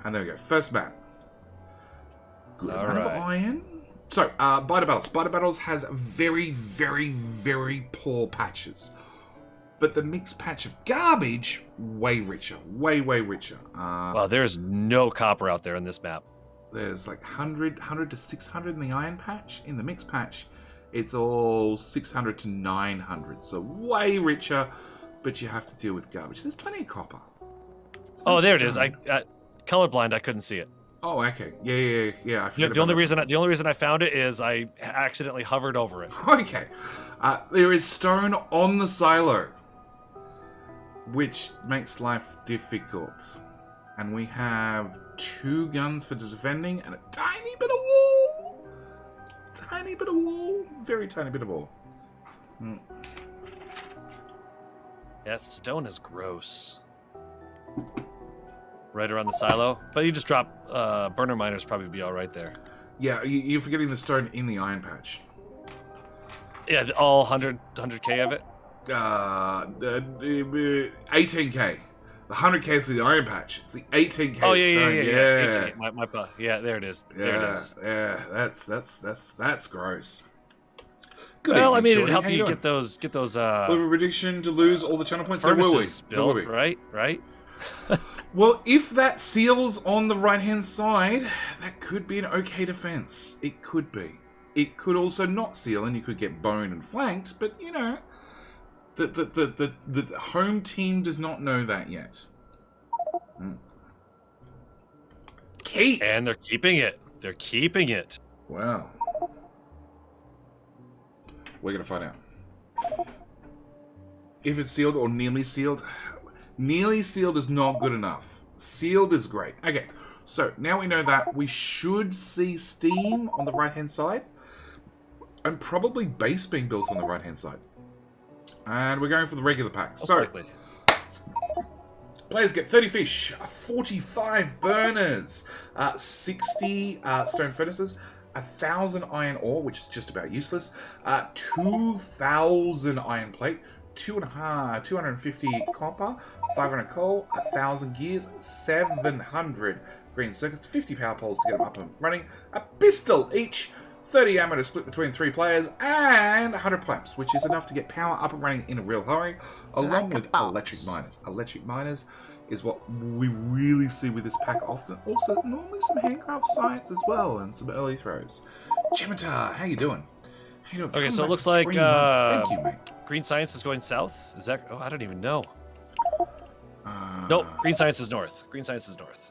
And there we go. First map. Good amount of right. iron. So, Biter Battles. Biter Battles has very, very, very poor patches. But the mixed patch of garbage, way richer. Way, way richer. Wow, there's no copper out there in this map. There's like 100 to 600 in the iron patch. In the mixed patch, it's all 600 to 900. So way richer, but you have to deal with garbage. There's plenty of copper. Oh, there it is. I colorblind. I couldn't see it. Oh, okay. Yeah. The only reason I found it is I accidentally hovered over it. Okay. There is stone on the silo, which makes life difficult. And we have 2 guns for defending and a tiny bit of wall. Tiny bit of wall. Very tiny bit of wall. That stone is gross. Right around the silo. But you just drop burner miners, probably be all right there. Yeah, you're forgetting the stone in the iron patch. Yeah, all 100k of it? 18k. The 100k is for the iron patch. It's the 18k Oh, stone. yeah. Yeah, there it is. There it is. Yeah, that's gross. Good Well, evening, I mean, Shorty. it'd help How you doing? get those Over prediction to lose all the channel points. There will we? furnaces There will built, we. right? Well, if that seals on the right-hand side, that could be an okay defense. It could be. It could also not seal, and you could get boned and flanked. But you know, the home team does not know that yet. Keep. And they're keeping it. They're keeping it. Wow. We're gonna find out if it's sealed or nearly sealed. Nearly sealed is not good enough. Sealed is great. Okay, so now we know that we should see steam on the right-hand side, and probably base being built on the right-hand side. And we're going for the regular pack. Most So likely. players get 30 fish, 45 burners, 60 stone furnaces, 1,000 iron ore, which is just about useless, 2,000 iron plate, 250 copper, 500 coal, 1,000 gears, 700 green circuits, 50 power poles to get them up and running, a pistol each, 30 ammo to split between 3 players, and 100 pipes, which is enough to get power up and running in a real hurry, along with electric miners. Electric miners is what we really see with this pack often. Also, normally some handcraft sites as well, and some early throws. Chimitar, how you doing? How you doing? Okay, Coming so it back looks for like 3 months. Thank you, mate. Green Science is going south. Is that? Oh, I don't even know. Nope. Green Science is north. Green Science is north.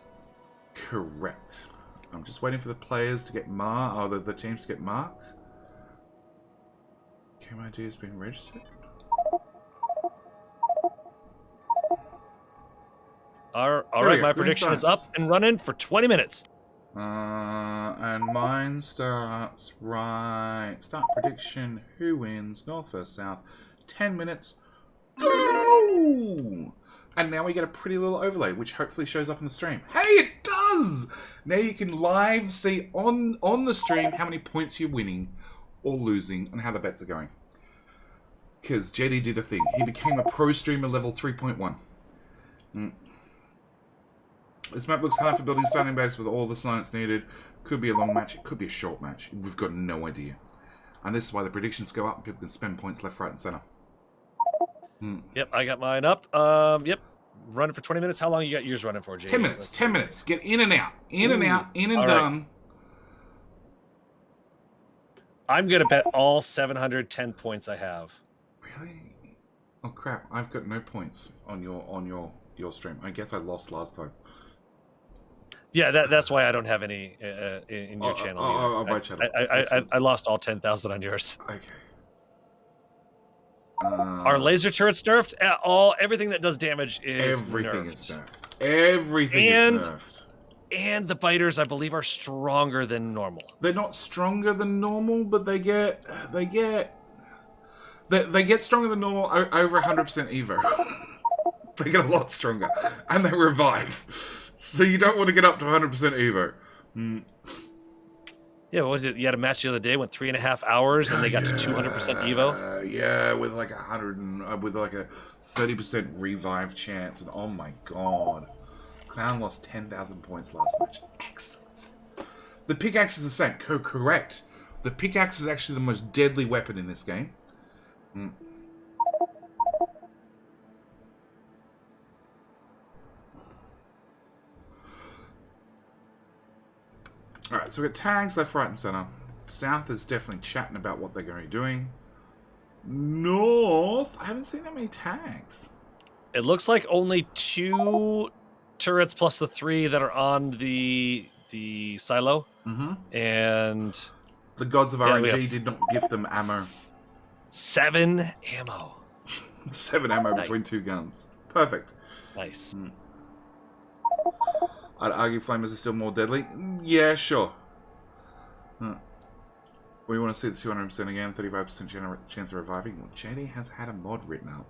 Correct. I'm just waiting for the players to get the teams to get marked. KMID has been registered. All right, my prediction is up and running for 20 minutes. And mine starts right. Start prediction. Who wins? North versus South. 10 minutes. Go! And now we get a pretty little overlay, which hopefully shows up in the stream. Hey, it does! Now you can live see on the stream how many points you're winning or losing and how the bets are going. Because JD did a thing. He became a pro streamer level 3.1. This map looks hard for building starting base with all the science needed. Could be a long match. It could be a short match. We've got no idea. And this is why the predictions go up and people can spend points left, right, and center. Yep, I got mine up. Yep, running for 20 minutes. How long you got yours running for, JD? 10 minutes. 10 minutes. Get in and out. In and out. In and All done. Right. I'm going to bet all 710 points I have. Really? Oh, crap. I've got no points on your stream. I guess I lost last time. Yeah, that's why I don't have any in your channel. My channel. I lost all 10,000 on yours. Okay. Are laser turrets nerfed? Everything that does damage is everything nerfed. is nerfed. Everything is nerfed. And the biters, I believe, are stronger than normal. They're not stronger than normal, but they get stronger than normal over 100% Evo. They get a lot stronger, and they revive. So you don't want to get up to 100% Evo. Yeah, what was it? You had a match the other day, went 3.5 hours, and they got to 200% Evo. Yeah, with like with like a 30% revive chance, and oh my god, Clown lost 10,000 points last match. Excellent. The pickaxe is the same. Correct. The pickaxe is actually the most deadly weapon in this game. Alright, so we've got tags left, right, and center. South is definitely chatting about what they're going to be doing. North, I haven't seen that many tags. It looks like only 2 turrets plus the 3 that are on the silo. And the gods of RNG did not give them ammo. 7 ammo. 7 ammo between 2 guns. Perfect. Nice. I'd argue flamers are still more deadly. Yeah, sure. We want to see the 200% again, 35% chance of reviving. Well, JD has had a mod written up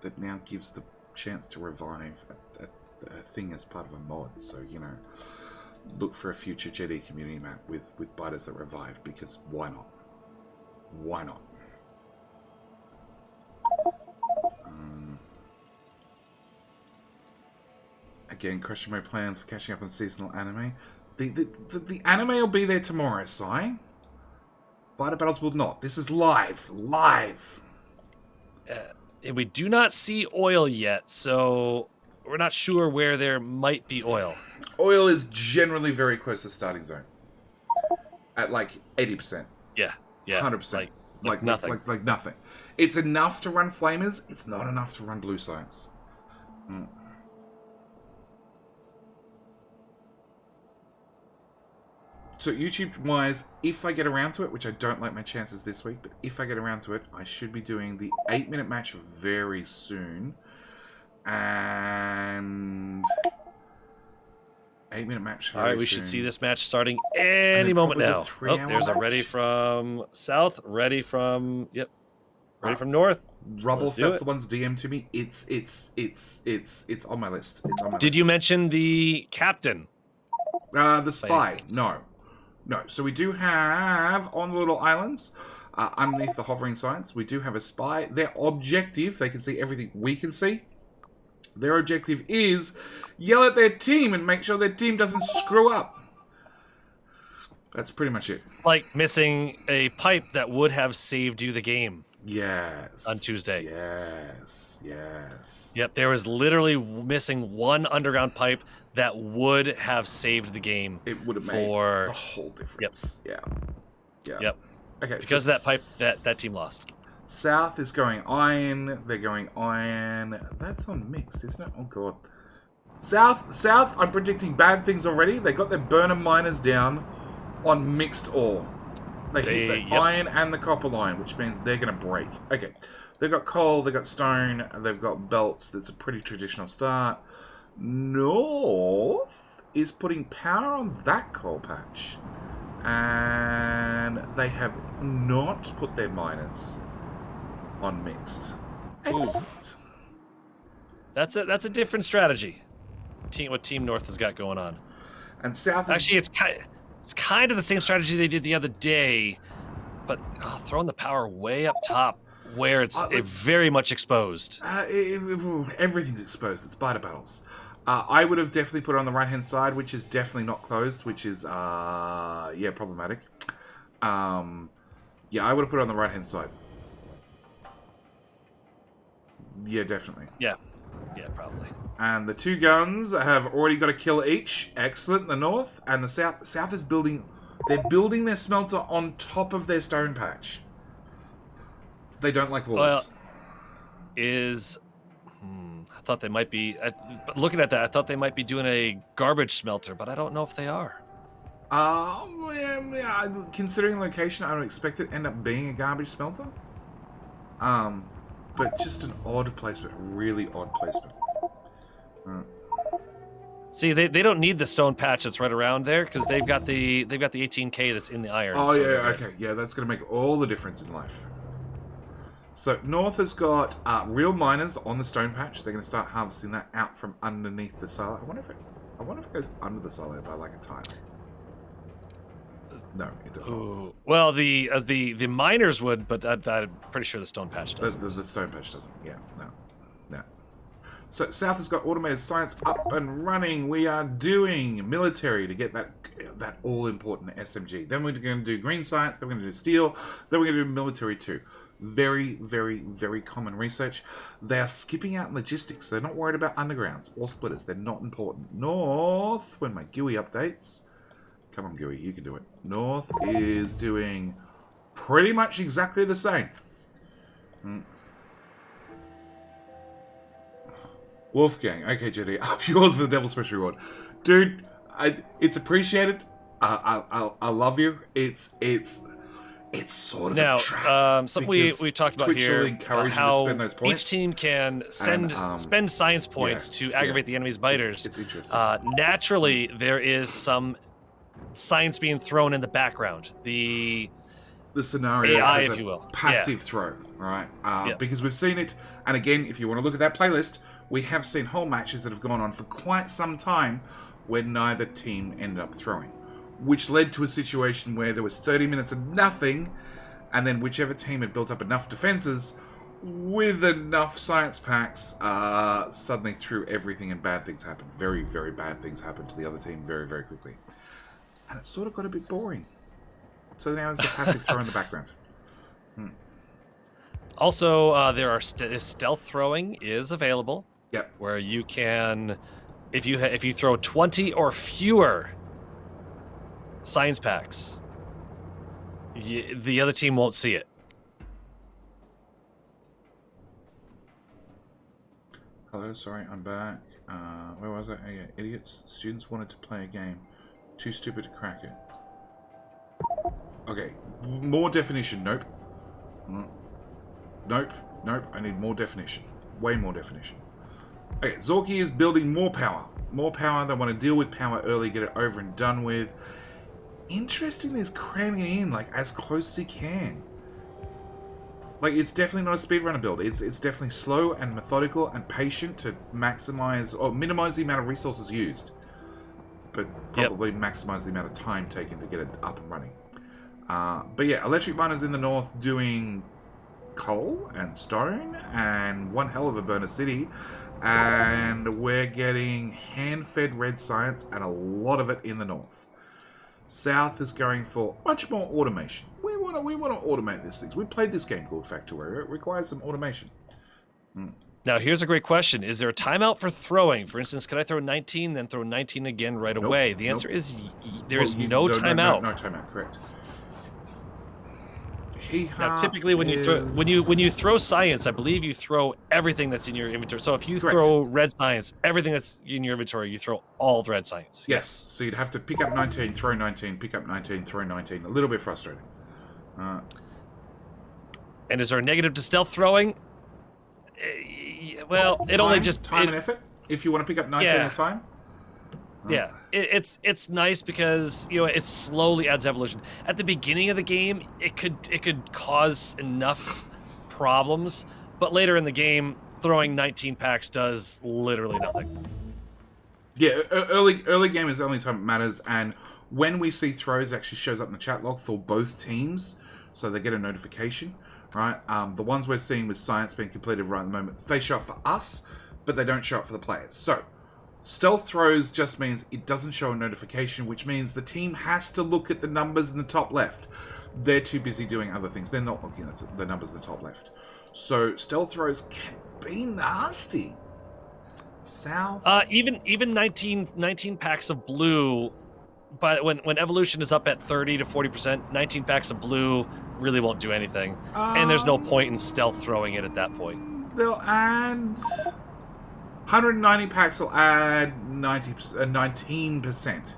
that now gives the chance to revive a thing as part of a mod. So, you know, look for a future JD community map with biters that revive, because why not? Why not? Again, question my plans for catching up on seasonal anime. The anime will be there tomorrow, Sai. Biter Battles will not. This is live. Live. We do not see oil yet, so we're not sure where there might be oil. Oil is generally very close to starting zone. At like 80%. Yeah. 100%. Like nothing. Like nothing. It's enough to run flamers. It's not enough to run blue science. So YouTube-wise, if I get around to it, which I don't like my chances this week, but if I get around to it, I should be doing the 8-minute match very soon. And 8-minute match very soon. Alright, we should see this match starting any moment now. Oh, there's a ready from South, ready from... Yep. Ready from North. Rubble, that's the one's DM to me. It's on my list. It's on my Did you mention the captain? The spy. No. So we do have, on the little islands, underneath the hovering signs, we do have a spy. Their objective, they can see everything we can see. Their objective is yell at their team and make sure their team doesn't screw up. That's pretty much it. Like missing a pipe that would have saved you the game. Yes. On Tuesday. Yes. Yep, there was literally missing one underground pipe that would have saved the game. It would have made the whole difference. Yep. Yep. Okay. Because of that pipe, that team lost. South is going iron. They're going iron. That's on mixed, isn't it? Oh god. South. I'm predicting bad things already. They got their burner miners down on mixed ore. They hit the iron and the copper line, which means they're going to break. Okay. They've got coal, they've got stone, they've got belts. That's a pretty traditional start. North is putting power on that coal patch. And they have not put their miners on mixed. Excellent. That's a different strategy. What Team North has got going on. And South is... Actually, it's kind of the same strategy they did the other day, but throwing the power way up top where it's very much exposed. Everything's exposed. It's Biter Battles. I would have definitely put it on the right-hand side, which is definitely not closed, which is, problematic. I would have put it on the right-hand side. Yeah, definitely. Yeah, probably. And the 2 guns have already got a kill each. Excellent, the North. And the South. South is building... They're building their smelter on top of their stone patch. They don't like walls. I thought they might be... looking at that, I thought they might be doing a garbage smelter, but I don't know if they are. Considering location, I don't expect it to end up being a garbage smelter. But just an odd placement. Really odd placement. See, they don't need the stone patch that's right around there because they've got the 18K that's in the iron. Oh, so okay. Yeah, that's going to make all the difference in life. So North has got real miners on the stone patch. They're going to start harvesting that out from underneath the silo. I wonder if it goes under the silo by like a time. No, it doesn't. Ooh. Well, the miners would, but I'm pretty sure the stone patch doesn't. The stone patch doesn't. Yeah, no. So South has got automated science up and running. We are doing military to get that all-important SMG. Then we're going to do green science. Then we're going to do steel. Then we're going to do military too. Very, very, very common research. They are skipping out logistics. They're not worried about undergrounds or splitters. They're not important. North, when my GUI updates... Come on, GUI, you can do it. North is doing pretty much exactly the same. Wolfgang, okay, Jetty, up yours for the Devil's Special Reward. Dude, it's appreciated. I love you. It's sort of now, a trap. Something we talked about Twitch here, will encourage you to how spend those points. each team can spend science points to aggravate the enemy's biters. It's interesting. Naturally, there is some science being thrown in the background. The scenario AI, as if a you will. passive throw, right? Because we've seen it, and again, if you want to look at that playlist, we have seen whole matches that have gone on for quite some time where neither team ended up throwing, which led to a situation where there was 30 minutes of nothing, and then whichever team had built up enough defenses with enough science packs suddenly threw everything and bad things happened. Very, very bad things happened to the other team very, very quickly. And it sort of got a bit boring. So now it's the passive throw in the background. Also, there are stealth throwing is available. Yep. Where you can, if you throw 20 or fewer science packs, the other team won't see it. Hello, sorry, I'm back. Where was I? Oh, yeah, idiots. Students wanted to play a game. Too stupid to crack it. Okay, more definition. Nope. Nope. Nope. I need more definition. Way more definition. Okay, Zorky is building more power. More power. They want to deal with power early, get it over and done with. Interesting is cramming it in, like, as close as he can. Like, it's definitely not a speedrunner build. It's definitely slow and methodical and patient to maximize or minimize the amount of resources used. But probably maximize the amount of time taken to get it up and running. But yeah, electric miners in the north doing coal and stone and one hell of a burner city. And we're getting hand-fed red science and a lot of it in the north. South is going for much more automation. We want to automate these things. We played this game called Factorio. It requires some automation. Now, here's a great question. Is there a timeout for throwing? For instance, could I throw 19, then throw 19 again right away? The answer is there is no timeout. No timeout, correct. Now, typically, when you throw science, I believe you throw everything that's in your inventory. So if you throw red science, everything that's in your inventory, you throw all the red science. Yes. So you'd have to pick up 19, throw 19, pick up 19, throw 19. A little bit frustrating. And is there a negative to stealth throwing? Well, time, it only just time and effort. If you want to pick up 19 at a time. Yeah, it's nice because it slowly adds evolution. At the beginning of the game, it could cause enough problems, but later in the game, throwing 19 packs does literally nothing. Yeah, early game is the only time it matters, and when we see throws, it actually shows up in the chat log for both teams, so they get a notification, right? The ones we're seeing with science being completed right at the moment, they show up for us, but they don't show up for the players. So stealth throws just means it doesn't show a notification, which means the team has to look at the numbers in the top left. They're too busy doing other things. They're not looking at the numbers in the top left. So stealth throws can be nasty. South. Even 19 packs of blue, but when evolution is up at 30 to 40%, 19 packs of blue really won't do anything, and there's no point in stealth throwing it at that point. They'll add 190 packs will add 19%.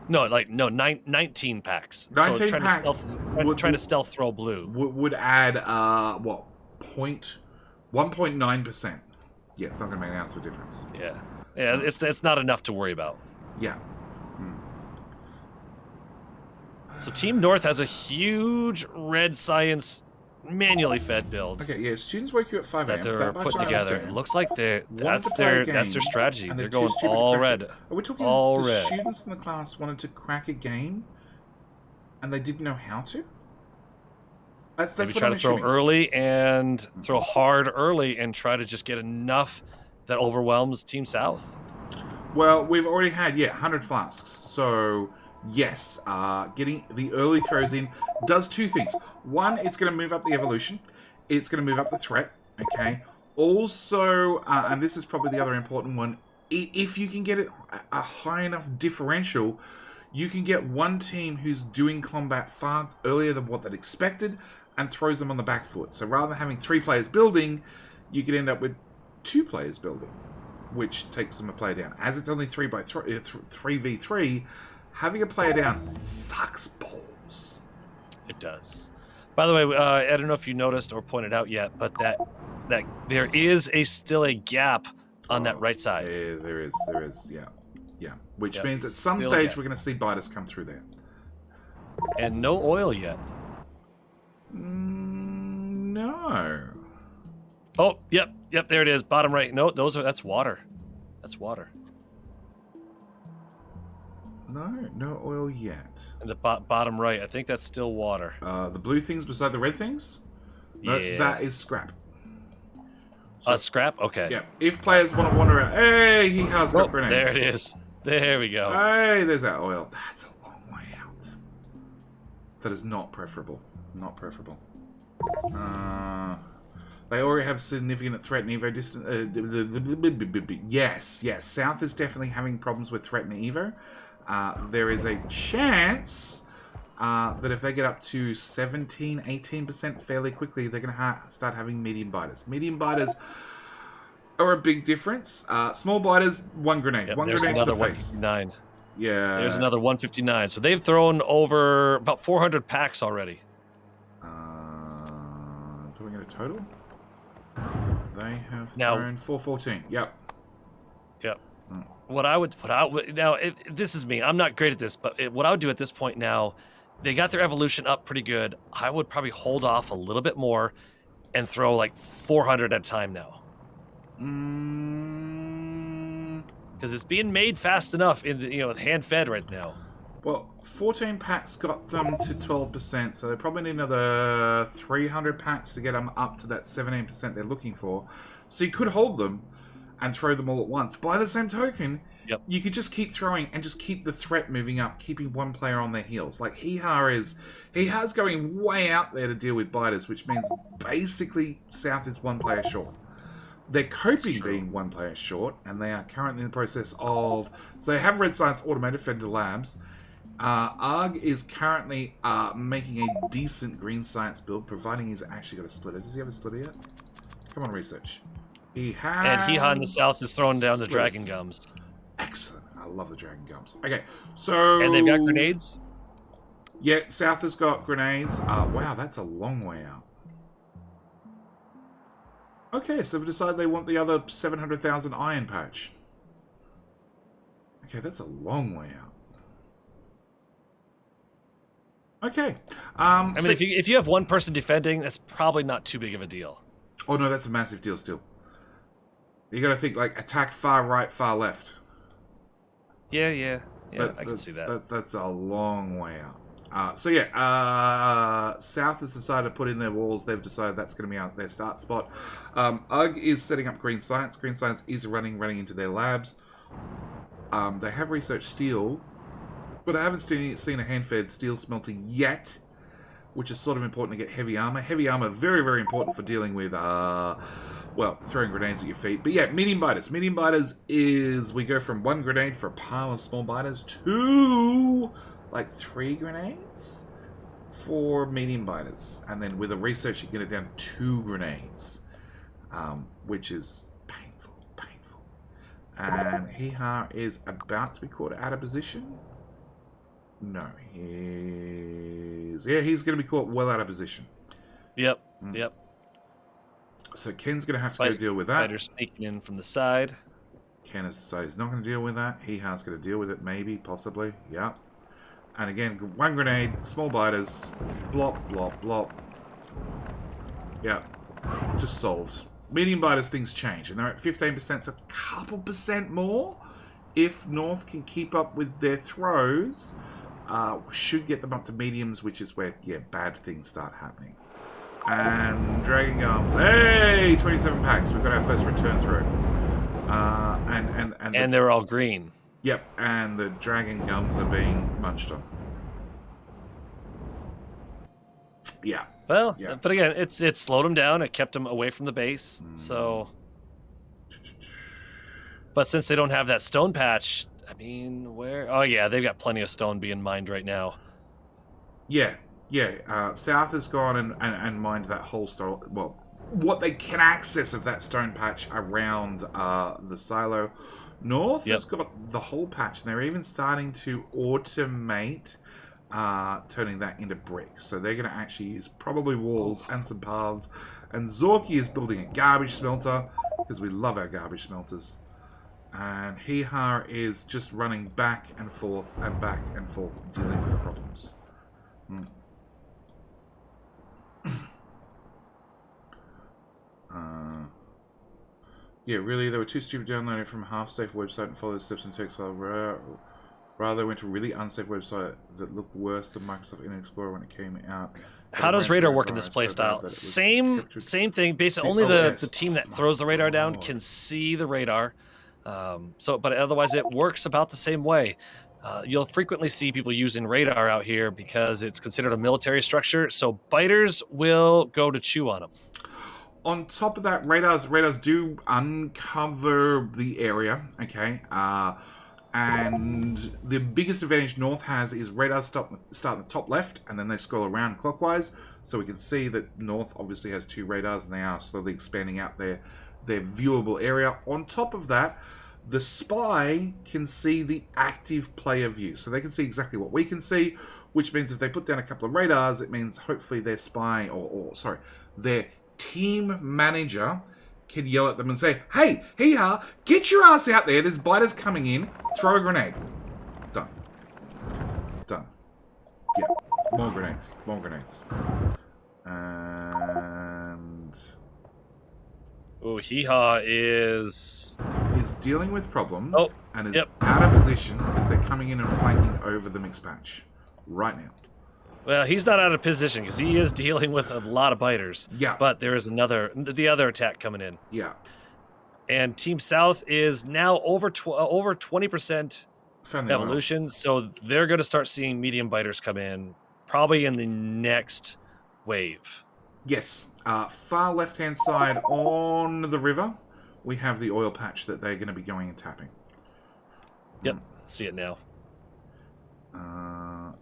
No, 19 packs. 19 so packs. Trying to stealth throw blue would add 1.9%. Yeah, it's not going to make an ounce of difference. Yeah, it's not enough to worry about. Yeah. So Team North has a huge red science manually fed build. Okay, yeah, students wake you at 5 a.m. that they're putting together. It looks like that's their strategy. They're going all red. Are we talking all the red? Students in the class wanted to crack a game, and they didn't know how to. That's Maybe what try I'm to throw assuming. early and throw hard early and try to just get enough that overwhelms Team South. Well, we've already had 100 flasks. So yes, getting the early throws in does two things. One, it's going to move up the evolution. It's going to move up the threat. Okay. Also, and this is probably the other important one, if you can get it a high enough differential, you can get one team who's doing combat far earlier than what they'd expected and throws them on the back foot. So rather than having 3 players building, you could end up with 2 players building, which takes them a player down. As it's only 3v3, having a player down sucks balls. It does. By the way, I don't know if you noticed or pointed out yet, but that there is still a gap on that right side. Yeah, there is, yeah. Which means at some stage we're going to see biters come through there. And no oil yet. No. Oh, yep, there it is. Bottom right. No, that's water. That's water. No oil yet. And the bottom right, I think that's still water. The blue things beside the red things? No, Yeah. that is scrap. So, Scrap? Okay. Yeah. If players want to wander out, hey, he has got grenades. There it is. There we go. Hey, there's our oil. That's a long way out. That is not preferable. Not preferable. They already have significant threat and evo distance. Yes. South is definitely having problems with threat and evo. There is a chance that if they get up to 17, 18% fairly quickly, they're going to start having medium biters. Medium biters are a big difference. Small biters, 1 grenade. Yep, One there's grenade to another the face. 159. Yeah. There's another 159. So they've thrown over about 400 packs already. Do we get a total? They have Now, thrown 414. Yep. What I would now, this is me. I'm not great at this, but what I would do at this point now, they got their evolution up pretty good. I would probably hold off a little bit more and throw like 400 at a time now. Because it's being made fast enough in the, hand fed right now. Well, 14 packs got them to 12%, so they probably need another 300 packs to get them up to that 17% they're looking for. So you could hold them and throw them all at once. By the same token, you could just keep throwing and just keep the threat moving up, keeping one player on their heels. Like Heeha's going way out there to deal with biters, which means basically South is 1 player short. They're coping being 1 player short, and they are currently in the process of... So they have Red Science automated fed to labs. Arg is currently making a decent green science build, providing he's actually got a splitter. Does he have a splitter yet? Come on, research. He has... And Heeha in the south is throwing down the dragon gums. Excellent. I love the dragon gums. Okay, so... And they've got grenades? Yeah, south has got grenades. Wow, that's a long way out. Okay, so they've decided they want the other 700,000 iron patch. Okay, that's a long way out. Okay. I mean, if you have 1 person defending, that's probably not too big of a deal. Oh no, that's a massive deal still. You got to think like attack far right, far left. Yeah, I can see that. That's a long way out. South has decided to put in their walls. They've decided that's going to be out their start spot. UG is setting up Green Science. Green Science is running into their labs. They have researched steel, but I haven't seen a hand-fed steel smelter yet, which is sort of important to get heavy armor. Heavy armor, very, very important for dealing with, throwing grenades at your feet. But yeah, medium biters. Medium biters is, we go from 1 grenade for a pile of small biters to... like 3 grenades for medium biters, and then with a research you get it down to 2 grenades, which is painful. And Heeha is about to be caught out of position. No, he's going to be caught well out of position. Yep. So Ken's going to have to go deal with that. Fighter sneaking in from the side. Ken has decided he's not going to deal with that. Heeha's going to deal with it, maybe, possibly. Yeah. And again, 1 grenade, small biters, blop. Yeah, just solved. Medium biters, things change, and they're at 15%, so a couple percent more. If North can keep up with their throws, should get them up to mediums, which is where, bad things start happening. And Dragon Gums, hey, 27 packs, we've got our first return through. And they're all green. Yep, and the dragon gums are being munched on. Yeah. Well, yeah. but again, it slowed them down. It kept them away from the base. So, but since they don't have that stone patch, I mean, where? Oh yeah, they've got plenty of stone being mined right now. Yeah. South has gone and mined that whole stone. Well, what they can access of that stone patch around the silo. North has got the whole patch, and they're even starting to automate turning that into brick. So they're going to actually use probably walls and some paths. And Zorky is building a garbage smelter, because we love our garbage smelters. And Hee-Ha is just running back and forth, dealing with the problems. Yeah, really, they were too stupid to download it from a half-safe website and follow the steps and text file. Rather, they went to a really unsafe website that looked worse than Microsoft Internet Explorer when it came out. How does radar work in this playstyle? Same thing. Basically, only the team that throws the radar down can see the radar. But otherwise, it works about the same way. You'll frequently see people using radar out here because it's considered a military structure. So biters will go to chew on them. On top of that, radars do uncover the area, okay? And the biggest advantage North has is radars start at the top left, and then they scroll around clockwise. So we can see that North obviously has 2 radars, and they are slowly expanding out their viewable area. On top of that, the spy can see the active player view. So they can see exactly what we can see, which means if they put down a couple of radars, it means hopefully their spy, their team manager can yell at them and say, "Hey, Hee-Ha, get your ass out there. There's biters coming in. Throw a grenade." Done. Yeah. More grenades. And... Oh, Hee-Ha is dealing with problems and is out of position because they're coming in and flanking over the mixed patch right now. Well, he's not out of position because he is dealing with a lot of biters. Yeah. But there is the other attack coming in. Yeah. And Team South is now over 20% evolution, so they're going to start seeing medium biters come in probably in the next wave. Yes. Far left-hand side on the river, we have the oil patch that they're going to be going and tapping. Yep. See it now.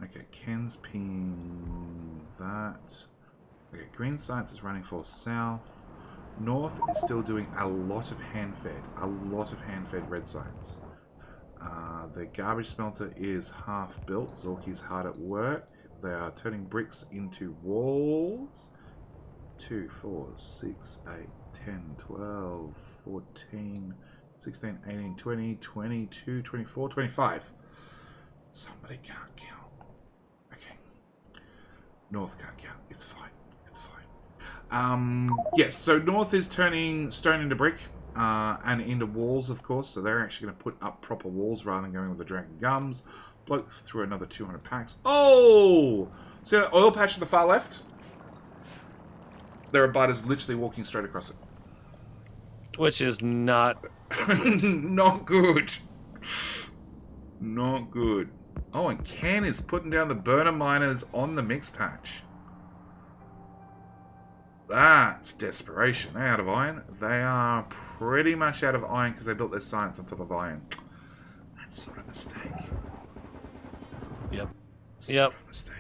Okay, Ken's ping that. Okay, Green Science is running for south. North is still doing a lot of hand-fed red science. The garbage smelter is half built. Zorky's hard at work. They are turning bricks into walls. 2, 4, 6, 8, 10, 12, 14, 16, 18, 20, 22, 24, 25. Somebody can't count. Okay. North can't count. It's fine. Yes, so North is turning stone into brick and into walls, of course. So they're actually going to put up proper walls rather than going with the dragon gums. Bloke threw another 200 packs. Oh! See that oil patch to the far left? There are biters literally walking straight across it. Which is not... not good. Not good. Oh, and Ken is putting down the burner miners on the mix patch. That's desperation. They're out of iron. They are pretty much out of iron because they built their science on top of iron. That's sort of a mistake. Yep. Sort of a mistake.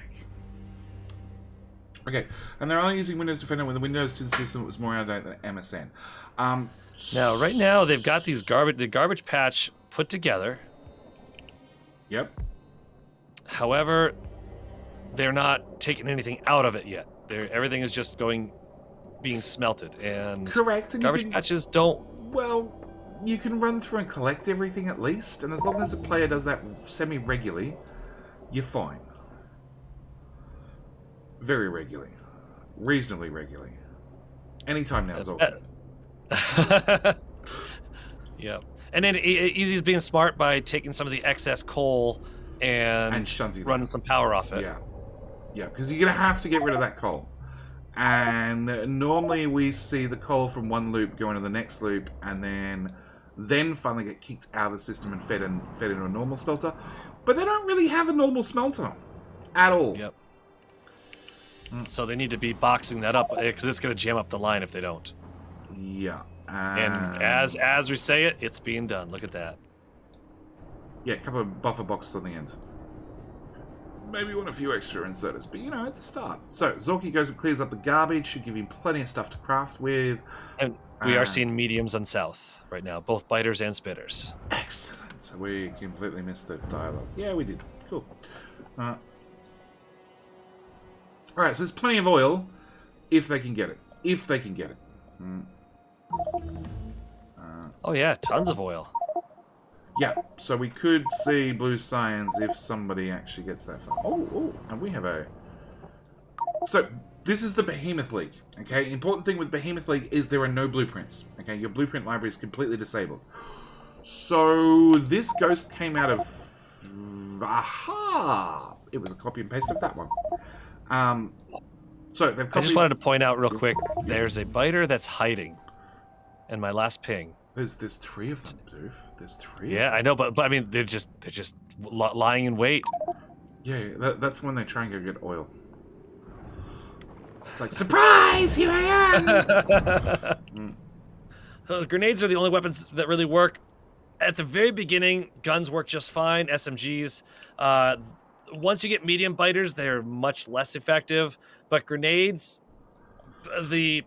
Okay, and they're only using Windows Defender when the Windows 10 system was more out of date than MSN. Now, right now, they've got the garbage patch put together. Yep. However, they're not taking anything out of it yet. Everything is just being smelted, and correct. And garbage patches don't. Well, you can run through and collect everything at least, and as long as the player does that semi-regularly, you're fine. Very regularly, reasonably regularly. Anytime now is all. Yeah, and then Easy's being smart by taking some of the excess coal and running some power off it. Yeah, because you're gonna have to get rid of that coal. And normally we see the coal from one loop go into the next loop, and then then finally get kicked out of the system and fed into a normal smelter. But they don't really have a normal smelter at all. Yep. So they need to be boxing that up because it's going to jam up the line if they don't. Yeah. And as we say it, it's being done. Look at that. Yeah, a couple of buffer boxes on the end. Maybe want a few extra inserters, but you know, it's a start. So Zorky goes and clears up the garbage, should give him plenty of stuff to craft with. And we are seeing mediums on south right now, both biters and spitters. Excellent. So we completely missed the dialogue. Yeah, we did. Cool. Alright, so there's plenty of oil, if they can get it. If they can get it. Oh yeah, tons of oil. Yeah, so we could see blue science if somebody actually gets that far. Oh, and we have a... So, this is the Behemoth League, okay? Important thing with Behemoth League is there are no blueprints, okay? Your blueprint library is completely disabled. So, this ghost came out of... Aha! It was a copy and paste of that one. So, they've copied... I just wanted to point out real quick, there's a biter that's hiding in my last ping. There's 3 of them, Doof. There's 3 Yeah, of them. I know, but I mean, they're just lying in wait. Yeah, that's when they try and go get oil. It's like, surprise! Here I am! Grenades are the only weapons that really work. At the very beginning, guns work just fine, SMGs. Once you get medium biters, they're much less effective. But grenades, the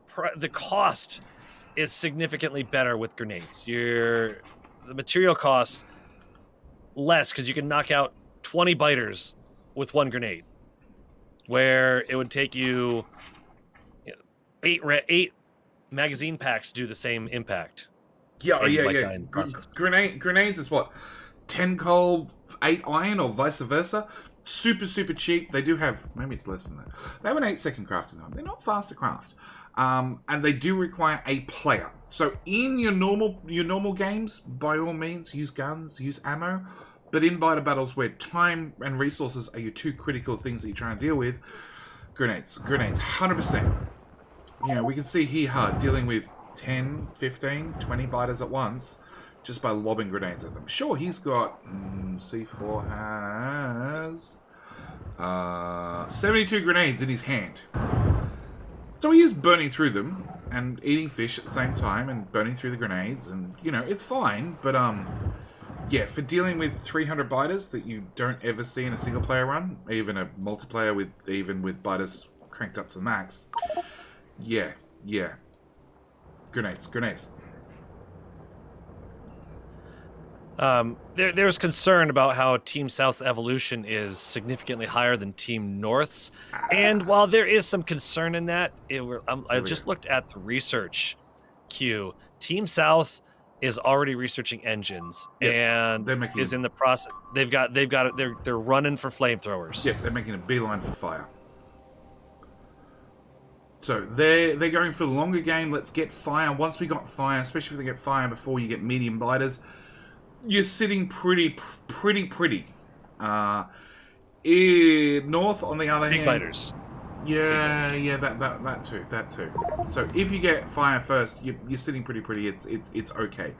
cost is significantly better with grenades. The material costs less because you can knock out 20 biters with 1 grenade, where it would take you 8 magazine packs to do the same impact. Yeah. Grenades is what? 10 coal, 8 iron, or vice versa. Super cheap. They do have, maybe it's less than that. They have an 8-second crafting time. They're not fast to craft. And they do require a player. So in your normal games, by all means, use guns, use ammo. But in biter battles where time and resources are your 2 critical things that you're trying to deal with, grenades, 100%. You know, we can see here dealing with 10, 15, 20 biters at once just by lobbing grenades at them. Sure, he's got... C4 has... 72 grenades in his hand. So he is burning through them and eating fish at the same time and burning through the grenades, and, you know, it's fine, but, yeah, for dealing with 300 biters that you don't ever see in a single player run, even a multiplayer with biters cranked up to the max, yeah. Grenades. There's concern about how Team South's evolution is significantly higher than Team North's, and while there is some concern in that, I just looked at the research queue. Team South is already researching engines, and is in the process. They're running for flamethrowers. Yeah, they're making a beeline for fire. So they're going for the longer game. Let's get fire. Once we got fire, especially if they get fire before you get medium biters, you're sitting pretty. North, on the other hand, Big biters. Yeah, that too. So if you get fire first, you're sitting pretty. It's okay.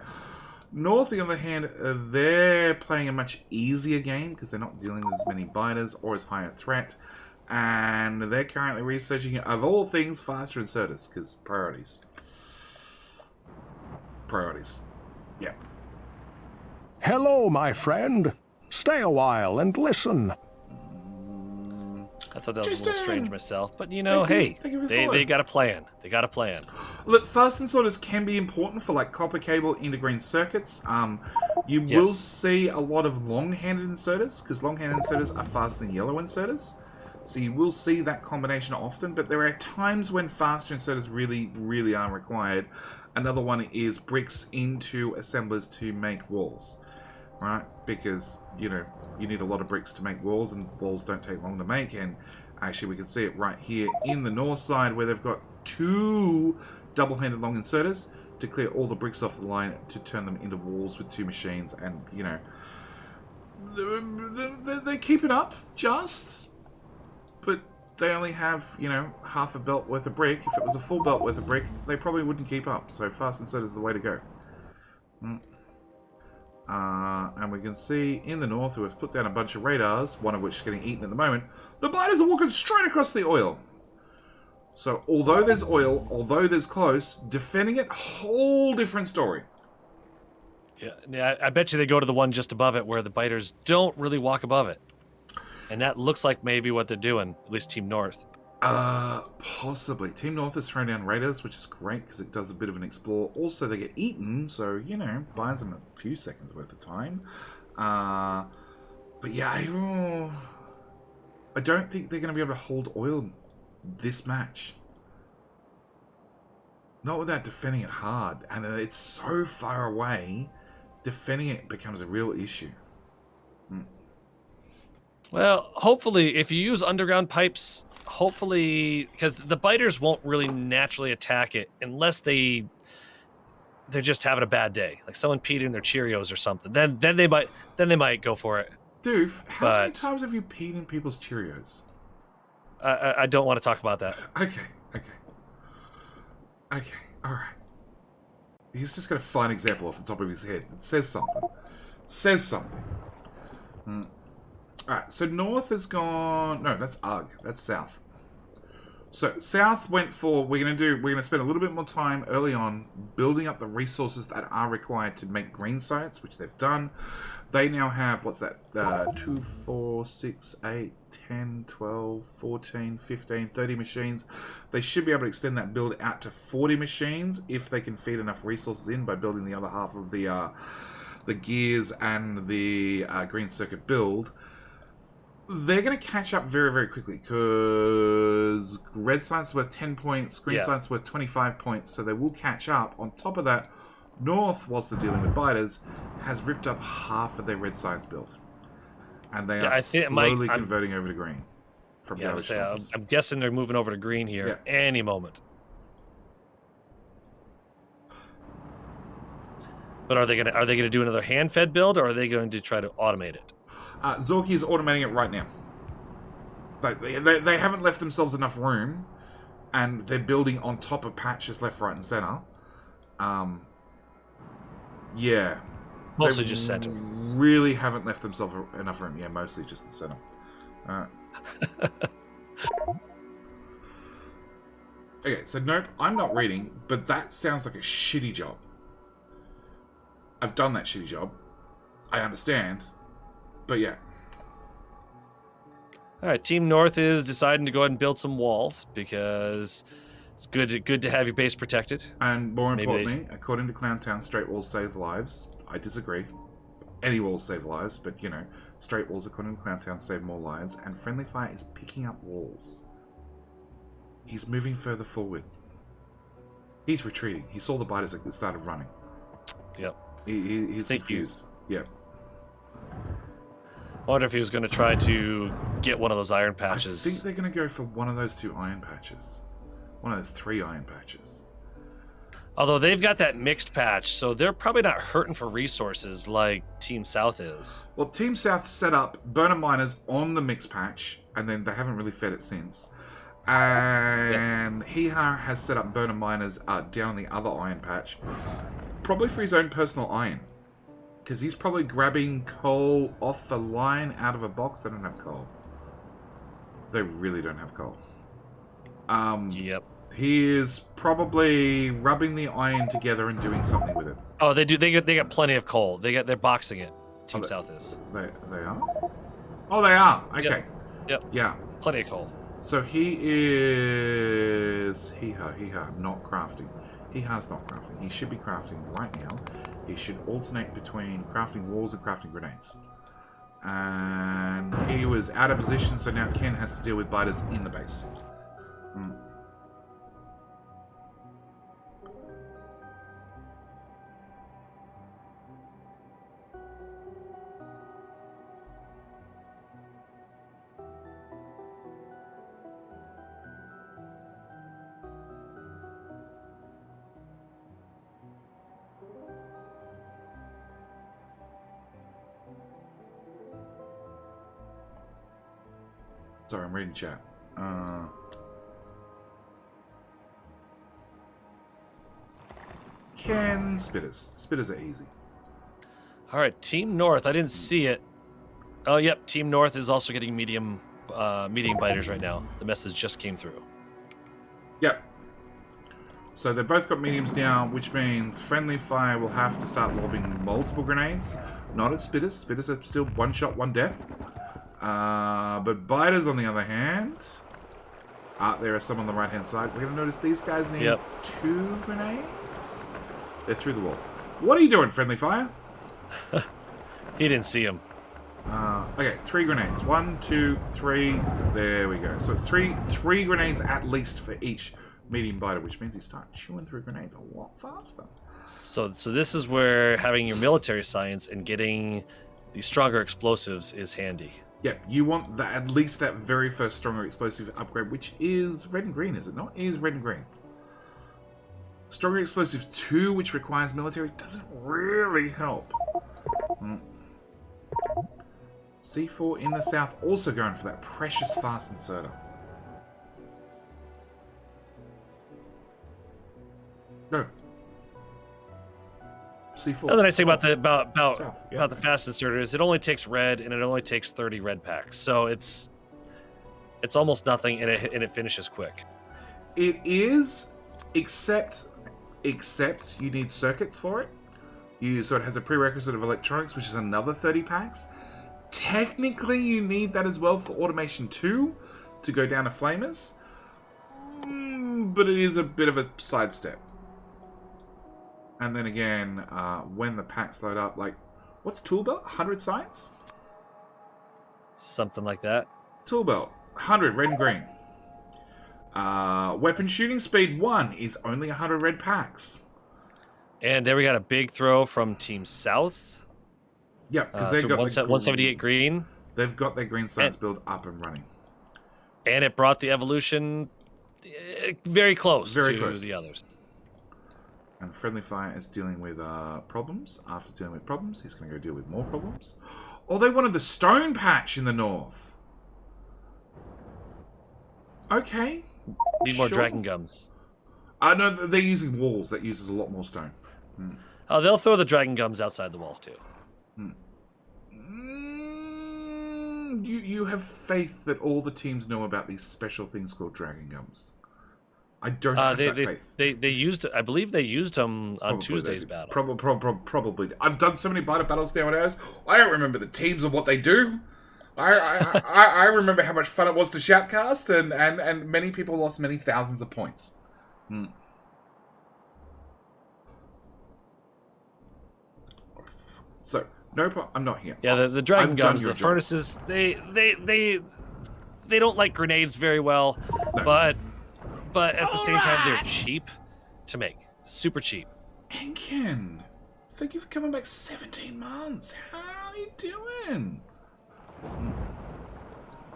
North, on the other hand, they're playing a much easier game because they're not dealing with as many biters or as high a threat. And they're currently researching, of all things, faster inserters, because priorities. Yeah. Hello, my friend. Stay a while and listen. I thought that was a little strange myself, but you know, hey, they got a plan. Look, fast inserters can be important for like copper cable into green circuits. You will see a lot of long-handed inserters, because long-handed inserters are faster than yellow inserters. So you will see that combination often, but there are times when faster inserters really are required. Another one is bricks into assemblers to make walls, right? Because, you know, you need a lot of bricks to make walls, and walls don't take long to make. And actually we can see it right here in the north side where they've got 2 double-handed long inserters to clear all the bricks off the line to turn them into walls with 2 machines. And, you know, they keep it up just... But they only have, you know, half a belt worth of brick. If it was a full belt worth of brick, they probably wouldn't keep up. So fast inserters is the way to go. And we can see in the north, who have put down a bunch of radars, one of which is getting eaten at the moment, the biters are walking straight across the oil. So, although there's oil, although there's close, defending it, whole different story. Yeah, I bet you they go to the one just above it where the biters don't really walk above it. And that looks like maybe what they're doing, at least Team North. Possibly. Team North is throwing down raiders, which is great because it does a bit of an explore. Also, they get eaten, so, you know, buys them a few seconds worth of time. But yeah, I don't think they're going to be able to hold oil this match. Not without defending it hard. And it's so far away, defending it becomes a real issue. Well, hopefully, if you use underground pipes, hopefully, because the biters won't really naturally attack it unless they're just having a bad day, like someone peed in their Cheerios or something. Then they might go for it. Doof, how many times have you peed in people's Cheerios? I don't want to talk about that. Okay, all right. He's just got a fine example off the top of his head. It says something. Alright, so north has gone... No, that's UG. That's south. So south went for... We're going to spend a little bit more time early on building up the resources that are required to make green sites, which they've done. They now have, what's that? 2, 4, 6, 8, 10, 12, 14, 15, 30 machines. They should be able to extend that build out to 40 machines if they can feed enough resources in by building the other half of the gears and the green circuit build. They're going to catch up very, very quickly because red science worth 10 points, green science worth 25 points, so they will catch up. On top of that, north, whilst they're dealing with biters, has ripped up half of their red science build. And they are slowly converting over to green. From I'm guessing they're moving over to green here any moment. But are they gonna do another hand-fed build, or are they going to try to automate it? Zorky is automating it right now. But they haven't left themselves enough room, and they're building on top of patches left, right, and center. Yeah. Mostly just center. Really haven't left themselves enough room. Yeah, mostly just the center. Okay, so nope, I'm not reading, but that sounds like a shitty job. I've done that shitty job. I understand. But yeah. All right, Team North is deciding to go ahead and build some walls because it's good to have your base protected. And more importantly, according to Clowntown, straight walls save lives. I disagree. Any walls save lives, but you know, straight walls according to Clowntown save more lives. And Friendly Fire is picking up walls. He's moving further forward. He's retreating. He saw the biters that started running. Yep. He's confused. Yep. I wonder if he was going to try to get one of those iron patches. I think they're going to go for one of those 2 iron patches. One of those 3 iron patches. Although they've got that mixed patch, so they're probably not hurting for resources like Team South is. Well, Team South set up burner miners on the mixed patch, and then they haven't really fed it since. And Hee-Ha has set up burner miners down the other iron patch. Probably for his own personal iron. Because he's probably grabbing coal off a line out of a box. They don't have coal. They really don't have coal. Yep. He is probably rubbing the iron together and doing something with it. Oh, they do. They got plenty of coal. They're boxing it. Team South is. They are? Oh, they are. Okay. Yep. Yeah. Plenty of coal. So he is Hee-Ha, not crafting. Hee-Ha's not crafting. He should be crafting right now. He should alternate between crafting walls and crafting grenades. And he was out of position, so now Ken has to deal with biters in the base. Sorry, I'm reading chat. Ken Spitters. Spitters are easy. All right, Team North. I didn't see it. Oh, yep. Team North is also getting medium biters right now. The message just came through. Yep. So they've both got mediums now, which means friendly fire will have to start lobbing multiple grenades. Not at spitters. Spitters are still one shot, one death. But biters, on the other hand, there are some on the right-hand side. We're going to notice these guys need 2 grenades. They're through the wall. What are you doing, friendly fire? He didn't see him. Okay, 3 grenades. 1, 2, 3. There we go. So it's three grenades at least for each medium biter, which means you start chewing through grenades a lot faster. So this is where having your military science and getting the stronger explosives is handy. Yeah, you want that, at least that very first stronger explosive upgrade, which is red and green, is it not? It is red and green. Stronger explosive 2, which requires military, doesn't really help. C4 in the south, also going for that precious fast inserter. No. C4. The nice thing about the South, about the fast inserter is it only takes red and it only takes 30 red packs, so it's almost nothing and it finishes quick. It is, except you need circuits for it. So it has a prerequisite of electronics, which is another 30 packs. Technically, you need that as well for automation 2 to go down to flamers, but it is a bit of a sidestep. And then again, when the packs load up, like, what's tool belt? 100 science? Something like that. Tool belt, 100 red and green. Weapon shooting speed 1 is only 100 red packs. And there we got a big throw from Team South. Yeah, because they've got 178 green. They've got their green science build up and running. And it brought the evolution very close to the others. And Friendly Fire is dealing with problems. After dealing with problems, he's going to go deal with more problems. Oh, they wanted the stone patch in the north. Okay. Need more dragon gums. No, they're using walls. That uses a lot more stone. Oh, they'll throw the dragon gums outside the walls too. You have faith that all the teams know about these special things called dragon gums. I don't have that faith. They used, I believe they used them on Tuesday's battle. Probably. I've done so many biter battles nowadays. I don't remember the teams and what they do. I remember how much fun it was to shoutcast, and many people lost many thousands of points. So, no problem. I'm not here. Yeah, the dragon gums, the furnaces, they don't like grenades very well, no. but at the same time they're cheap to make. Super cheap. Enken, thank you for coming back 17 months. How are you doing?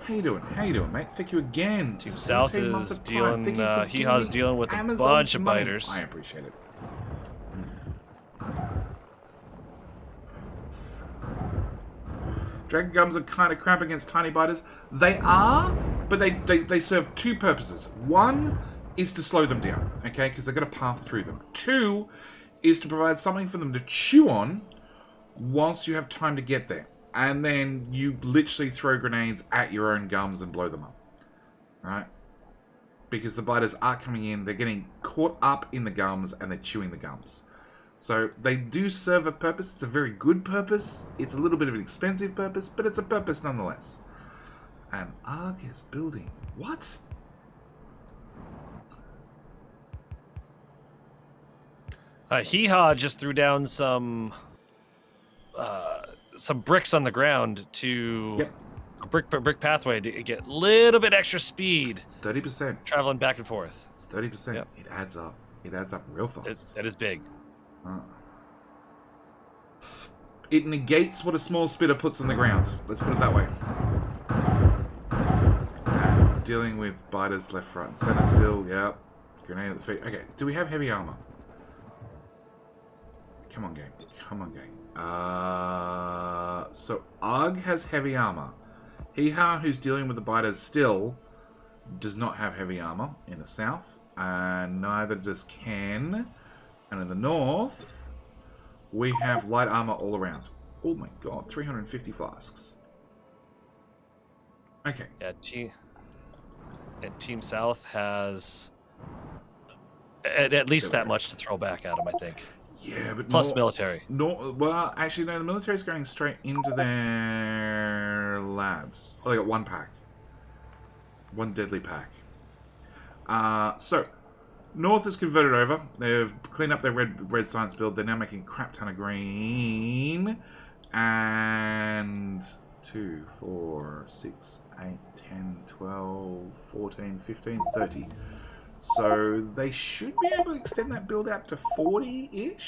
How you doing, mate? Thank you again. Team South is dealing. Heehaws dealing with a bunch of biters. I appreciate it. Dragon gums are kind of crap against tiny biters. They are, but they serve 2 purposes. 1 is to slow them down, okay, because they've got a path through them. 2 is to provide something for them to chew on whilst you have time to get there. And then you literally throw grenades at your own gums and blow them up. Right? Because the biters are coming in, they're getting caught up in the gums, and they're chewing the gums. So they do serve a purpose. It's a very good purpose. It's a little bit of an expensive purpose, but it's a purpose nonetheless. And Arg is building... What? Heehaw just threw down some bricks on the ground to a brick pathway to get a little bit extra speed. It's 30%. Traveling back and forth. It's 30%. Yep. It adds up. It adds up real fast. That is big. It negates what a small spitter puts on the ground. Let's put it that way. And dealing with biters left, right, and center still. Yep. Grenade at the feet. Okay. Do we have heavy armor? Come on, game. Come on, game. So Ugg has heavy armor. Heehaw, who's dealing with the biters still, does not have heavy armor in the south, and neither does Ken. And in the north, we have light armor all around. Oh my god, 350 flasks. Okay. Yeah, Team South has at least that much to throw back at them, I think. Yeah, but Plus military. Well, actually, no. The military's going straight into their labs. Oh, they got one pack. One deadly pack. So North is converted over. They've cleaned up their red science build. They're now making a crap ton of green. And 2, 4, 6, 8, 10, 12, 14, 15, 30. So they should be able to extend that build out to 40-ish.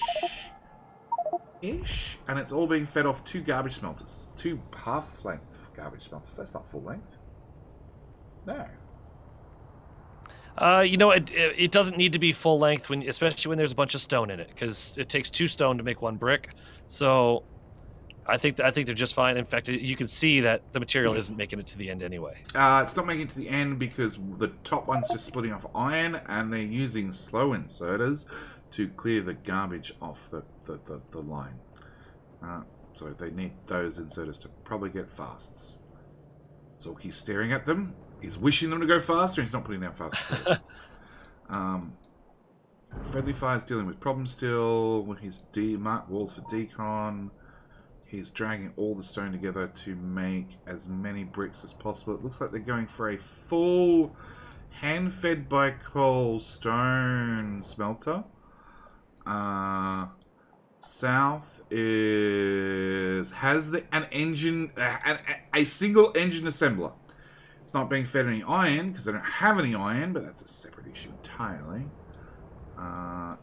And it's all being fed off 2 garbage smelters. 2 half-length garbage smelters. That's not full length. No. You know, it doesn't need to be full length, especially when there's a bunch of stone in it, because it takes 2 stone to make 1 brick. So I think they're just fine. In fact, you can see that the material isn't making it to the end anyway. It's not making it to the end because the top one's just splitting off iron, and they're using slow inserters to clear the garbage off the line. So they need those inserters to probably get fasts. So he's staring at them. He's wishing them to go faster, and he's not putting down fast inserters. Friendly Fire's dealing with problems still. He's marked walls for decon. He's dragging all the stone together to make as many bricks as possible. It looks like they're going for a full hand-fed by coal stone smelter. South has an engine, a single engine assembler. It's not being fed any iron because they don't have any iron, but that's a separate issue entirely.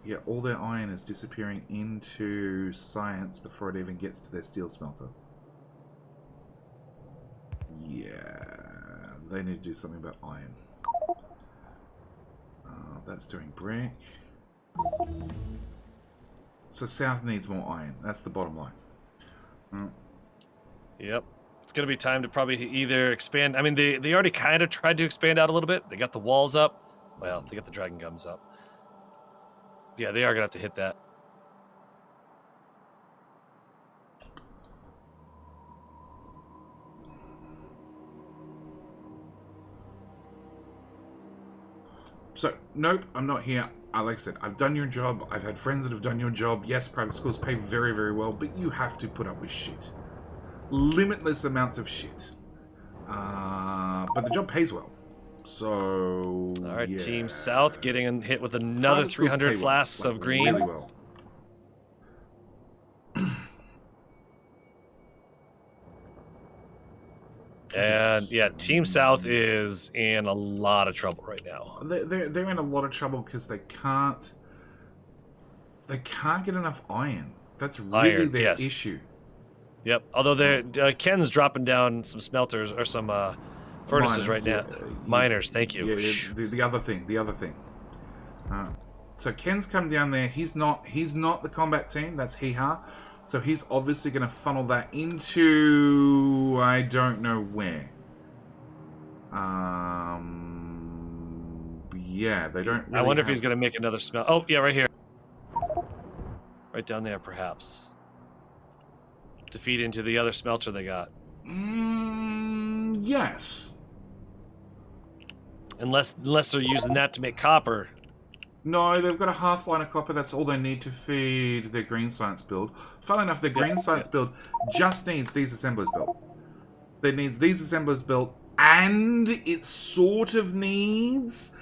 Yeah, all their iron is disappearing into science before it even gets to their steel smelter. Yeah, they need to do something about iron. That's doing brick. So South needs more iron. That's the bottom line. Yep. It's going to be time to probably either expand. I mean, they already kind of tried to expand out a little bit. They got the walls up. Well, they got the dragon gums up. Yeah, they are going to have to hit that. So, nope, I'm not here. Like I said, I've done your job. I've had friends that have done your job. Yes, private schools pay very, very well, but you have to put up with shit. Limitless amounts of shit. But the job pays well. So, all right, yeah. Team South getting hit with another 300 flasks of green. Really well. And yeah, Team South is in a lot of trouble right now. They're in a lot of trouble because they can't get enough iron. That's really their issue. Yep. Although Ken's dropping down some smelters or some furnaces right now. Miners, thank you. Yeah, the other thing. So Ken's come down there. He's not the combat team. That's Hee-Ha. So he's obviously going to funnel that into I don't know where. Yeah, they don't. Really I wonder if he's going to make another smelt. Oh, yeah, right here. Right down there, perhaps. To feed into the other smelter they got. Yes. Unless they're using that to make copper. No, they've got a half line of copper. That's all they need to feed their green science build. Funnily enough, their green science build just needs these assemblers built. It needs these assemblers built, and it sort of needs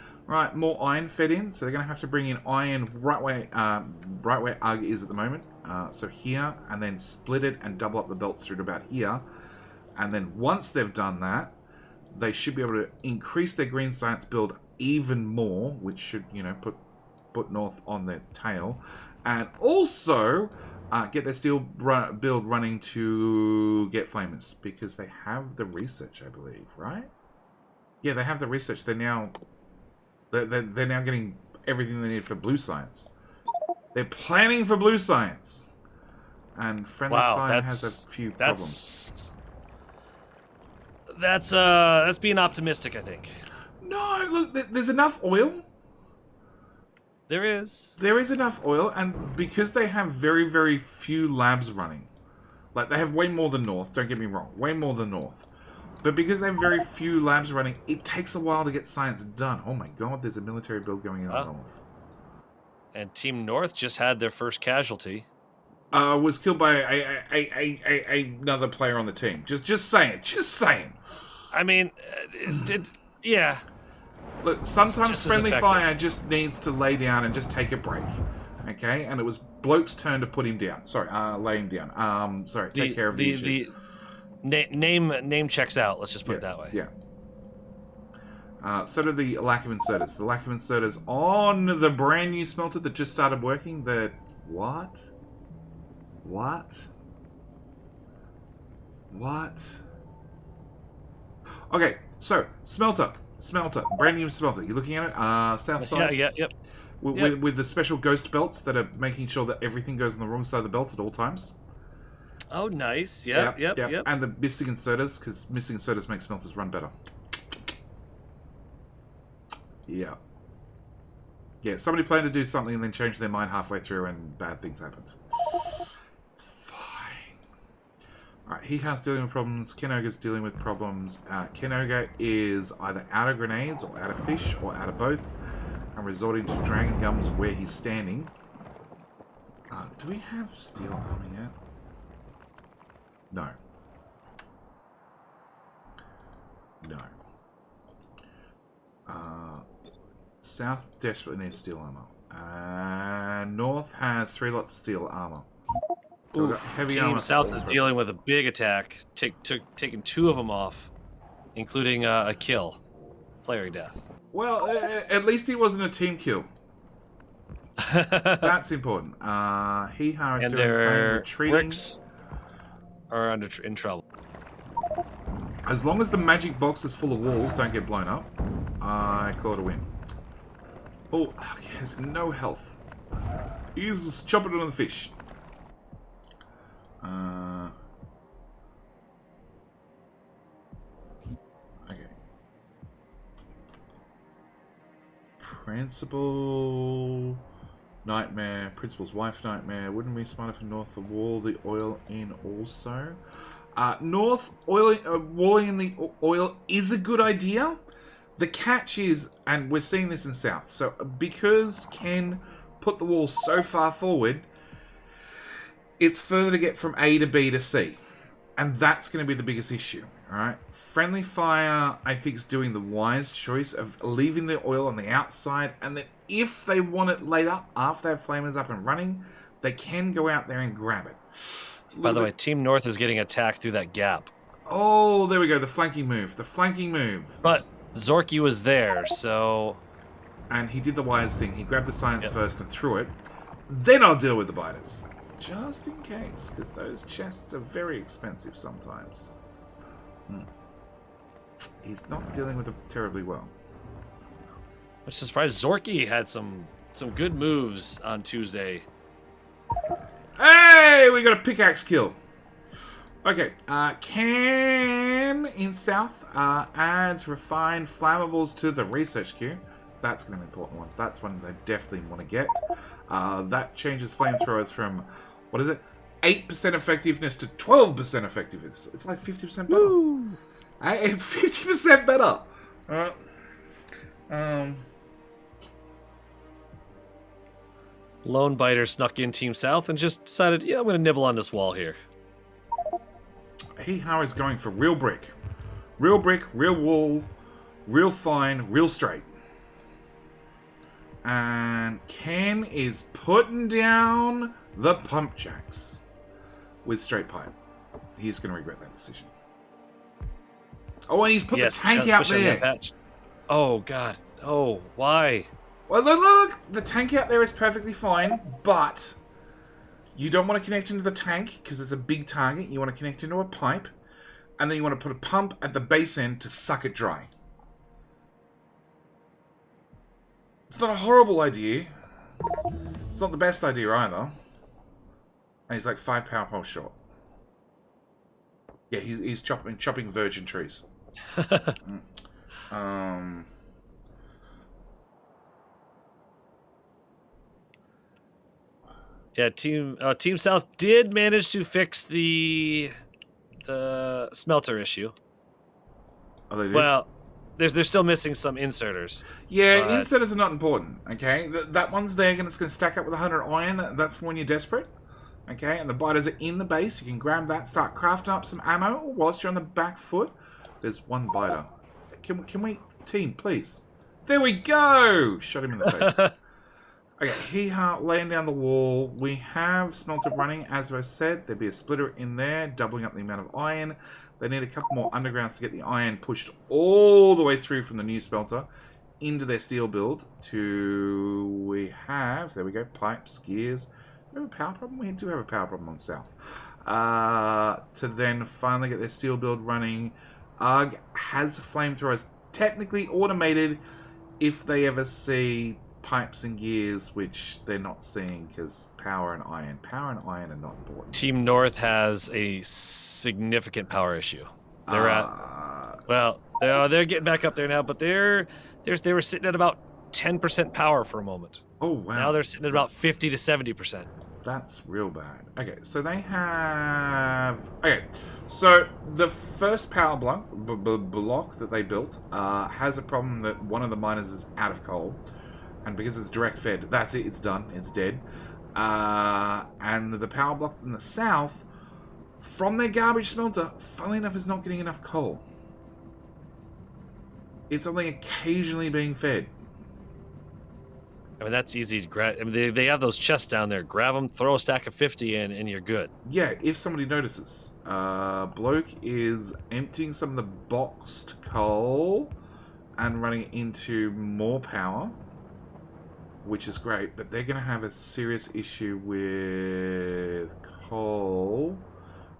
more iron fed in. So they're going to have to bring in iron right where UG is at the moment. So here, and then split it and double up the belts through to about here. And then once they've done that, they should be able to increase their green science build even more, which should, put North on their tail, and also get their steel build running to get flamers, because they have the research, I believe, right? Yeah, they have the research. They're now getting everything they need for blue science. They're planning for blue science, and Friendly Fire has a few problems. That's being optimistic, I think. No, look, there's enough oil. There is. There is enough oil, and because they have very, very few labs running, Like, they have way more than North, don't get me wrong. Way more than North. But because they have very few labs running, it takes a while to get science done. Oh my god, there's a military build going in on North. And Team North just had their first casualty. Was killed by another player on the team. Just saying. I mean, yeah. Look, sometimes friendly effective. fire just needs to lay down and just take a break. Okay? And it was Bloke's turn to put him down. Sorry, lay him down. Sorry, take care of the issue. Name checks out, let's just put it that way. Yeah. So did the lack of inserters. The lack of inserters on the brand new smelter that just started working. The... What? Okay, so, smelter, brand new smelter. You're looking at it, south side? Yep. With the special ghost belts that are making sure that everything goes on the wrong side of the belt at all times. Oh, nice. Yep. And the missing inserters, because missing inserters make smelters run better. Yeah. Yeah, somebody planned to do something and then changed their mind halfway through and bad things happened. It's fine. Alright, he has dealing with problems. Kenoga's dealing with problems. Kenoga is either out of grenades or out of fish or out of both. And resorting to dragon gums where he's standing. Do we have steel armor yet? No. South desperately needs steel armor. North has 3 lots of steel armor. So we've got heavy Team armor. South is dealing with a big attack, taking 2 of them off, including a kill, player death. Well, at least he wasn't a team kill. That's important. Hee-Ha is doing the same, retreating. Bricks are in trouble. As long as the magic boxes full of walls don't get blown up, I call it a win. Oh, okay, he has no health. He's just chopping it on the fish. Okay. Principal nightmare. Principal's wife nightmare. Wouldn't it be smarter for North to wall the oil in also? North walling in the oil is a good idea. The catch is, and we're seeing this in South, so because Ken put the wall so far forward, it's further to get from A to B to C. And that's going to be the biggest issue, alright? Friendly Fire, I think, is doing the wise choice of leaving the oil on the outside, and then if they want it later, after they have flamers up and running, they can go out there and grab it. By the way, Team North is getting attacked through that gap. Oh, there we go, the flanking move. But Zorky was there, so... And he did the wise thing. He grabbed the science first and threw it. Then I'll deal with the biters. Just in case, because those chests are very expensive sometimes. He's not dealing with it terribly well. I'm surprised Zorky had some good moves on Tuesday. Hey, we got a pickaxe kill. Okay, Cam in South adds refined flammables to the research queue. That's going to be an important one. That's one they definitely want to get. That changes flamethrowers from, what is it? 8% effectiveness to 12% effectiveness. It's like 50% better. Woo! It's 50% better. Lone Biter snuck in Team South and just decided, yeah, I'm going to nibble on this wall here. Hee-Ha is going for real brick. Real brick, real wall, real fine, real straight. And Ken is putting down the pump jacks with straight pipe. He's going to regret that decision. Oh, and he's put the tank out there. Oh, God. Oh, why? Well, look, the tank out there is perfectly fine, but you don't want to connect into the tank because it's a big target. You want to connect into a pipe, and then you want to put a pump at the base end to suck it dry. It's not a horrible idea. It's not the best idea either. And he's like 5 power poles short. Yeah, he's chopping virgin trees. Yeah, Team South did manage to fix the smelter issue. Oh, they did? Well, they're still missing some inserters. Yeah, but inserters are not important, okay? That one's there, and it's going to stack up with 100 iron. That's for when you're desperate, okay? And the biters are in the base. You can grab that, start crafting up some ammo whilst you're on the back foot. There's one biter. Can we... Team, please. There we go! Shot him in the face. Okay, Hee-Ha laying down the wall. We have smelter running, as I said. There'd be a splitter in there, doubling up the amount of iron. They need a couple more undergrounds to get the iron pushed all the way through from the new smelter into their steel build. We have, there we go, pipes, gears. Do we have a power problem? We do have a power problem on south. To then finally get their steel build running. ARG has flamethrowers technically automated if they ever see pipes and gears, which they're not seeing because power and iron are not important. Team North has a significant power issue. They're getting back up there now, but they were sitting at about 10% power for a moment. Oh wow! Now they're sitting at about 50 to 70%. That's real bad. Okay, so they have... Okay, so the first power block that they built has a problem that one of the miners is out of coal. And because it's direct fed, that's it, it's done, it's dead. And the power block in the south, from their garbage smelter, funnily enough, is not getting enough coal. It's only occasionally being fed. I mean, that's easy to grab. I mean, they have those chests down there. Grab them, throw a stack of 50 in, and you're good. Yeah, if somebody notices. Bloke is emptying some of the boxed coal and running it into more power, which is great, but they're going to have a serious issue with coal.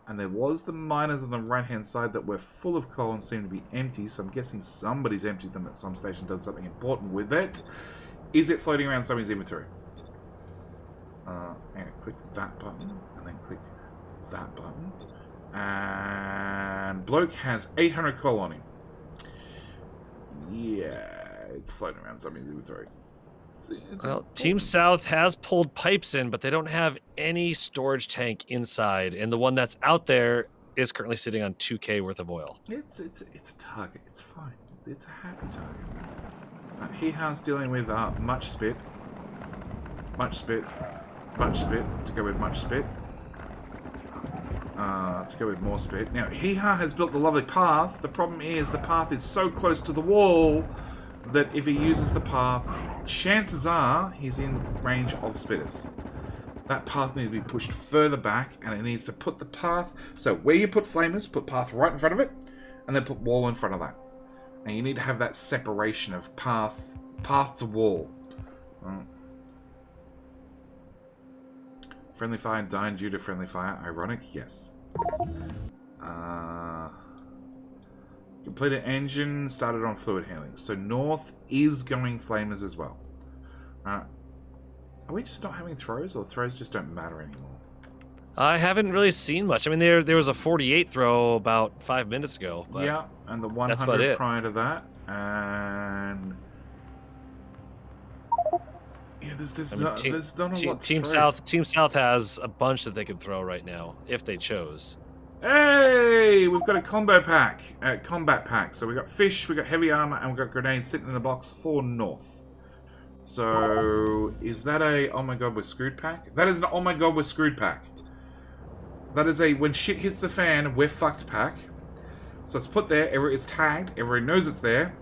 And there was the miners on the right-hand side that were full of coal and seemed to be empty, so I'm guessing somebody's emptied them at some station, done something important with it. Is it floating around somebody's inventory? Click that button, and then click that button. And bloke has 800 coal on him. Yeah, it's floating around somebody's inventory. Well, Team South has pulled pipes in, but they don't have any storage tank inside, and the one that's out there is currently sitting on 2K worth of oil. It's a target. It's fine. It's a happy target. Hee-Ha's dealing with much spit, to go with much spit, to go with more spit. Now, Hee-Ha has built the lovely path. The problem is the path is so close to the wall that if he uses the path, chances are he's in range of spitters. That path needs to be pushed further back, and it needs to put the path... So where you put flamers, put path right in front of it, and then put wall in front of that. And you need to have that separation of path to wall. Friendly fire dying due to friendly fire. Ironic? Yes. Completed engine, started on fluid handling. So North is going flamers as well. Are we just not having throws, or throws just don't matter anymore? I haven't really seen much. I mean, there was a 48 throw about 5 minutes ago. But yeah, and the 100 prior to that, and yeah, there's not a lot. Team South has a bunch that they could throw right now if they chose. Hey, we've got a combat pack. So we got fish, we got heavy armor, and we got grenades sitting in the box for North. So is that a oh my god we're screwed pack? That is an oh my god we're screwed pack. That is a when shit hits the fan, we're fucked pack. So it's put there, it's tagged, everyone knows it's there.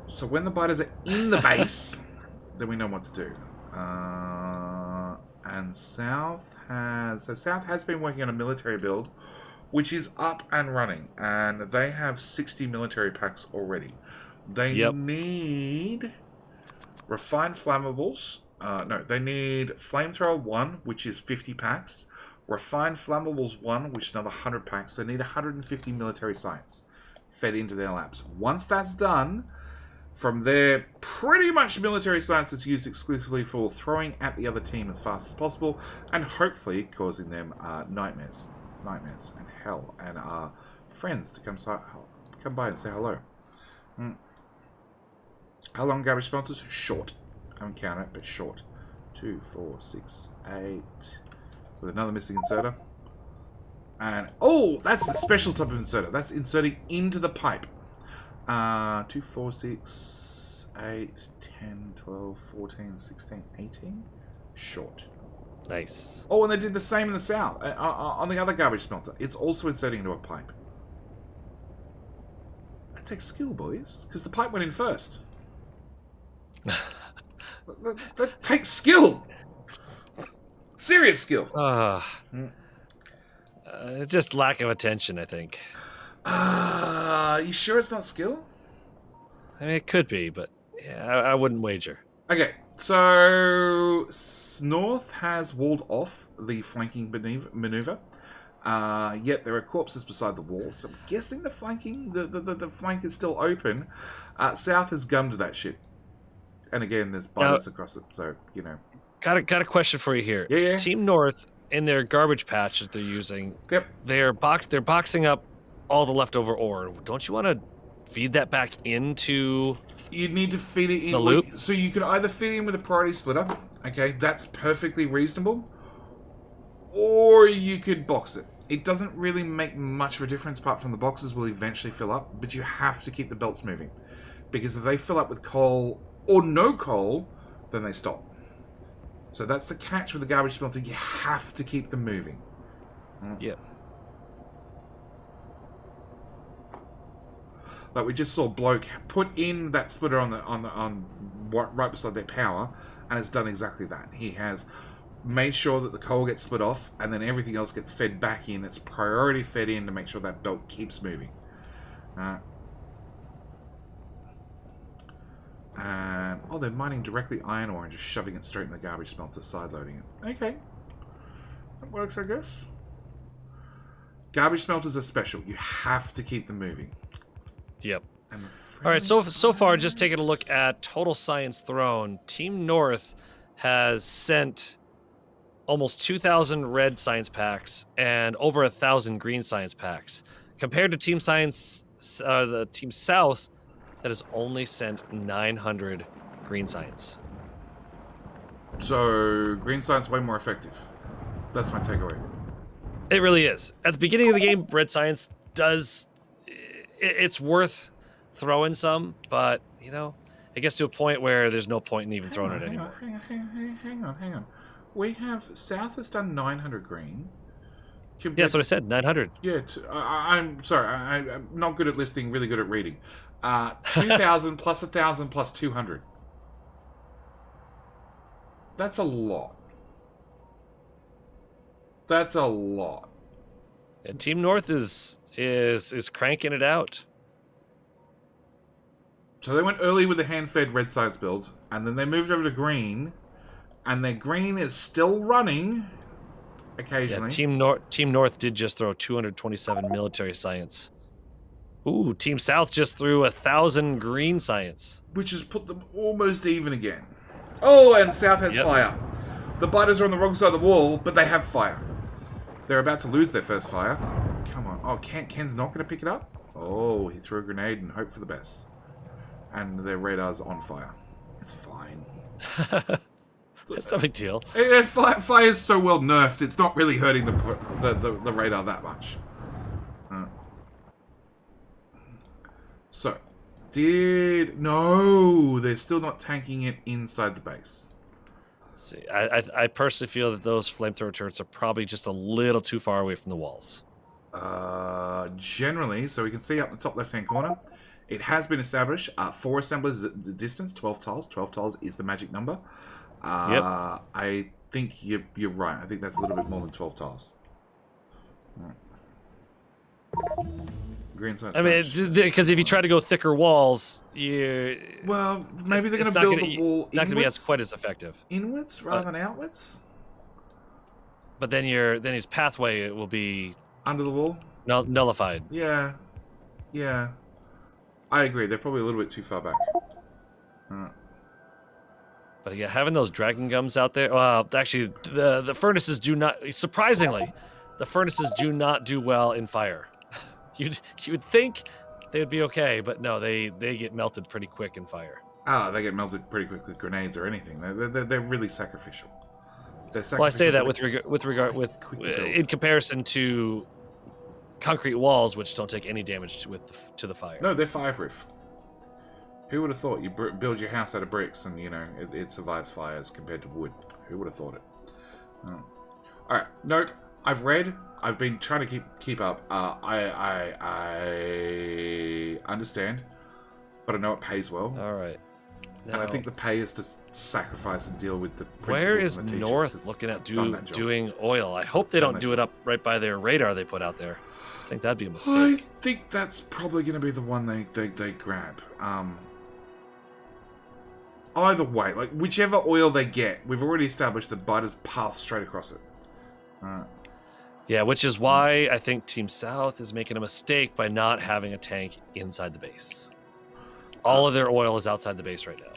So when the biters are in the base, then we know what to do. And South has been working on a military build, which is up and running. And they have 60 military packs already. They need refined flammables. They need flamethrower 1, which is 50 packs. Refined Flammables 1, which is another 100 packs. They need 150 military sites fed into their labs. Once that's done, from there, pretty much military science is used exclusively for throwing at the other team as fast as possible, and hopefully causing them nightmares and hell, and friends to come by and say hello. How long garbage smelters? Short. I haven't counted it, but short. 2, 4, 6, 8... with another missing inserter. And, oh, that's the special type of inserter. That's inserting into the pipe. 2, 4, 6, 8, 10, 12, 14, 16, 18. Short. Nice. Oh, and they did the same in the south. On the other garbage smelter. It's also inserting into a pipe. That takes skill, boys. Because the pipe went in first. that takes skill. Serious skill. Just lack of attention, I think. You sure it's not skill? I mean, it could be, but yeah, I wouldn't wager. Okay, so North has walled off the flanking maneuver. Yet there are corpses beside the wall, so I'm guessing the flank is still open. South has gummed that shit. And again, there's biters across it, so, you know. Got a question for you here. Yeah. Team North, in their garbage patch that they're using, Yep. they're boxing up all the leftover ore. Don't you want to feed that back into... You'd need to feed it in the loop? So you could either feed it in with a priority splitter, okay, that's perfectly reasonable, or you could box it. It doesn't really make much of a difference apart from the boxes will eventually fill up, but you have to keep the belts moving. Because if they fill up with coal or no coal, then they stop. So that's the catch with the garbage smelter. You have to keep them moving. Yeah. Like we just saw bloke put in that splitter on right beside their power, and it's done exactly that. He has made sure that the coal gets split off, and then everything else gets fed back in. It's priority fed in to make sure that belt keeps moving. Oh, they're mining directly iron ore and just shoving it straight in the garbage smelter, side loading it. Okay, that works, I guess. Garbage smelters are special. You have to keep them moving. Yep. All right, so far, just taking a look at total science thrown, Team North has sent almost 2,000 red science packs and over 1,000 green science packs, compared to Team the Team South that has only sent 900 green science. So green science way more effective. That's my takeaway. It really is. At the beginning of the game, red science does. It's worth throwing some, but, you know, it gets to a point where there's no point in even throwing it anymore. Hang on. We have South has done 900 green. Yeah, that's what I said, 900. Yeah, I'm sorry, I'm not good at listening, really good at reading. 2,000 plus 1,000 plus 200. That's a lot. That's a lot. And Team North is cranking it out. So they went early with the hand-fed red science build, and then they moved over to green, and their green is still running occasionally. Yeah, Team North did just throw 227 military science. Ooh, Team South just threw 1,000 green science. Which has put them almost even again. Oh, and South has fire. The biters are on the wrong side of the wall, but they have fire. They're about to lose their first fire. Come on. Oh, Ken's not going to pick it up? Oh, he threw a grenade and hoped for the best. And their radar's on fire. It's fine. It's no big deal. Fire's so well nerfed, it's not really hurting the radar that much. So, no, they're still not tanking it inside the base. See, I personally feel that those flamethrower turrets are probably just a little too far away from the walls. Generally, so we can see up in the top left-hand corner, it has been established. 4 assemblers distance, 12 tiles. 12 tiles is the magic number. I think you're right. I think that's a little bit more than 12 tiles. Green science. I mean, because if you try to go thicker walls, well, maybe they're going to build the wall not going to be as quite as effective. Inwards rather than outwards. But then his pathway will be under the wall, nullified. Yeah. I agree. They're probably a little bit too far back. But yeah, having those dragon gums out there. Well, actually, the furnaces do not. Surprisingly, the furnaces do not do well in fire. You'd think they would be okay, but no, they get melted pretty quick in fire. They get melted pretty quick with grenades or anything. They're really sacrificial. Well, I say that with Quick to build. in comparison to concrete walls, which don't take any damage to the fire. No, they're fireproof. Who would have thought you build your house out of bricks and, you know, it survives fires compared to wood? Who would have thought it? Oh. Alright, note, I've read, I've been trying to keep up. I understand, but I know it pays well. Alright. And I think the pay is to sacrifice and deal with the Where is principals and the teachers, North 'cause looking at I've done that job. doing oil? I hope they Done don't that do it job. up right by their radar they put out there. I think that'd be a I mistake. think that's probably going to be the one they grab. Either way, like whichever oil they get, we've already established the biters path straight across it. Yeah, which is why I think Team South is making a mistake by not having a tank inside the base. All of their oil is outside the base right now.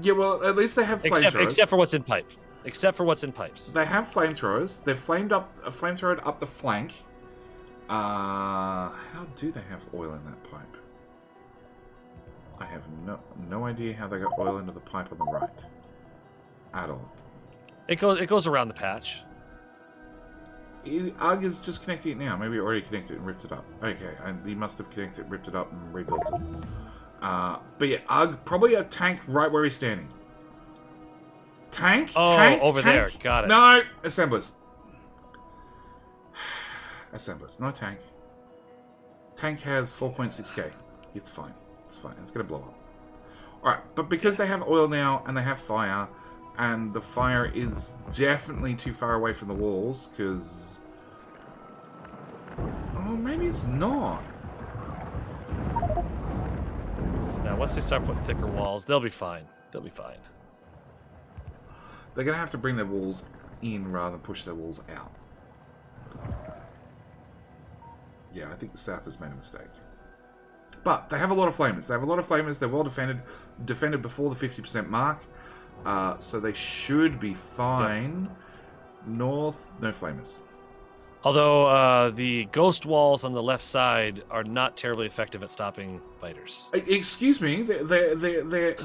Yeah, well, at least they have flamethrowers. Except for what's in pipe. Except for what's in pipes. They have flamethrowers. They've flamethrowed up the flank. How do they have oil in that pipe? I have no idea how they got oil into the pipe on the right. At all. It goes around the patch. Ugg is just connecting it now. Maybe it already connected and ripped it up. Okay, and he must have connected, ripped it up, and rebuilt it. But yeah, Ugg, probably a tank right where he's standing. Tank? Oh, tank? over tank? there. Got it. No, assemblers. Assemblers, no tank. Tank has 4.6k. It's fine. It's fine. It's going to blow up. Alright, but because they have oil now, and they have fire, and the fire is definitely too far away from the walls, because... Oh, maybe it's not. Now, once they start putting thicker walls, they'll be fine. They'll be fine. They're going to have to bring their walls in rather than push their walls out. Yeah, I think the South has made a mistake. But they have a lot of flamers. They have a lot of flamers. They're well defended before the 50% mark. So they should be fine. Yep. North, no flamers. Although the ghost walls on the left side are not terribly effective at stopping biters. Excuse me, they're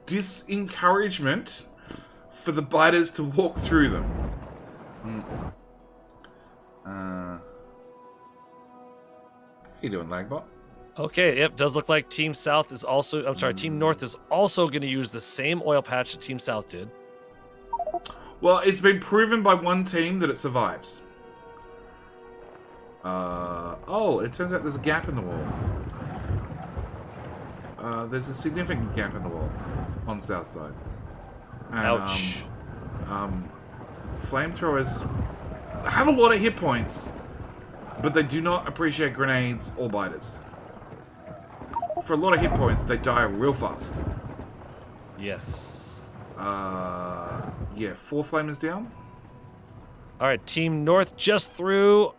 disencouragement for the biters to walk through them. How you doing, Lagbot? Okay, yep, does look like Team South is also... I'm sorry, Team North is also going to use the same oil patch that Team South did. Well, it's been proven by one team that it survives. Oh, it turns out there's a gap in the wall. There's a significant gap in the wall on the south side. And, Ouch. Flamethrowers have a lot of hit points, but they do not appreciate grenades or biters. For a lot of hit points, they die real fast. Yes. Yeah, 4 flamers down. All right, Team North just threw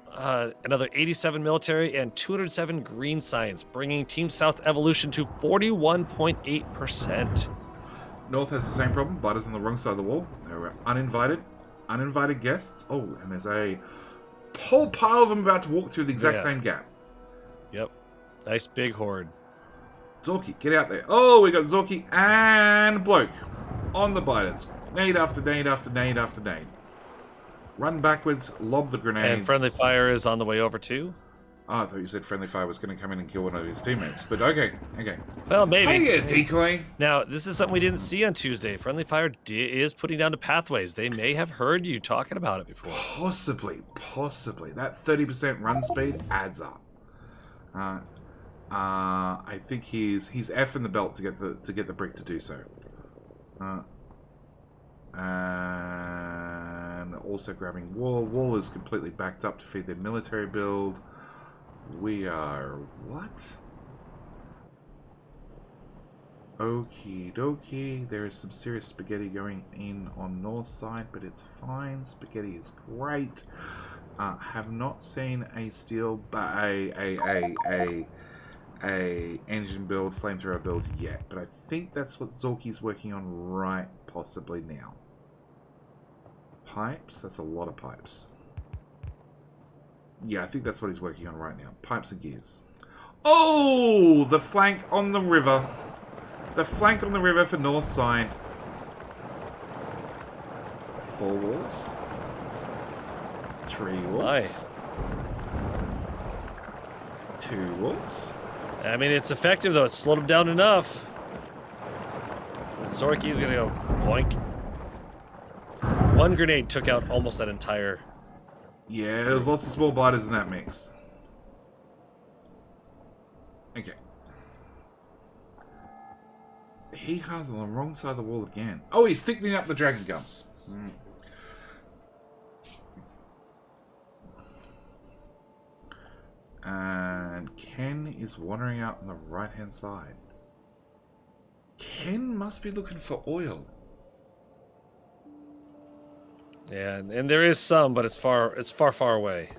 another 87 military and 207 green science, bringing Team South evolution to 41.8%. North has the same problem. Biters on the wrong side of the wall. They're uninvited guests. Oh, and there's a whole pile of them about to walk through the exact same gap. Yep. Nice big horde. Zorky, get out there. Oh, we got Zorky and Bloke on the biters. Nade after nade after nade after nade. Run backwards, lob the grenades. And friendly fire is on the way over too. Oh, I thought you said friendly fire was going to come in and kill one of his teammates. But okay. Well, maybe. Hey, decoy. Now, this is something we didn't see on Tuesday. Friendly fire is putting down to pathways. They may have heard you talking about it before. Possibly. That 30% run speed adds up. I think he's effing the belt to get the brick to do so. And also grabbing wall. Wall is completely backed up to feed their military build. We are what? Okie dokie. There is some serious spaghetti going in on north side, but it's fine. Spaghetti is great. Have not seen a steel, a engine build, flamethrower build yet, but I think that's what Zorky's working on right possibly now. Pipes? That's a lot of pipes. Yeah, I think that's what he's working on right now. Pipes and gears. Oh! The flank on the river. The flank on the river for north side. 4 walls. 3 walls. Aye. 2 walls. I mean, it's effective, though. It's slowed him down enough. Zorky's going to go boink. 1 grenade took out almost that entire... Yeah, there's lots of small biters in that mix. Okay. He has on the wrong side of the wall again. Oh, he's thickening up the dragon gums. And Ken is wandering out on the right-hand side. Ken must be looking for oil. Yeah, and there is some, but it's far away.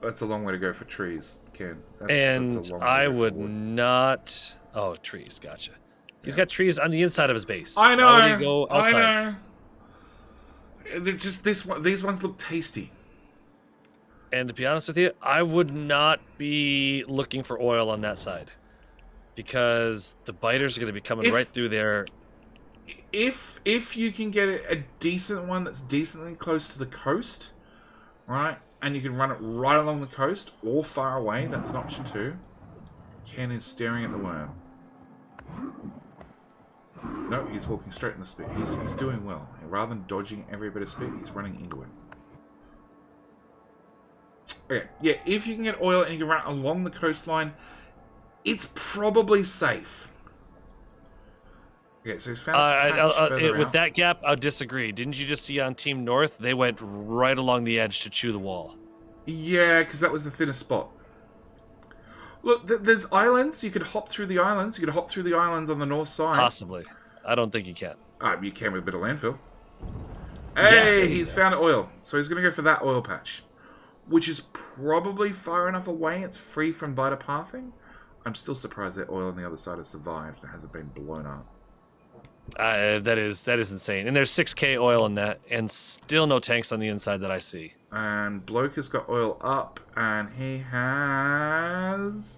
That's a long way to go for trees, Ken. That's And a long way I to go would for wood. not... Oh, trees, gotcha. He's got trees on the inside of his base. I know. Why would he go outside? I know. They're just these ones look tasty. And to be honest with you, I would not be looking for oil on that side. Because the biters are going to be coming right through there. If you can get a decent one that's decently close to the coast, right, and you can run it right along the coast or far away, that's an option too. Ken is staring at the worm. No, he's walking straight in the spit. He's doing well. Rather than dodging every bit of spit, he's running into it. Okay, yeah, if you can get oil and you can run it along the coastline, it's probably safe. Okay, so he's found a patch further with out. that gap, I'll disagree. Didn't you just see on Team North, they went right along the edge to chew the wall? Yeah, because that was the thinnest spot. Look, there's islands. You could hop through the islands. You could hop through the islands on the north side. Possibly. I don't think you can. You can with a bit of landfill. Hey, Yeah. he's found oil. So he's going to go for that oil patch. Which is probably far enough away. It's free from biter pathing. I'm still surprised that oil on the other side has survived and hasn't been blown up. That is insane. And there's 6k oil in that, and still no tanks on the inside that I see. And Bloke has got oil up, and he has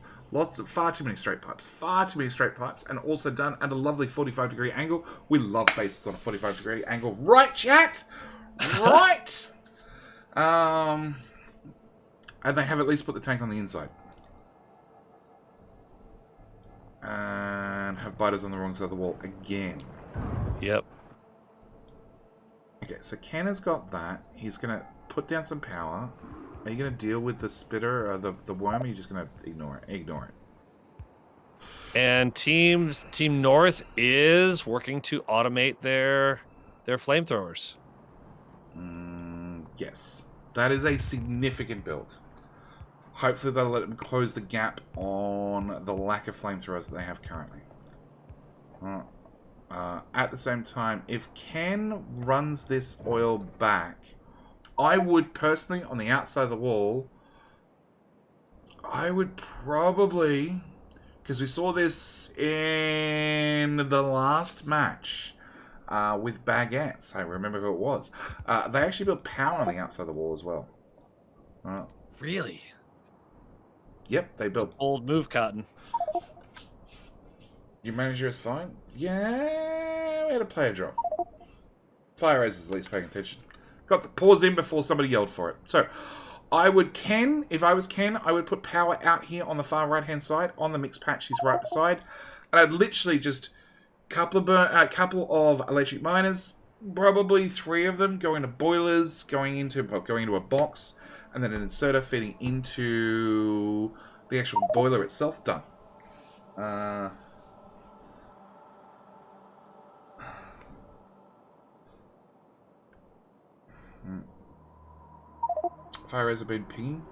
far too many straight pipes. Far too many straight pipes, and also done at a lovely 45-degree angle. We love bases on a 45-degree angle. Right, chat? Right! And they have at least put the tank on the inside. And have biters on the wrong side of the wall again. Yep. Okay, so Ken has got that. He's going to put down some power. Are you going to deal with the spitter or the worm, or are you just going to ignore it? Ignore it. And Team North is working to automate their flamethrowers. Yes. That is a significant build. Hopefully that'll let them close the gap on the lack of flamethrowers that they have currently. At the same time, if Ken runs this oil back, I would personally, on the outside of the wall, I would probably, because we saw this in the last match with Baguettes, I remember who it was. They actually built power on the outside of the wall as well. Really? Yep, they built. Old move, Cotton. Your manager is fine? Yeah, we had a player drop. Fire Race is at least paying attention. Got the pause in before somebody yelled for it. So, I would if I was Ken, I would put power out here on the far right-hand side, on the mixed patch he's right beside. And I'd literally just couple of electric miners, probably 3 of them, going to boilers, going into a box, and then an inserter feeding into the actual boiler itself. Done. Fire Razor been pinging.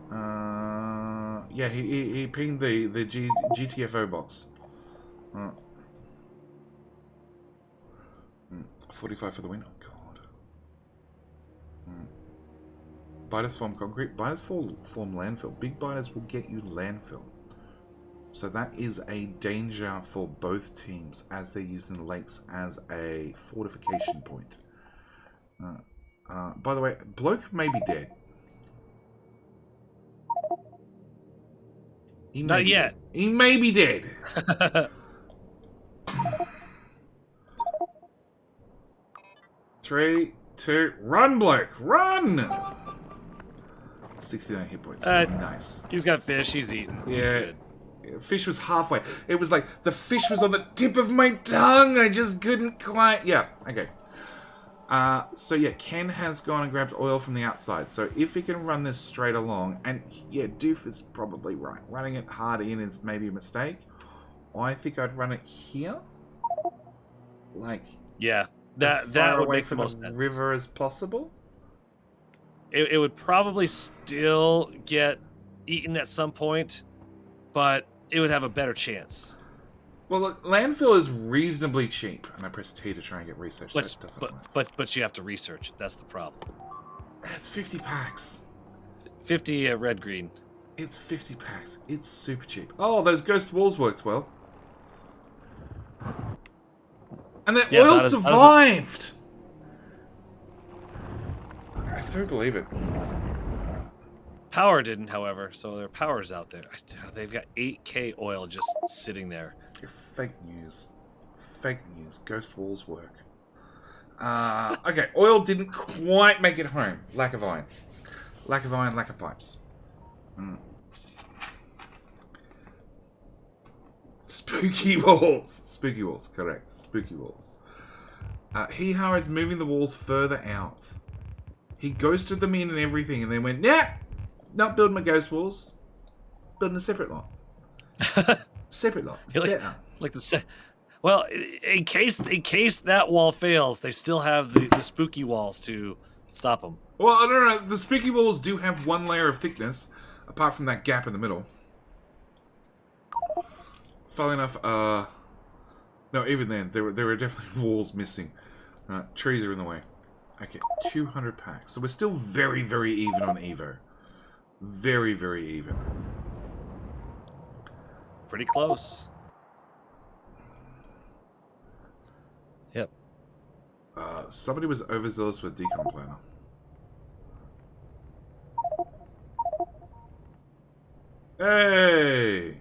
Yeah, he pinged the GTFO box. 45 for the win. Oh god. Biters form concrete. Biters form landfill. Big biters will get you landfill. So that is a danger for both teams as they're using the lakes as a fortification point. By the way, Bloke may be dead. Not yet. He may be dead. 3, 2, run, bloke, run! 69 hit points. Nice. He's got fish. He's eating. Yeah. He's good. Fish was halfway. It was like the fish was on the tip of my tongue. I just couldn't quite. Yeah. Okay. So yeah, Ken has gone and grabbed oil from the outside. So if he can run this straight along, and yeah, Doof is probably right. Running it hard in is maybe a mistake. I think I'd run it here. Like, Yeah, as that far would away make the from most the sense. river as possible. It would probably still get eaten at some point, but it would have a better chance. Well, look, landfill is reasonably cheap, and I press T to try and get research. So it doesn't work. But you have to research it. That's the problem. It's 50 packs. 50 red green. It's 50 packs. It's super cheap. Oh, those ghost walls worked well. And that oil survived! I don't believe it. Power didn't, however, so their power's out there. They've got 8k oil just sitting there. You're fake news. Fake news. Ghost walls work. Okay, oil didn't quite make it home. Lack of iron. Lack of iron, lack of pipes. Spooky walls. Spooky walls, correct. Spooky walls. Hee-Haw is moving the walls further out. He ghosted them in and everything, and then went, yeah, not building my ghost walls. Building a separate lot. Separate lot. It's better. Like the well, in case that wall fails, they still have the spooky walls to stop them. Well, I don't know. The spooky walls do have one layer of thickness, apart from that gap in the middle. Funnily enough, no, even then, there were definitely walls missing. Trees are in the way. Okay, 200 packs. So we're still very, very even on Evo. Very, very even. Pretty close. Yep. Somebody was overzealous with decon planner. Hey!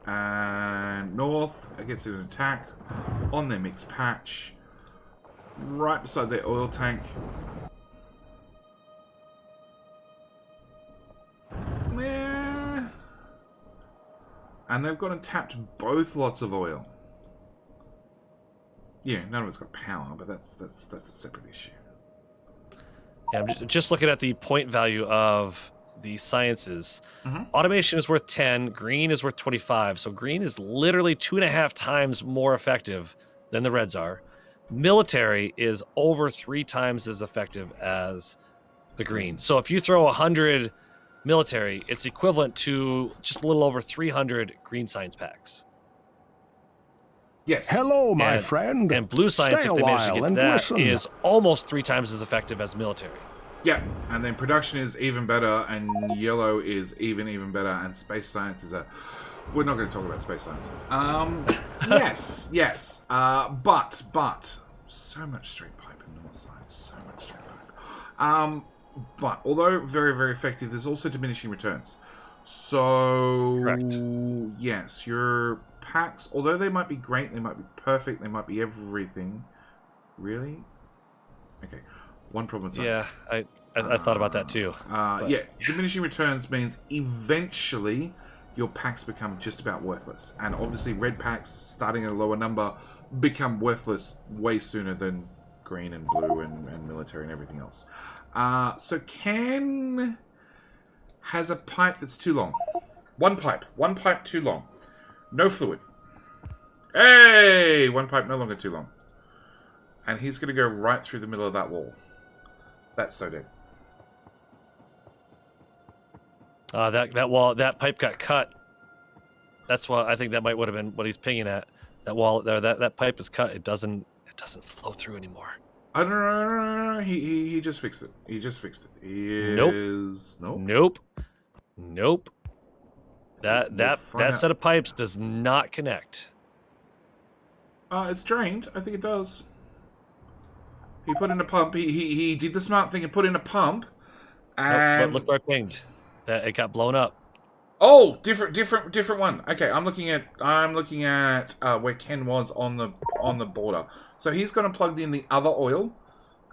And north against an attack on their mixed patch. Right beside their oil tank. Yeah. And they've gone and tapped both lots of oil. Yeah, none of it's got power, but that's a separate issue. Yeah, I'm just looking at the point value of the sciences. Automation is worth 10, green is worth 25. So green is literally 2.5 times more effective than the reds are. Military is over 3 times as effective as the green. So if you throw 100 military, it's equivalent to just a little over 300 green science packs. Yes. Hello, my friend. And blue science, if they manage to get that, is almost 3 times as effective as military. Yeah, and then production is even better, and yellow is even better, and space science is a... We're not going to talk about space science. Yes. But so much straight pipe in north side. So much straight pipe. But although very, very effective, there's also diminishing returns. So correct. Yes, your packs, although they might be great, they might be perfect, they might be everything. Really? Okay. One problem at a time. Yeah, I thought about that too. Yeah, diminishing returns means eventually your packs become just about worthless. And obviously red packs, starting at a lower number, become worthless way sooner than green and blue and military and everything else. So Ken has a pipe that's too long. One pipe too long. No fluid. Hey! One pipe no longer too long. And he's going to go right through the middle of that wall. That's so dead. That wall, that pipe got cut. That's why I think that would have been what he's pinging at. That wall there, that pipe is cut. It doesn't flow through anymore. I don't know. He just fixed it. He just fixed it. Nope. That set of pipes does not connect. It's drained. I think it does. He put in a pump. He did the smart thing and put in a pump. And But look where I pinged. That it got blown up. Oh, different one. Okay, I'm looking at where Ken was on the border. So he's going to plug in the other oil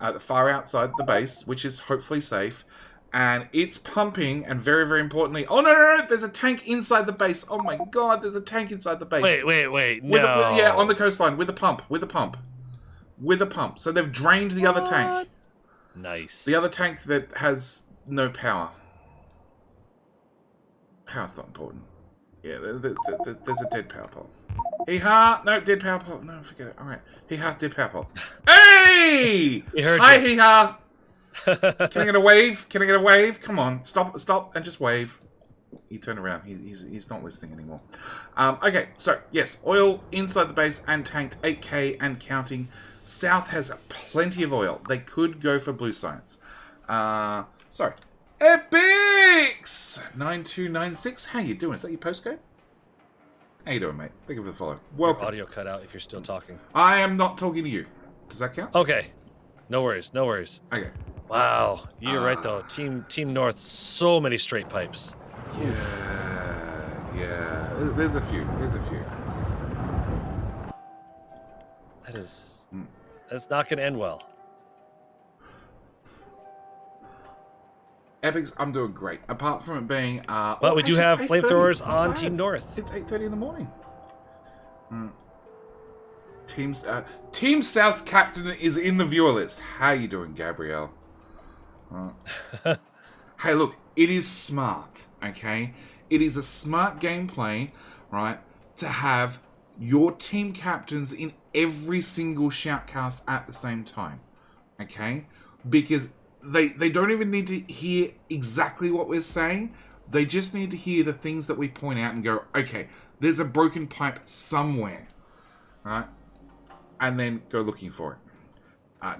at the far outside the base, which is hopefully safe, and it's pumping. And very, very importantly, oh no, there's a tank inside the base. Oh my God, there's a tank inside the base. Wait, no. Yeah, on the coastline with a pump. So they've drained the other tank. Nice. The other tank that has no power. Power's not important. Yeah, there's a dead power pole. Hee-ha! No, dead power pole. No, forget it. Alright. Hee-ha, dead power pole. Hey! Hi, hee-ha! Can I get a wave? Come on. Stop, and just wave. He turned around. He's not listening anymore. Okay, so, yes. Oil inside the base and tanked 8k and counting. South has plenty of oil. They could go for blue science. Sorry. Epics 9296. How you doing? Is that your postcode? How you doing, mate? Thank you for the follow. Welcome. Your audio cut out if you're still talking. I am not talking to you. Does that count? Okay. No worries. Okay. Wow. You're right though. Team North, so many straight pipes. Yeah. There's a few. That's not going to end well. Epics, I'm doing great. Apart from it being... but we do have flamethrowers on Team North. It's 8:30 in the morning. Team South's captain is in the viewer list. How you doing, Gabrielle? Hey, look, it is smart, okay? It is a smart gameplay, right, to have your team captains in every single shoutcast at the same time, okay? Because they don't even need to hear exactly what we're saying. They just need to hear the things that we point out and go, okay, there's a broken pipe somewhere, right? And then go looking for it.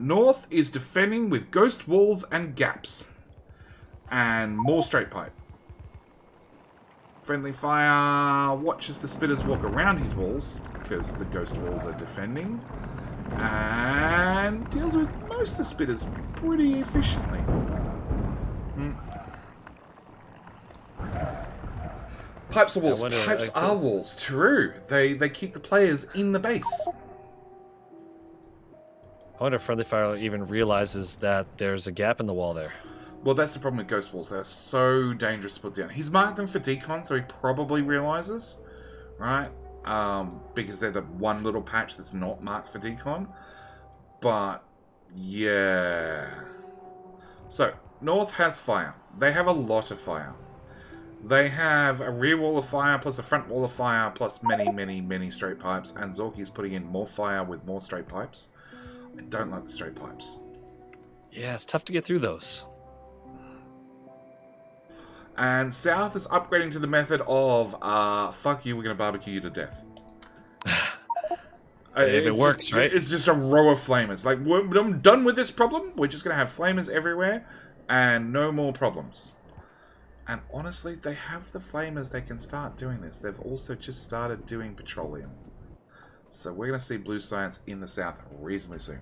North is defending with ghost walls and gaps. And more straight pipe. Friendly fire watches the spitters walk around his walls, because the ghost walls are defending. And deals with most of the spitters pretty efficiently. Pipes are walls. Pipes are walls. True. They keep the players in the base. I wonder if Friendly Fire even realizes that there's a gap in the wall there. Well, that's the problem with ghost walls. They're so dangerous to put down. He's marked them for decon, so he probably realizes, right? Because they're the one little patch that's not marked for decon. But, yeah. So, North has fire. They have a lot of fire. They have a rear wall of fire, plus a front wall of fire, plus many, many, many straight pipes. And Zorky is putting in more fire with more straight pipes. I don't like the straight pipes. Yeah, it's tough to get through those. And South is upgrading to the method of, fuck you, we're going to barbecue you to death. If it works, right? It's just a row of flamers. Like, I'm done with this problem. We're just going to have flamers everywhere and no more problems. And honestly, they have the flamers. They can start doing this. They've also just started doing petroleum. So we're going to see blue science in the South reasonably soon.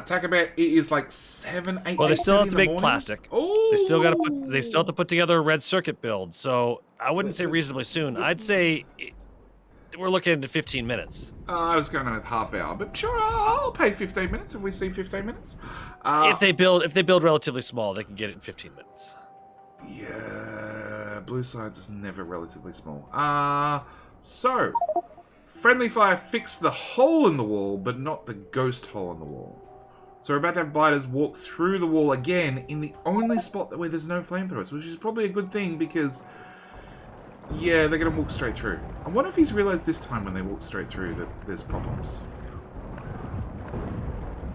Taco Bear, it is like 7, 8. Well, they still have to make morning. plastic. Ooh. They still have to put together a red circuit build. So I wouldn't say reasonably soon. I'd say we're looking into 15 minutes. I was going with half hour, but sure, I'll pay 15 minutes if we see 15 minutes. If they build relatively small, they can get it in 15 minutes. Yeah, blue science is never relatively small. So Friendly Fire fixed the hole in the wall, but not the ghost hole in the wall. So we're about to have Blighters walk through the wall again in the only spot where there's no flamethrowers, which is probably a good thing because, yeah, they're going to walk straight through. I wonder if he's realised this time when they walk straight through that there's problems.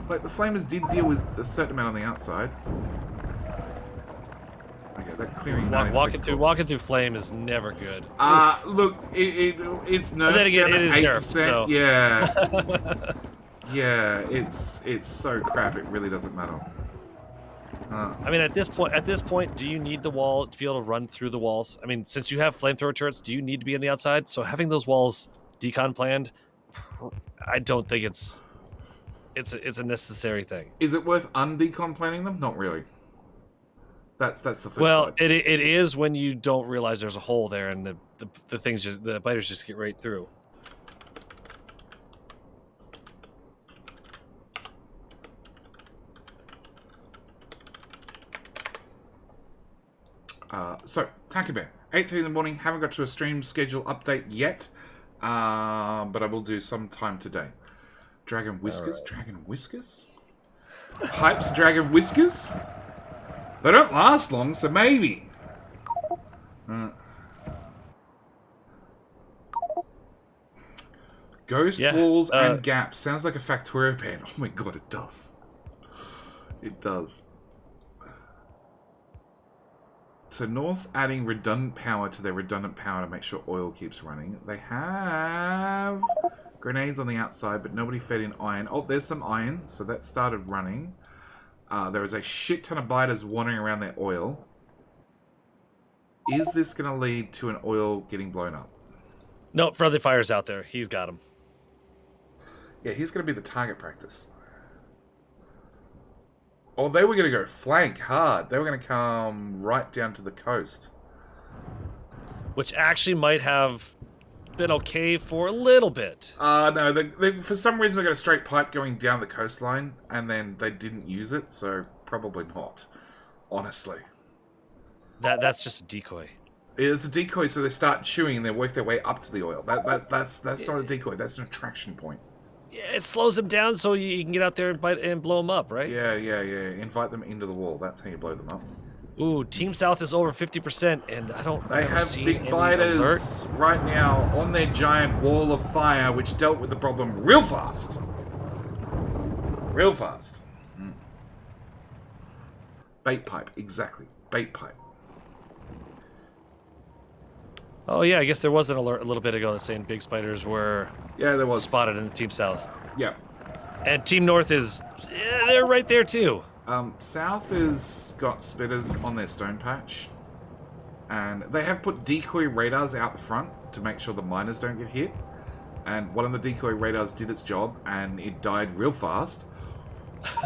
Like, the flamers did deal with a certain amount on the outside. Okay, they're clearing walking through flame is never good. Look, it's nerfed. But then again, it is 8%. nerfed, so. Yeah. Yeah, it's so crap. It really doesn't matter. I mean, at this point, do you need the wall to be able to run through the walls? I mean, since you have flamethrower turrets, do you need to be on the outside? So having those walls decon planned, I don't think it's a necessary thing. Is it worth undecon planning them? Not really. That's the flip Well, side. it is when you don't realize there's a hole there, and the biters just get right through. So, Taco Bear, 8:30 in the morning. Haven't got to a stream schedule update yet, but I will do sometime today. Dragon Whiskers? Right. Dragon Whiskers? Pipes, Dragon Whiskers? They don't last long, so maybe. Ghost walls and gaps. Sounds like a Factorio pen. Oh my god, it does. It does. So North's adding redundant power to their redundant power to make sure oil keeps running. They have grenades on the outside, but nobody fed in iron. Oh, there's some iron, so that started running. There is a shit ton of biters wandering around their oil. Is this going to lead to an oil getting blown up? No, Friendly Fire's out there. He's got him. Yeah, he's going to be the target practice. Oh, they were going to go flank hard. They were going to come right down to the coast. Which actually might have been okay for a little bit. No, they, for some reason they got a straight pipe going down the coastline, and then they didn't use it, so probably not. Honestly. That's just a decoy. It's a decoy, so they start chewing and they work their way up to the oil. That's not a decoy, that's an attraction point. Yeah, it slows them down so you can get out there and bite and blow them up, right? Yeah. Invite them into the wall. That's how you blow them up. Ooh, Team South is over 50%, and I don't. They have big biters right now on their giant wall of fire, which dealt with the problem real fast. Real fast. Bait pipe, exactly. Bait pipe. Oh yeah, I guess there was an alert a little bit ago saying big spiders were there was spotted in the Team South. Yeah. And Team North is they're right there too. South has got spitters on their stone patch, and they have put decoy radars out the front to make sure the miners don't get hit. And one of the decoy radars did its job, and it died real fast.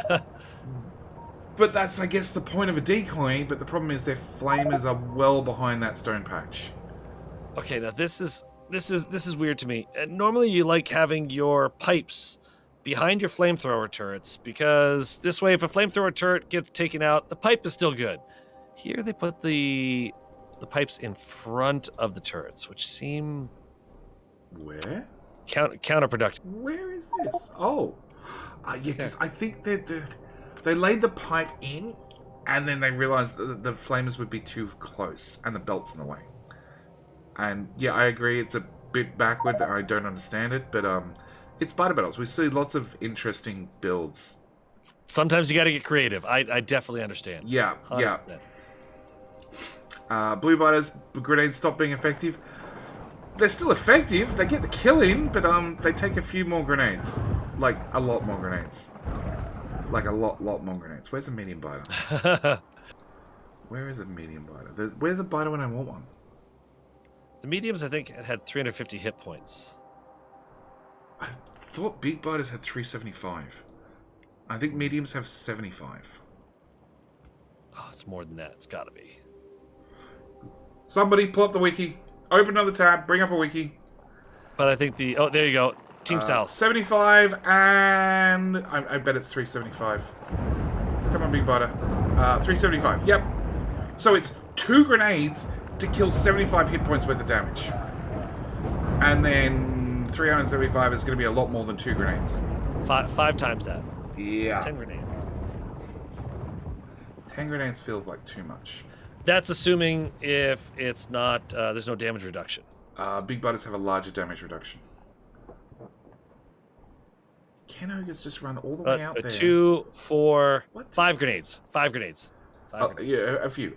But that's, I guess, the point of a decoy. But the problem is their flamers are well behind that stone patch. Okay, now this is weird to me. Normally, you like having your pipes behind your flamethrower turrets, because this way, if a flamethrower turret gets taken out, the pipe is still good. Here, they put the pipes in front of the turrets, which seem where counterproductive. Where is this? Oh, yeah, because I think that they laid the pipe in, and then they realized that the flamers would be too close, and the belt's in the way. And yeah, I agree, it's a bit backward. I don't understand it, but it's spider battles. We see lots of interesting builds. Sometimes you got to get creative. I definitely understand. Yeah, 100%. Yeah. Blue biters, grenades stop being effective. They're still effective. They get the kill in, but they take a few more grenades. Like, a lot more grenades. Like, a lot more grenades. Where's a medium biter? Where is a medium biter? Where's a biter when I want one? The mediums, I think, had 350 hit points. I thought big biters had 375. I think mediums have 75. Oh, it's more than that. It's got to be. Somebody pull up the wiki. Open another tab. Bring up a wiki. But I think oh, there you go. Team South. 75, and I bet it's 375. Come on, big biter. 375. Yep. So it's 2 grenades to kill 75 hit points worth of damage. And then 375 is going to be a lot more than 2 grenades. Five times that. Yeah. 10 grenades. 10 grenades feels like too much. That's assuming if it's not, there's no damage reduction. Big biters have a larger damage reduction. Can ogres just run all the way out there? 2, 4, 5 grenades. 5 grenades. Yeah, a few.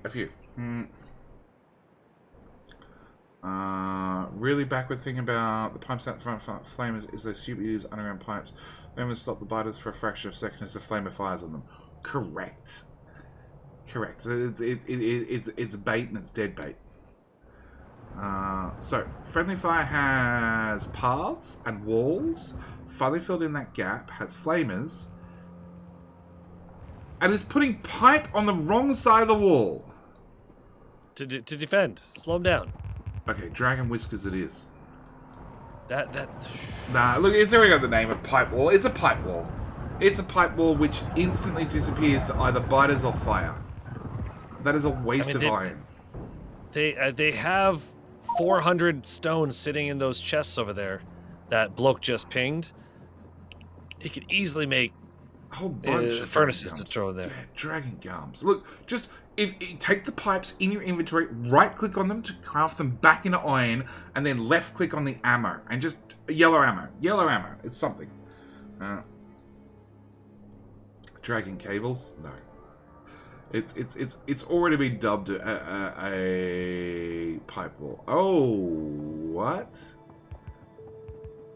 Really backward thing about the pipes out the front flamers is they super use underground pipes. Flamers stop the biters for a fraction of a second as the flamer fires on them. Correct. It's bait and it's dead bait. So friendly fire has paths and walls. Finally filled in that gap has flamers. and is putting pipe on the wrong side of the wall. To defend. Slow him down. Okay, Dragon Whiskers it is. That. Nah, look, it's already got the name of pipe wall. It's a pipe wall. It's a pipe wall which instantly disappears to either biters or fire. That is a waste of iron. They have 400 stones sitting in those chests over there that bloke just pinged. He could easily make a whole bunch of furnaces to throw there. Yeah, dragon gums. Look, just if take the pipes in your inventory, right click on them to craft them back into iron, and then left click on the ammo and just yellow ammo. Yellow ammo. It's something. Dragon cables? No. It's already been dubbed a pipe wall. Oh, what?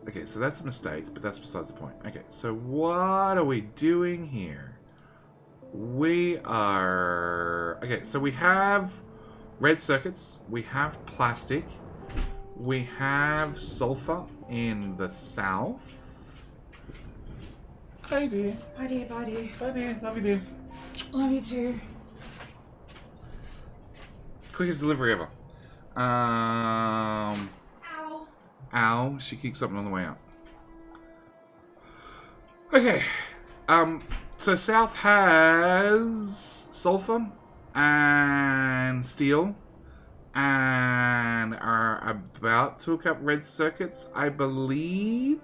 Okay, so that's a mistake, but that's besides the point. Okay, so what are we doing here? We are... Okay, so we have red circuits, we have plastic, we have sulfur in the south. Hi, dear. Hi, dear, buddy. Hi, dear. Love you, dear. Love you too. Quickest delivery ever. Ow. Ow. She kicked something on the way out. Okay. So south has sulfur and steel and are about to hook up red circuits, I believe.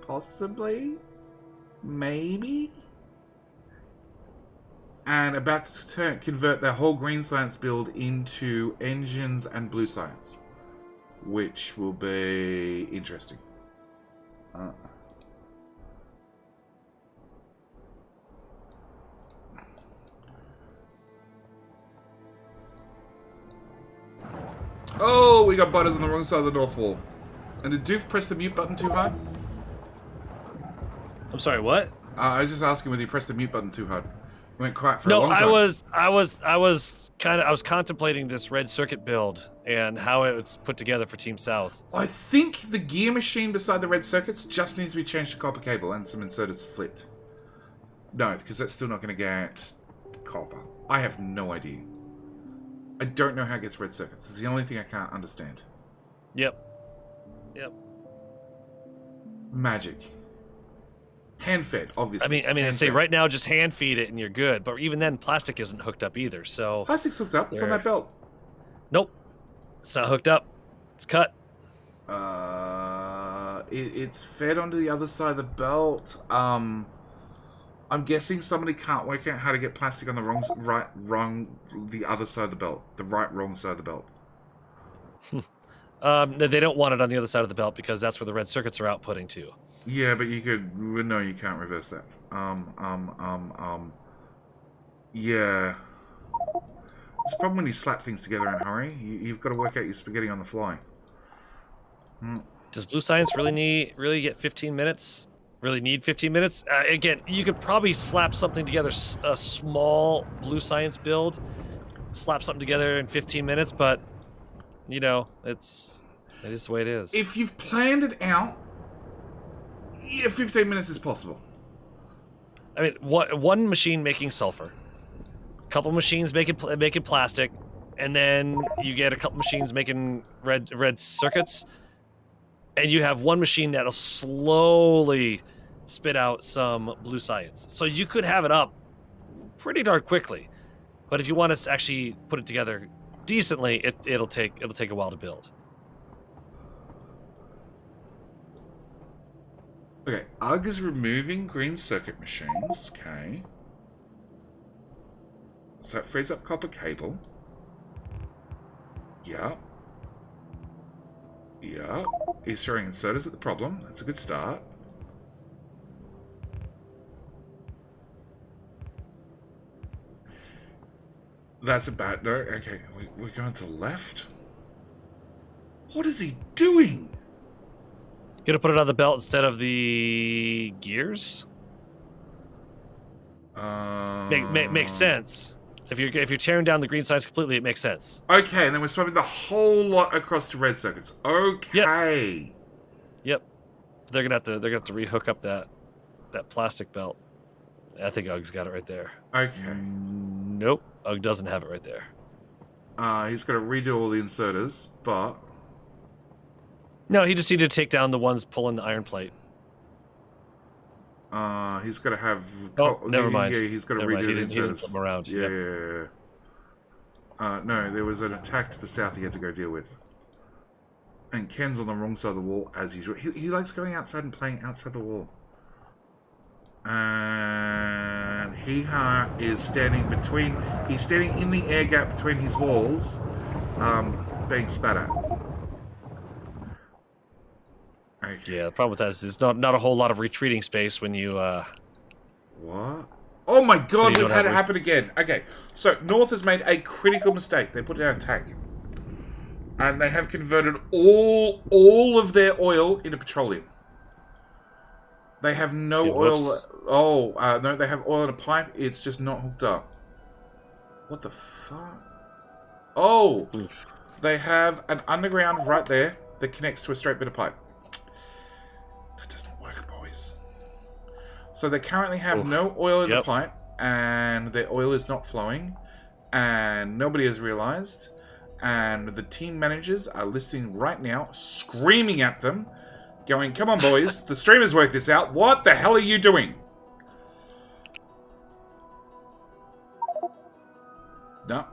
Possibly. Maybe. And about to convert their whole green science build into engines and blue science, which will be interesting. Oh, we got butters on the wrong side of the north wall. And did Doof press the mute button too hard? I'm sorry, what? I was just asking whether you pressed the mute button too hard. Went quiet for a long time. I was contemplating this red circuit build and how it's put together for Team South. I think the gear machine beside the red circuits just needs to be changed to copper cable and some inserters flipped. No, because that's still not going to get copper. I have no idea. I don't know how it gets red circuits. It's the only thing I can't understand. Yep. Magic. Hand-fed, obviously. I mean, say right now, just hand feed it and you're good. But even then, plastic isn't hooked up either. So plastic's hooked up. It's on that belt. Nope, it's not hooked up. It's cut. It's fed onto the other side of the belt. I'm guessing somebody can't work out how to get plastic on the the other side of the belt. The wrong side of the belt. No, they don't want it on the other side of the belt because that's where the red circuits are outputting to. Yeah, but you could... No, you can't reverse that. Yeah. It's a problem when you slap things together in a hurry. You've got to work out your spaghetti on the fly. Does Blue Science really get 15 minutes? Really need 15 minutes? Again, you could probably slap something together, a small Blue Science build, slap something together in 15 minutes, but, you know, it is the way it is. If you've planned it out, yeah, 15 minutes is possible. I mean, one machine making sulfur, a couple machines making plastic, and then you get a couple machines making red circuits, and you have one machine that'll slowly spit out some blue science. So you could have it up pretty darn quickly, but if you want to actually put it together decently, it'll take a while to build. Okay, UG is removing green circuit machines. Okay. So that frees up copper cable. Yeah. Yeah. He's throwing inserters at the problem. That's a good start. That's a bad... No, okay, we're going to the left? What is he doing? Gonna put it on the belt instead of the gears? Makes sense. If you're tearing down the green sides completely, it makes sense. Okay, and then we're swapping the whole lot across to red circuits. Okay. Yep. They're gonna have to rehook up that plastic belt I think Ug's got it right there. Okay. Nope, Ug doesn't have it right there. He's got to redo all the inserters, but... No, he just needed to take down the ones pulling the iron plate. He's got to have... Oh, never mind. Yeah, he's got to Never redo mind. the He didn't inserters. flip them around. Yeah, Yep. yeah. No, there was an attack to the south he had to go deal with. And Ken's on the wrong side of the wall, as usual. He likes going outside and playing outside the wall. And Hee-Ha is standing between... He's standing in the air gap between his walls, being spat at. Okay. Yeah, the problem with that is there's not a whole lot of retreating space when you... What? Oh my god, You we've don't had it have happen again. Okay, so North has made a critical mistake. They put down a tank. And they have converted all of their oil into petroleum. They have no Yeah, oil... whoops. Oh, no, they have oil in a pipe. It's just not hooked up. What the fuck? Oh! Oof. They have an underground right there that connects to a straight bit of pipe. That doesn't work, boys. So they currently have no oil in the pipe, and their oil is not flowing, and nobody has realized, and the team managers are listening right now, screaming at them, going, come on, boys, the streamers work this out. What the hell are you doing? No.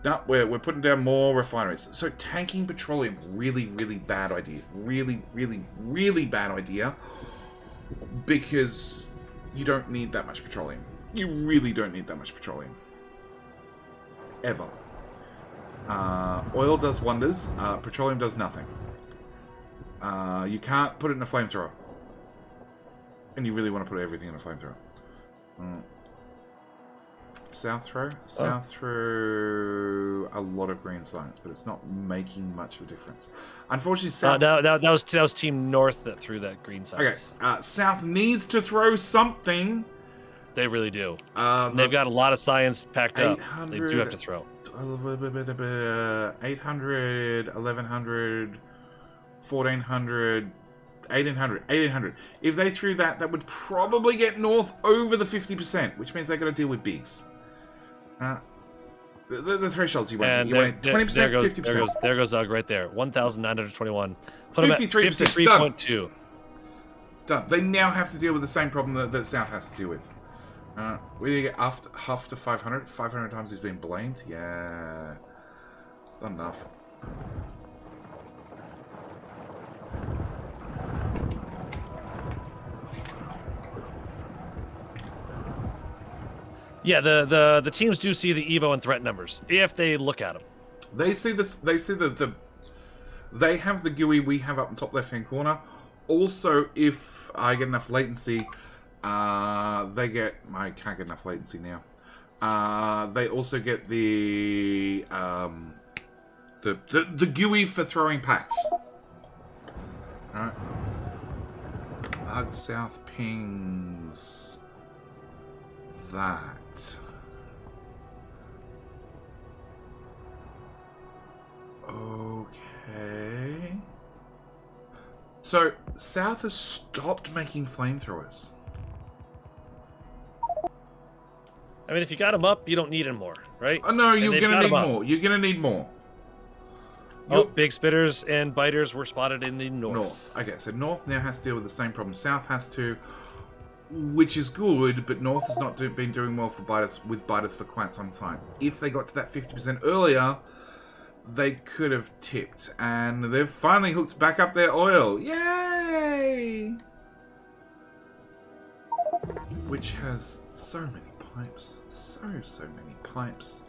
No, we're putting down more refineries. So tanking petroleum, really, really bad idea. Really, really, really bad idea. Because you don't need that much petroleum. You really don't need that much petroleum. Ever. Oil does wonders. Petroleum does nothing. You can't put it in a flamethrower. And you really want to put everything in a flamethrower. South throw? South throw a lot of green science, but it's not making much of a difference. Unfortunately, South... that was Team North that threw that green science. Okay, South needs to throw something. They really do. They've got a lot of science packed up. They do have to throw. 800, 1100, 1400... 1800. If they threw that, that would probably get North over the 50%, which means they've got to deal with bigs. The thresholds you want. You want 20%, 50%. There goes Ugg right there. 1,921. Put 53%. 53.2. Done. They now have to deal with the same problem that South has to deal with. We need to get Huff to 500. 500 times he's been blamed. Yeah. It's not enough. Yeah, the teams do see the Evo and threat numbers if they look at them. They see this. They see they have the GUI we have up in top left hand corner. Also, if I get enough latency, they get. I can't get enough latency now. They also get the GUI for throwing packs. All right. Ugg South pings that. Okay. So, South has stopped making flamethrowers. I mean, if you got them up, you don't need them more, right? Oh, no, you're going to need more. You're going to need more. Oh, big spitters and biters were spotted in the north. Okay, so North now has to deal with the same problem South has to, which is good, but North has not been doing well for biters for quite some time. If they got to that 50% earlier, they could have tipped, and they've finally hooked back up their oil. Yay! Which has so many pipes. So many pipes.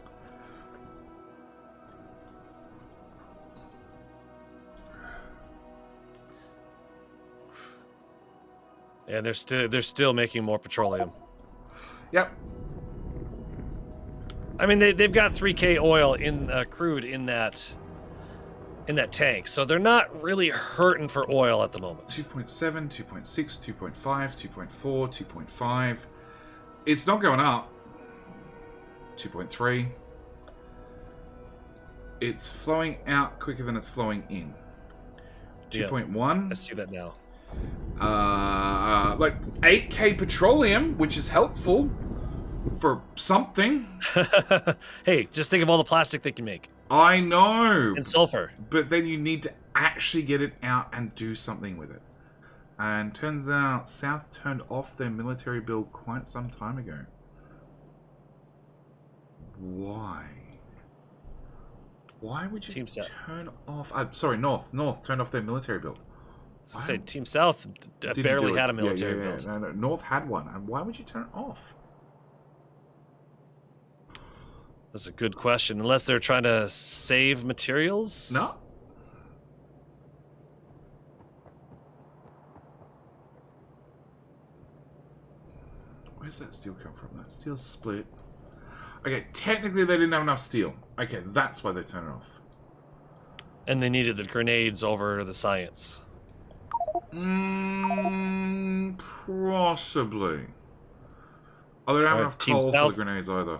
And they're still making more petroleum. Yep. I mean, they've got 3K oil in crude in that tank, so they're not really hurting for oil at the moment. 2.7, 2.6, 2.5, 2.4, 2.5. It's not going up. 2.3. It's flowing out quicker than it's flowing in. 2.1. I see that now. Like 8k petroleum, which is helpful for something. Hey, just think of all the plastic they can make. I know. And sulfur. But then you need to actually get it out and do something with it. And turns out South turned off their military build quite some time ago. Why? Why would you turn off... sorry, North turned off their military build. I was going to say, Team South barely had a military build. No, North had one. And why would you turn it off? That's a good question. Unless they're trying to save materials? No. Where's that steel come from? That steel split. Okay, technically they didn't have enough steel. Okay, that's why they turned it off. And they needed the grenades over the science. Possibly. Oh, they don't have enough coal for the grenades either.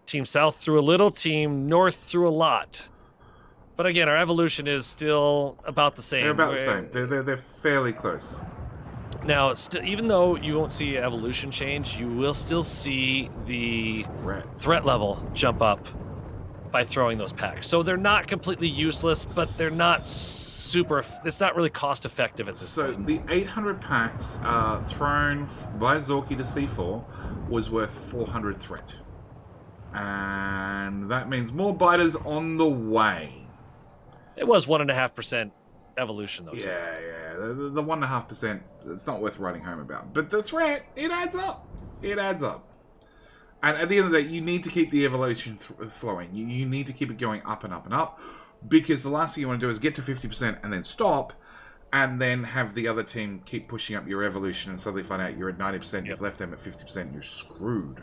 Team South threw a little, Team North threw a lot. But again, our evolution is still about the same. They're about the same. They're fairly close. Now, even though you won't see evolution change, you will still see the threat level jump up by throwing those packs. So they're not completely useless, but they're not super... It's not really cost-effective at this point. So the 800 packs thrown by Zorky to C4 was worth 400 threat. And that means more biters on the way. It was 1.5% evolution, though. Yeah. The 1.5%, it's not worth writing home about. But the threat, it adds up. It adds up. And at the end of the day, you need to keep the evolution flowing. You need to keep it going up and up and up. Because the last thing you want to do is get to 50% and then stop. And then have the other team keep pushing up your evolution and suddenly find out you're at 90%, you've left them at 50%, you're screwed.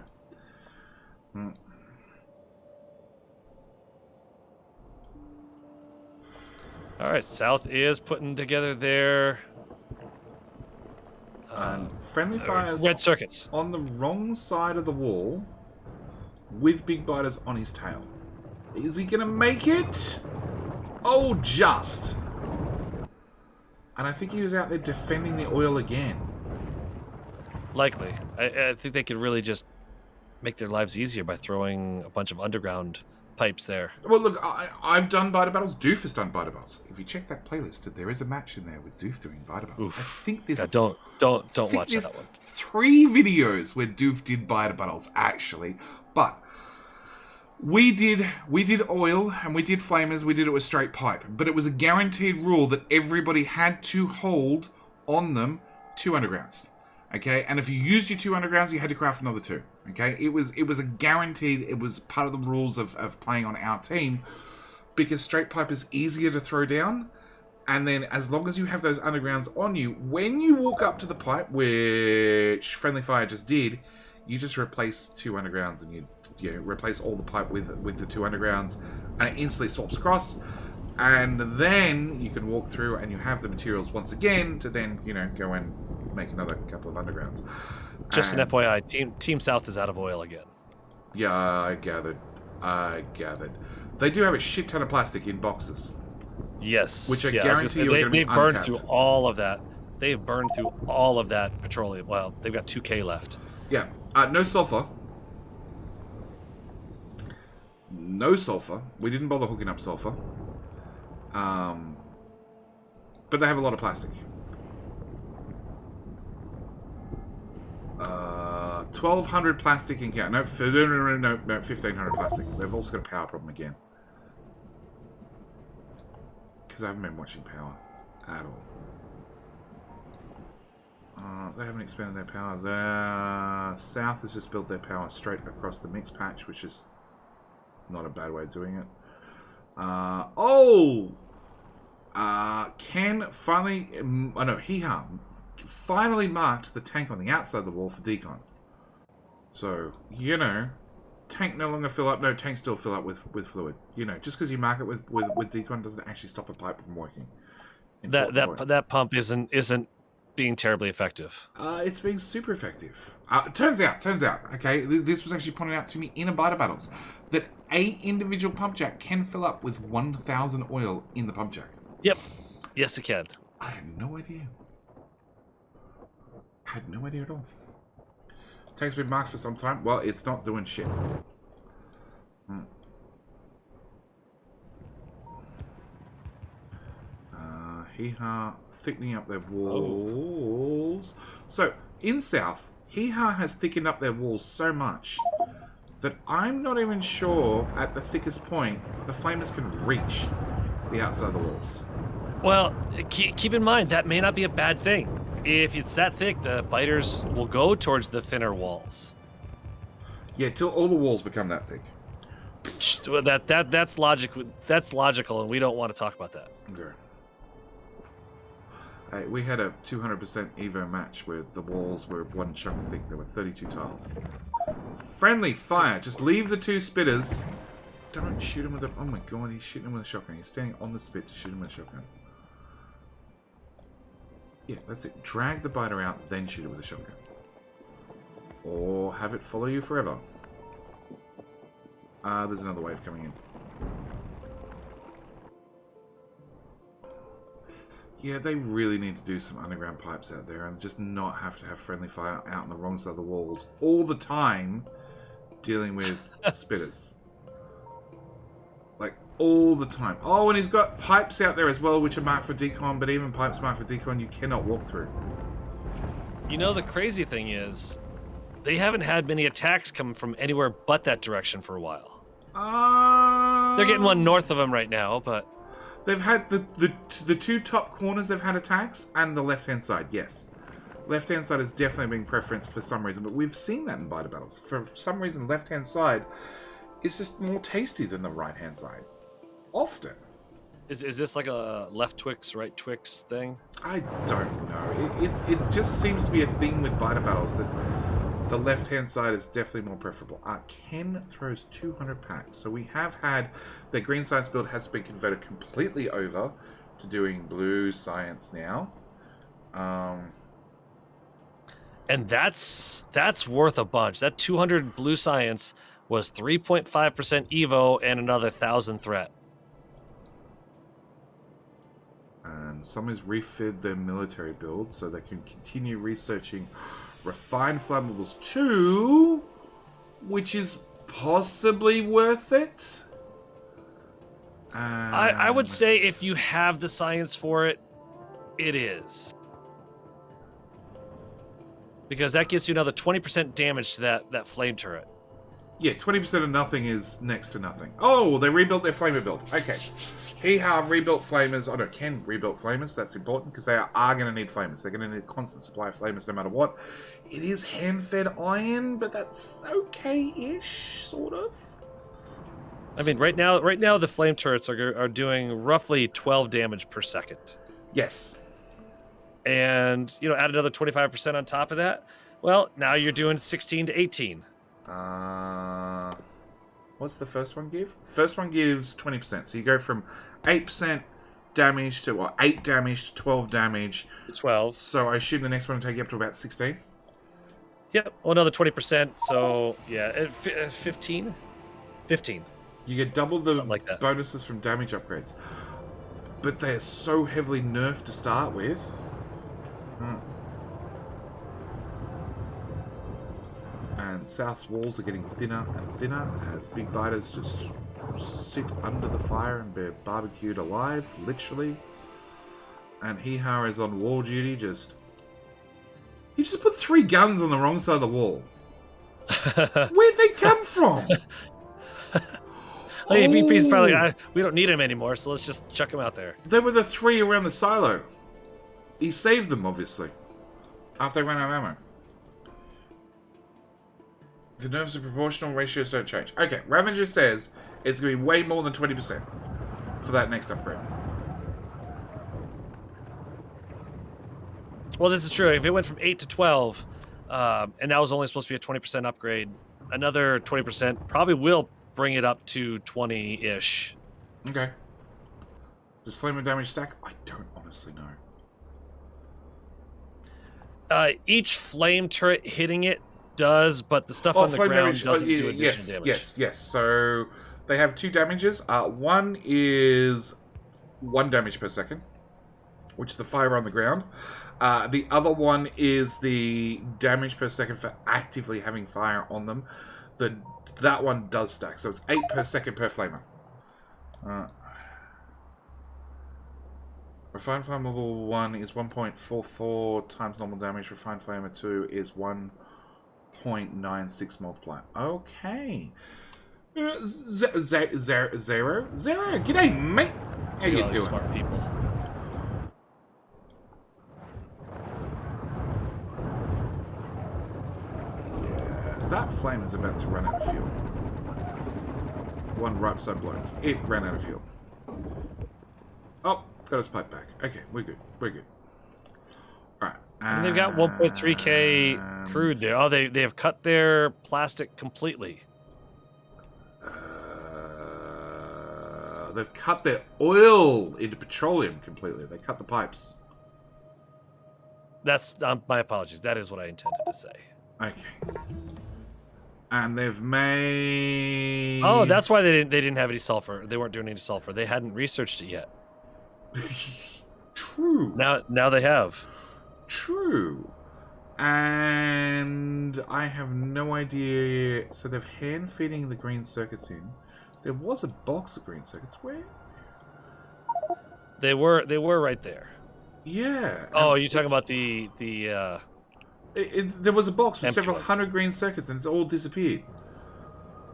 All right, South is putting together their friendly fires red circuits on the wrong side of the wall with big biters on his tail. Is he gonna make it? Oh, just. And I think he was out there defending the oil again. Likely. I think they could really just make their lives easier by throwing a bunch of underground pipes there. Well, look, I've done biter battles. Doof has done biter battles. If you check that playlist, there is a match in there with Doof doing biter battles. Oof. I think there's... don't watch that one. 3 videos where Doof did biter battles, actually. But we did oil and we did flamers. We did it with straight pipe. But it was a guaranteed rule that everybody had to hold on them 2 undergrounds. Okay, and if you used your 2 undergrounds, you had to craft another 2. Okay, it was a guaranteed. It was part of the rules of playing on our team, because straight pipe is easier to throw down, and then as long as you have those undergrounds on you, when you walk up to the pipe, which Friendly Fire just did, you just replace 2 undergrounds, and you replace all the pipe with the 2 undergrounds, and it instantly swaps across. And then you can walk through and you have the materials once again to then, go and make another couple of undergrounds. Just an FYI, Team South is out of oil again. Yeah, I gathered. They do have a shit ton of plastic in boxes. Yes. Which I guarantee you are going to be They've burned uncapped. through all of that. They've burned through all of that petroleum. Well, they've got 2K left. Yeah. No sulfur. No sulfur. We didn't bother hooking up sulfur. But they have a lot of plastic. 1,200 plastic in count. No, 1,500 plastic. They've also got a power problem again. Because I haven't been watching power at all. They haven't expanded their power. The South has just built their power straight across the mix patch, which is not a bad way of doing it. Ken finally... Hee-Ha finally marked the tank on the outside of the wall for decon. So, tank no longer fill up. No, tank still fill up with fluid. Just because you mark it with decon doesn't actually stop a pipe from working. That pump isn't being terribly effective. It's being super effective. Turns out, okay, this was actually pointed out to me in a biter battles, that a individual pump jack can fill up with 1,000 oil in the pump jack. Yep. Yes, it can. I had no idea. I had no idea at all. Takes been marked for some time. Well, it's not doing shit. Hee-ha, thickening up their walls. So, in South, Hee-ha has thickened up their walls so much that I'm not even sure at the thickest point that the flamers can reach the outside of the walls. Well, keep in mind, that may not be a bad thing. If it's that thick, the biters will go towards the thinner walls. Yeah, till all the walls become that thick. That's logic. That's logical, and we don't want to talk about that. Okay. Hey, we had a 200% Evo match where the walls were one chunk thick. There were 32 tiles. Friendly fire. Just leave the two spitters. Don't shoot him with a... Oh my god, he's shooting him with a shotgun. He's standing on the spit to shoot him with a shotgun. Yeah, that's it. Drag the biter out, then shoot it with a shotgun. Or have it follow you forever. There's another wave coming in. Yeah, they really need to do some underground pipes out there and just not have to have friendly fire out on the wrong side of the walls all the time dealing with spitters. Like, all the time. Oh, and he's got pipes out there as well, which are marked for decon, but even pipes marked for decon you cannot walk through. You know, the crazy thing is, they haven't had many attacks come from anywhere but that direction for a while. They're getting one north of them right now, but... They've had the two top corners they've had attacks, and the left-hand side, yes. Left-hand side has definitely been preferenced for some reason, but we've seen that in biter battles. For some reason, left-hand side is just more tasty than the right-hand side. Often. Is this like a left Twix, right Twix thing? I don't know. It just seems to be a thing with biter battles that the left-hand side is definitely more preferable. Ken throws 200 packs. So we have had the Green Science build has been converted completely over to doing blue science now. And that's worth a bunch. That 200 blue science was 3.5% Evo and another 1,000 threat. And some has refit their military build so they can continue researching refined flammables too, which is possibly worth it. I would say if you have the science for it, it is. Because that gives you another 20% damage to that flame turret. Yeah, 20% of nothing is next to nothing. Oh, they rebuilt their flamer build. Okay. Hee-ha rebuilt flamers. I don't Ken rebuilt flamers. That's important because they are going to need flamers. They're going to need a constant supply of flamers no matter what. It is hand-fed iron, but that's okay-ish, sort of. I mean, right now the flame turrets are doing roughly 12 damage per second. Yes. And, add another 25% on top of that. Well, now you're doing 16 to 18. What's the first one give? First one gives 20%. So you go from 8% damage to, 8 damage to 12 damage. 12. So I assume the next one will take you up to about 16? Yep. Well, another 20%. So, yeah, 15? 15. You get double the like that. bonuses from damage upgrades. But they're so heavily nerfed to start with. And South's walls are getting thinner and thinner as big biters just sit under the fire and be barbecued alive, literally. And Hee-ha is on wall duty, he just put 3 guns on the wrong side of the wall. Where'd they come from? VP's probably like, we don't need him anymore, so let's just chuck him out there. They were the 3 around the silo. He saved them, obviously, after they ran out of ammo. The nerves are proportional, ratios don't change. Okay, Ravager says it's going to be way more than 20% for that next upgrade. Well, this is true. If it went from 8 to 12, and that was only supposed to be a 20% upgrade, another 20% probably will bring it up to 20-ish. Okay. Does flame damage stack? I don't honestly know. Each flame turret hitting it does, but the stuff on the ground doesn't do additional damage. Yes. So they have 2 damages. One is 1 damage per second. which is the fire on the ground. The other one is the damage per second for actively having fire on them. That one does stack, so it's 8 per second per flamer. Refined Flammable 1 is 1.44 times normal damage. Refined Flamer 2 is 1.96 multiplier. Okay. Zero? G'day, mate! How you doing? Smart people. That flame is about to run out of fuel. One right beside bloke. It ran out of fuel. Oh, got his pipe back. Okay, we're good. We're good. Alright. And they've got 1.3k crude there. Oh, they have cut their plastic completely. They've cut their oil into petroleum completely. They cut the pipes. That's my apologies. That is what I intended to say. Okay. And they've made... Oh, that's why they didn't have any sulfur. They weren't doing any sulfur. They hadn't researched it yet. True. Now they have. True. And I have no idea. So they're hand feeding the green circuits in. There was a box of green circuits. Where? They were right there. Yeah. Oh, you're talking about the there was a box with empty several ones. hundred green circuits, and it's all disappeared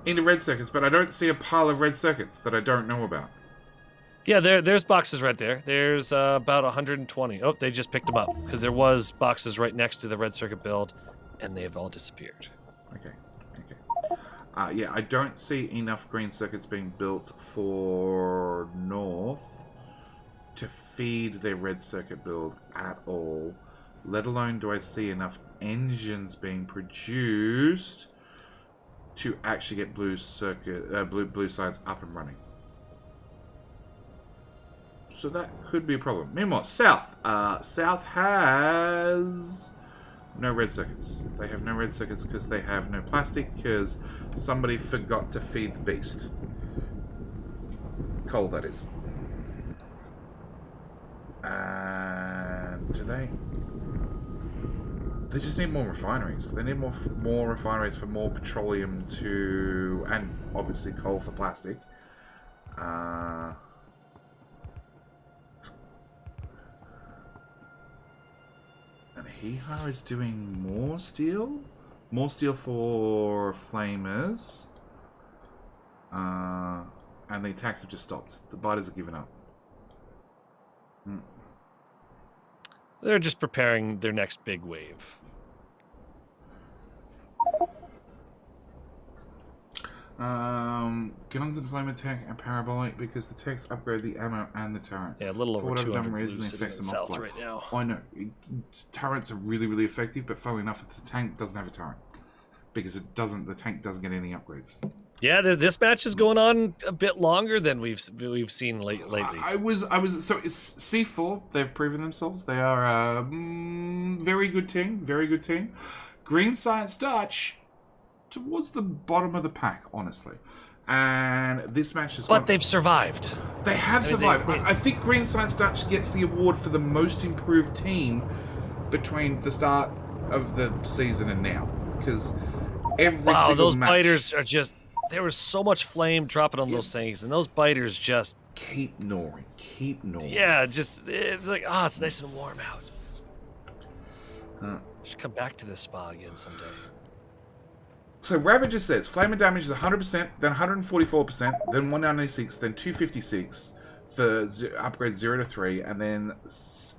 into red circuits. But I don't see a pile of red circuits that I don't know about. Yeah, there's boxes right there. There's about 120. Oh, they just picked them up because there was boxes right next to the red circuit build, and they've all disappeared. Okay. Yeah, I don't see enough green circuits being built for North to feed their red circuit build at all. Let alone do I see enough engines being produced to actually get blue sides up and running. So that could be a problem. Meanwhile, South. South has no red circuits. They have no red circuits because they have no plastic, because somebody forgot to feed the beast. Coal, that is. And do they? They just need more refineries. They need more refineries for more petroleum to, and obviously coal for plastic. And Hihar is doing more steel? More steel for flamers. And the attacks have just stopped. The biters have given up. They're just preparing their next big wave. Get onto the flamer tech and parabolic because the techs upgrade the ammo and the turret. Yeah, a little For over whatever 200 dumb reason, blues it sitting affects in the south multiplier. right now. I know. Turrets are really, really effective, but funnily enough, the tank doesn't have a turret. Because the tank doesn't get any upgrades. Yeah, this match is going on a bit longer than we've seen lately. So it's C4. They've proven themselves. They are a very good team. Very good team. GreenScienceDutch towards the bottom of the pack, honestly. And this match is. But they've survived. They have survived. I think GreenScienceDutch gets the award for the most improved team between the start of the season and now, because every single those match, biters are just. There was so much flame dropping on those things, and those biters just keep gnawing. Yeah, just it's like it's nice and warm out. Should come back to this spa again someday. So Ravager says flamer damage is 100%, then 144%, then 196, then 256 for upgrade 0 to 3, and then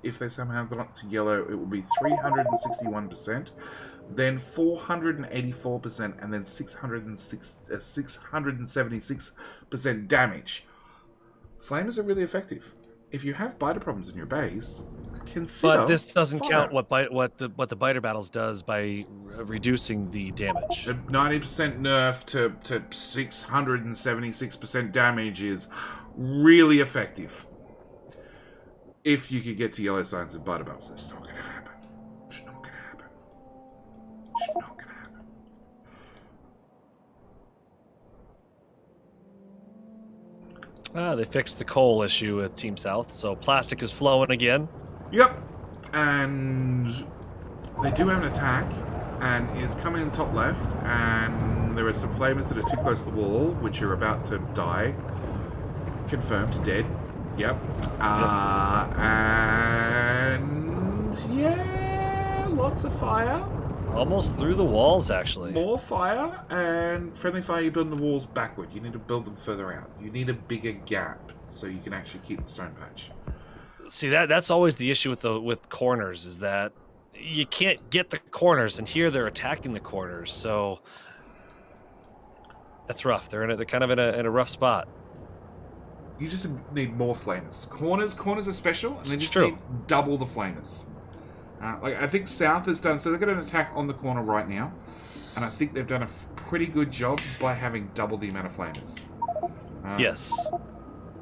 if they somehow got to yellow, it will be 361%. Then 484%, and then 676% damage. Flamers are really effective. If you have biter problems in your base, consider. But this doesn't fire. count what the biter battles does by reducing the damage. A 90% nerf to 676% damage is really effective. If you could get to yellow signs and biter battles, it's not going to happen. It's not going to happen. It's not going to happen. They fixed the coal issue with Team South, so plastic is flowing again. Yep. And they do have an attack, and it's coming in top left, and there are some flamers that are too close to the wall, which are about to die. Confirmed, dead. Yep. And yeah, lots of fire. Almost through the walls, actually. More fire, and friendly fire, you're building the walls backward. You need to build them further out. You need a bigger gap so you can actually keep the stone patch. See, that's always the issue with corners, is that you can't get the corners, and here they're attacking the corners, so that's rough. They're kind of in a rough spot. You just need more flamers. Corners are special, and they just True. need double the flamers. Like I think South has done, so they've got an attack on the corner right now, and I think they've done a pretty good job by having double the amount of flamers. Yes,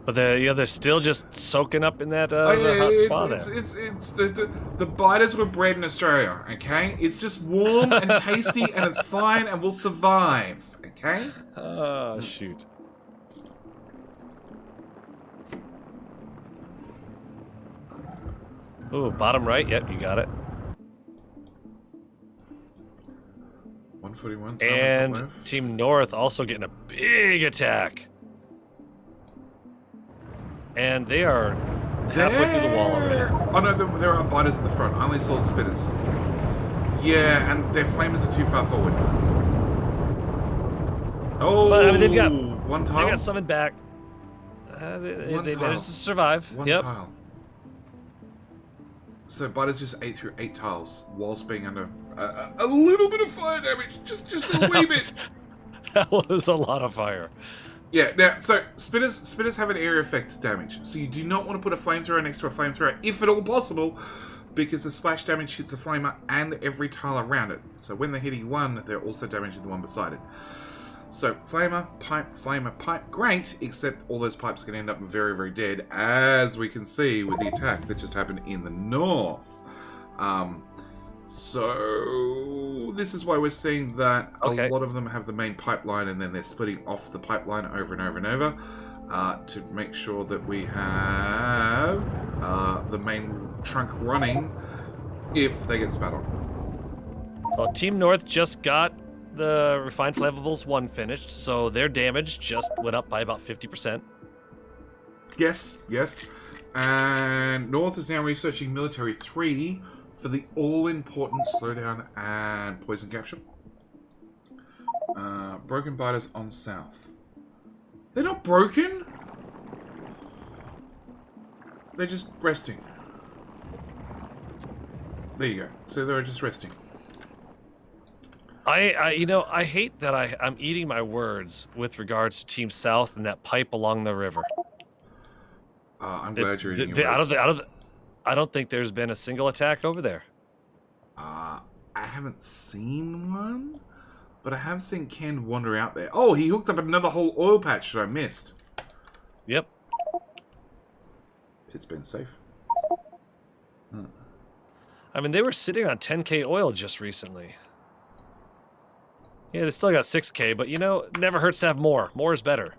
but they're still just soaking up in that the hot spot there. It's the biters were bred in Australia. Okay, it's just warm and tasty, and it's fine, and we'll survive. Okay. Oh shoot. Ooh, bottom right. Yep, you got it. 141. And Team North also getting a big attack. And they are halfway through the wall already. Oh no, there are biters at the front. I only saw the spitters. Yeah, and their flamers are too far forward. Oh, But, I mean, they've got one tile. They got summoned back. They managed to survive. One Yep. tile. So biters just ate through 8 tiles whilst being under a little bit of fire damage, just a wee bit. That was a lot of fire. Yeah, now, so spitters have an area effect damage, so you do not want to put a flamethrower next to a flamethrower, if at all possible, because the splash damage hits the flamer and every tile around it. So when they're hitting one, they're also damaging the one beside it. So flamer, pipe, great, except all those pipes are going to end up very, very dead, as we can see with the attack that just happened in the north. So this is why we're seeing that a lot of them have the main pipeline, and then they're splitting off the pipeline over and over and over to make sure that we have the main trunk running if they get spat on. Well, Team North just got the Refined Flammables 1 finished, so their damage just went up by about 50%. Yes. And North is now researching Military 3 for the all-important slowdown and poison capture. Broken biters on South. They're not broken. They're just resting. There you go. So they're just resting. I hate that I'm eating my words with regards to Team South and that pipe along the river. I'm glad you're eating your words. I don't think there's been a single attack over there. I haven't seen one, but I have seen Ken wander out there. Oh, he hooked up another whole oil patch that I missed. Yep. It's been safe. I mean, they were sitting on 10k oil just recently. Yeah, they still got 6k, but you know, it never hurts to have more. More is better.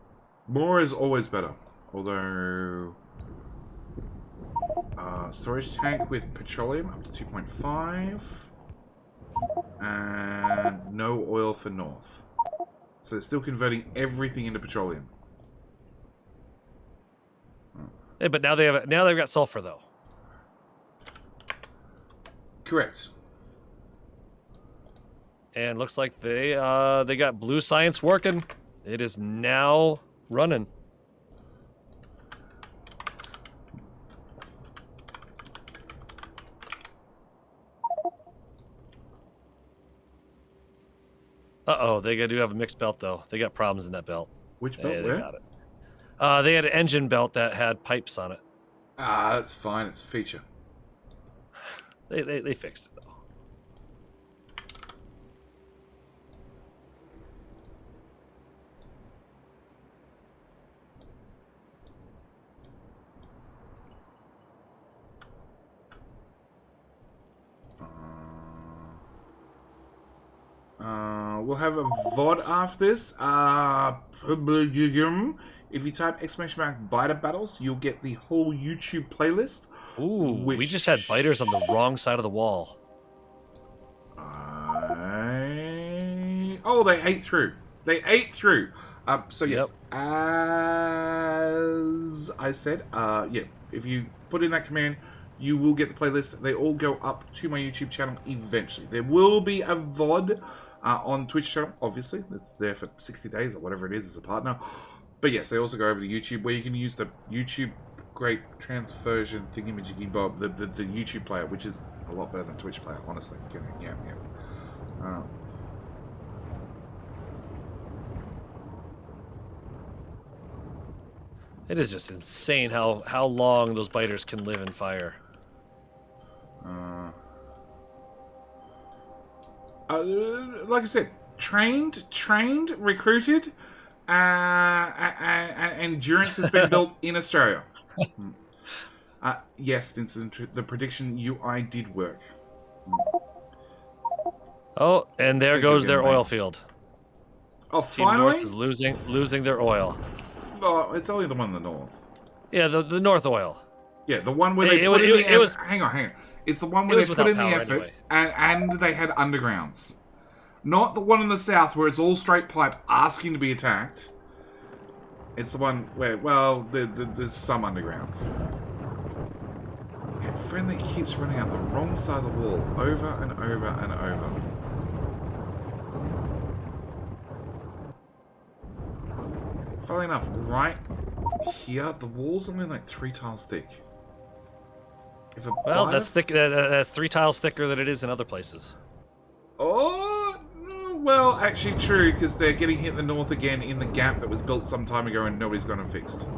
More is always better. Although... storage tank with petroleum up to 2.5. And no oil for North. So they're still converting everything into petroleum. Yeah, but now they've got sulfur though. Correct. And looks like they got blue science working. It is now running. Uh-oh, they do have a mixed belt, though. They got problems in that belt. Which belt? Yeah, Where? they got it. They had an engine belt that had pipes on it. Ah, that's fine. It's a feature. They fixed it, though. We'll have a VOD after this. If you type !biter battles, you'll get the whole YouTube playlist. Ooh, we just had biters on the wrong side of the wall. Oh, they ate through. They ate through. So yes, as I said, yeah, if you put in that command, you will get the playlist. They all go up to my YouTube channel eventually. There will be a VOD on Twitch channel, obviously. It's there for 60 days or whatever it is as a partner. But yes, they also go over to YouTube, where you can use the YouTube Great Transversion thingy-majiggy bob, the YouTube player, which is a lot better than Twitch player, honestly. Yeah. It is just insane how long those biters can live in fire. Like I said, trained, recruited, and endurance has been built in Australia. Yes, the prediction UI did work. Oh, and there goes their oil field. Oh, Team finally? North is losing their oil. Oh, it's only the one in the north. Yeah, the North oil. Yeah, the one where they put in the effort. Hang on. It's the one where they put in the effort and they had undergrounds. Not the one in the south where it's all straight pipe asking to be attacked. It's the one where, well, there's some undergrounds. And friendly keeps running out the wrong side of the wall over and over and over. Funnily enough, right here, the wall's only like 3 tiles thick. Well, that's thick. That's 3 tiles thicker than it is in other places. Oh, well, actually true, because they're getting hit in the north again in the gap that was built some time ago and nobody's gone and fixed.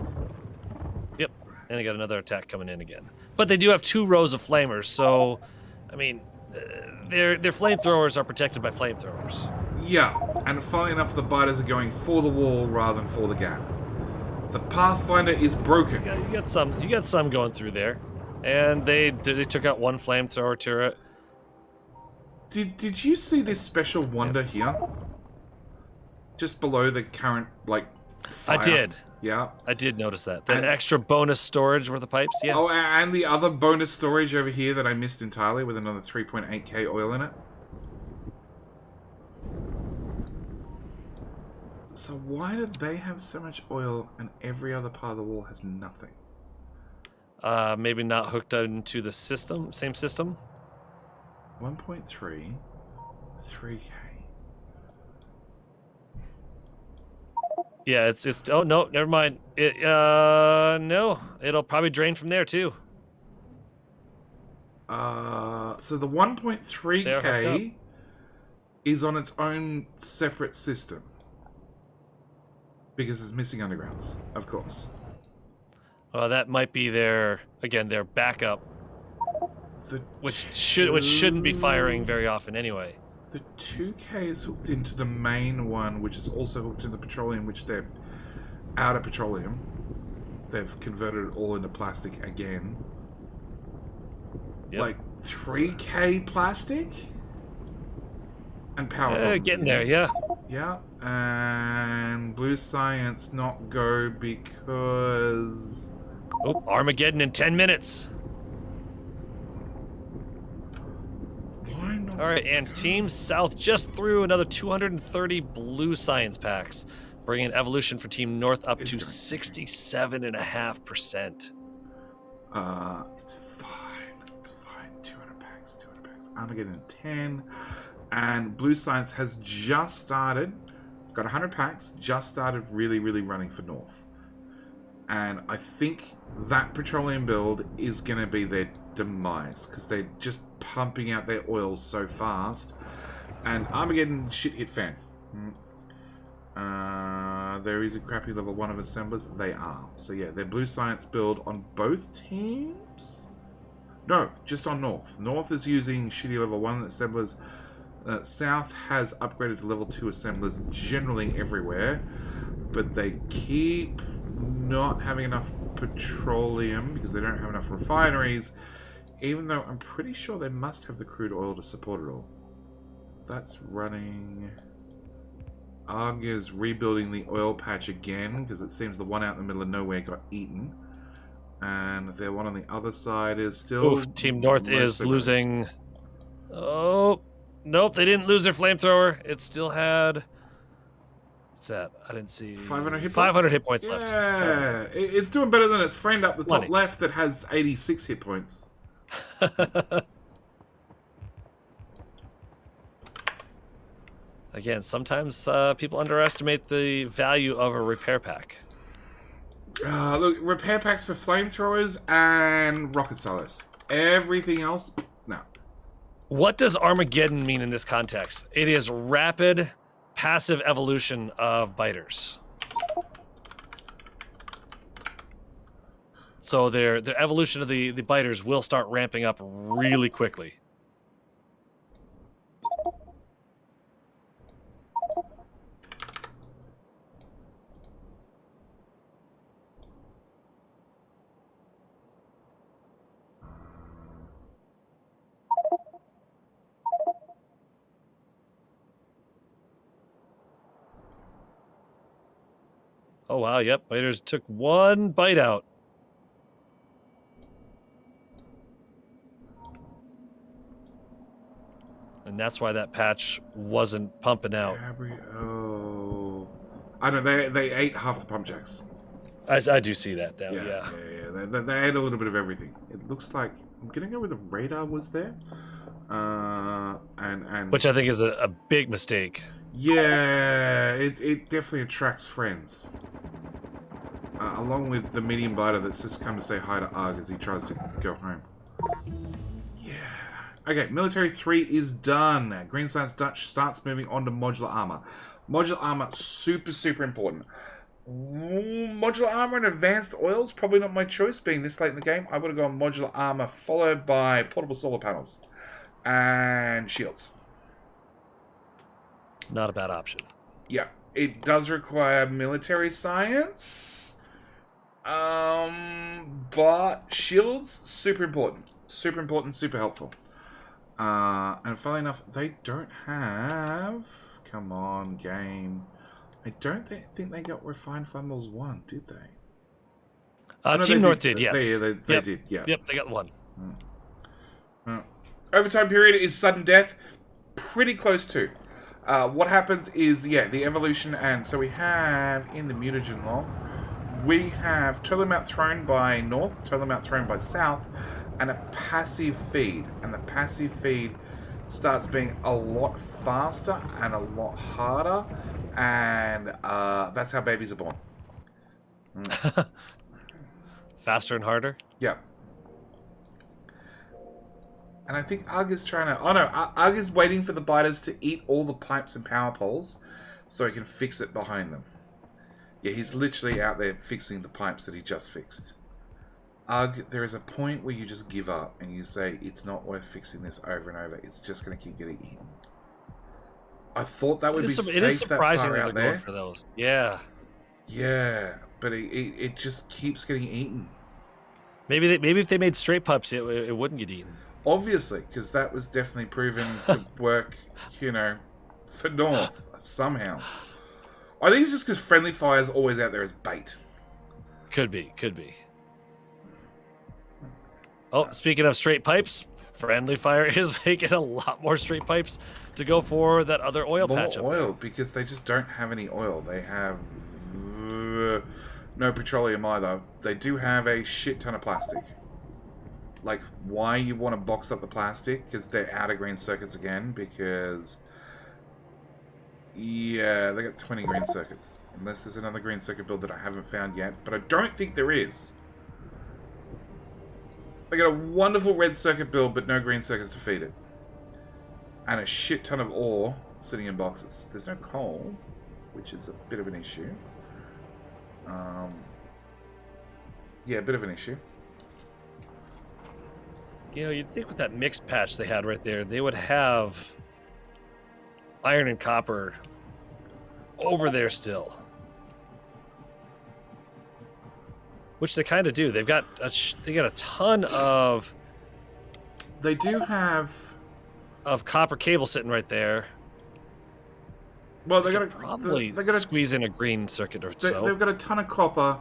Yep, and they got another attack coming in again. But they do have 2 rows of flamers, so, I mean, their flamethrowers are protected by flamethrowers. Yeah, and funnily enough, the biters are going for the wall rather than for the gap. The Pathfinder is broken. You got some going through there. And they took out 1 flamethrower turret. Did you see this special wonder here? Just below the current, like, fire? I did. Yeah. I did notice that. An extra bonus storage with the pipes, yeah. Oh, and the other bonus storage over here that I missed entirely with another 3.8k oil in it. So why do they have so much oil and every other part of the wall has nothing? Maybe not hooked into the system, same system. 1.3, 3k. Yeah, it's. Oh no, never mind. No, it'll probably drain from there too. So the 1.3k is on its own separate system because it's missing undergrounds, of course. That might be their backup, which shouldn't be firing very often anyway. The 2K is hooked into the main one, which is also hooked into the petroleum, which they're out of petroleum. They've converted it all into plastic again. Yep. Like 3K plastic and power. Getting there, yeah. Yeah, and Blue Science not go because. Oh, Armageddon in 10 minutes. All right, and Team South just threw another 230 blue science packs, bringing evolution for Team North up to 67.5%. It's fine. It's fine. 200 packs. Armageddon 10. And Blue Science has just started. It's got 100 packs. Just started really running for North. And I think that petroleum build is going to be their demise, because they're just pumping out their oil so fast. And Armageddon shit hit fan. There is a crappy level 1 of assemblers. They are. So yeah, their Blue Science build on both teams? No, just on North. North is using shitty level 1 assemblers. South has upgraded to level 2 assemblers generally everywhere. But they keep not having enough petroleum because they don't have enough refineries, even though I'm pretty sure they must have the crude oil to support it all. That's running. Arg is rebuilding the oil patch again because it seems the one out in the middle of nowhere got eaten. And the one on the other side is still... Oof, Team North is mostly losing... Oh, nope, they didn't lose their flamethrower. It still had... What's that? I didn't see... 500 hit points? 500 hit points left. Yeah, it's doing better than its friend up the top Plenty. left that has 86 hit points. Again, sometimes people underestimate the value of a repair pack. Look, repair packs for flamethrowers and rocket silos. Everything else, no. What does Armageddon mean in this context? It is rapid, passive evolution of biters. So their evolution of the biters will start ramping up really quickly. Oh wow, yep, biters took one bite out. And that's why that patch wasn't pumping out. Oh, I know they ate half the pump jacks. I do see that now. Yeah, Yeah. They ate a little bit of everything. It looks like I'm gonna go with the radar was there, and Which I think is a big mistake. yeah, it definitely attracts friends. Along with the medium biter that's just come to say hi to Arg as he tries to go home. Yeah. Okay, Military 3 is done. GreenScienceDutch starts moving on to modular armor. Modular armor, super important. Modular armor and advanced oils, probably not my choice, being this late in the game. I would have gone modular armor, followed by portable solar panels. And shields. Not a bad option. Yeah, it does require military science. But shields, super important, super helpful. And funnily enough, they don't have. Come on, game. I don't think they got refined fundamentals 1, did they? No, Team North did, yes. They did, yeah. Yep, they got one. Overtime period is sudden death. Pretty close to. What happens is, yeah, the evolution, and so we have in the mutagen log, we have total amount thrown by north, total amount thrown by south, and a passive feed. And the passive feed starts being a lot faster and a lot harder, and that's how babies are born. Faster and harder? Yeah. And I think Ugg is trying to... Oh no, Ugg is waiting for the biters to eat all the pipes and power poles so he can fix it behind them. Yeah, he's literally out there fixing the pipes that he just fixed. Ugg, there is a point where you just give up and you say, it's not worth fixing this over and over. It's just going to keep getting eaten. I thought that would be safe it is surprising that far that out they're there. going for those. Yeah. Yeah, but it just keeps getting eaten. Maybe if they made straight pups, it wouldn't get eaten. Obviously, because that was definitely proven to work, you know, for North somehow. I think it's just because friendly fire's always out there as bait. Could be. Oh, speaking of straight pipes, friendly fire is making a lot more straight pipes to go for that other oil patch up More there. oil, because they just don't have any oil. They have no petroleum either. They do have a shit ton of plastic. Like, why you want to box up the plastic? Because they're out of green circuits again, because... Yeah, they got 20 green circuits. Unless there's another green circuit build that I haven't found yet. But I don't think there is. They got a wonderful red circuit build, but no green circuits to feed it. And a shit ton of ore sitting in boxes. There's no coal, which is a bit of an issue. Yeah, a bit of an issue. You know, you'd think with that mixed patch they had right there, they would have iron and copper over there still. Which they kind of do. They've got a ton of... They do have... of copper cable sitting right there. Well, they could probably squeeze in a green circuit or so. They've got a ton of copper.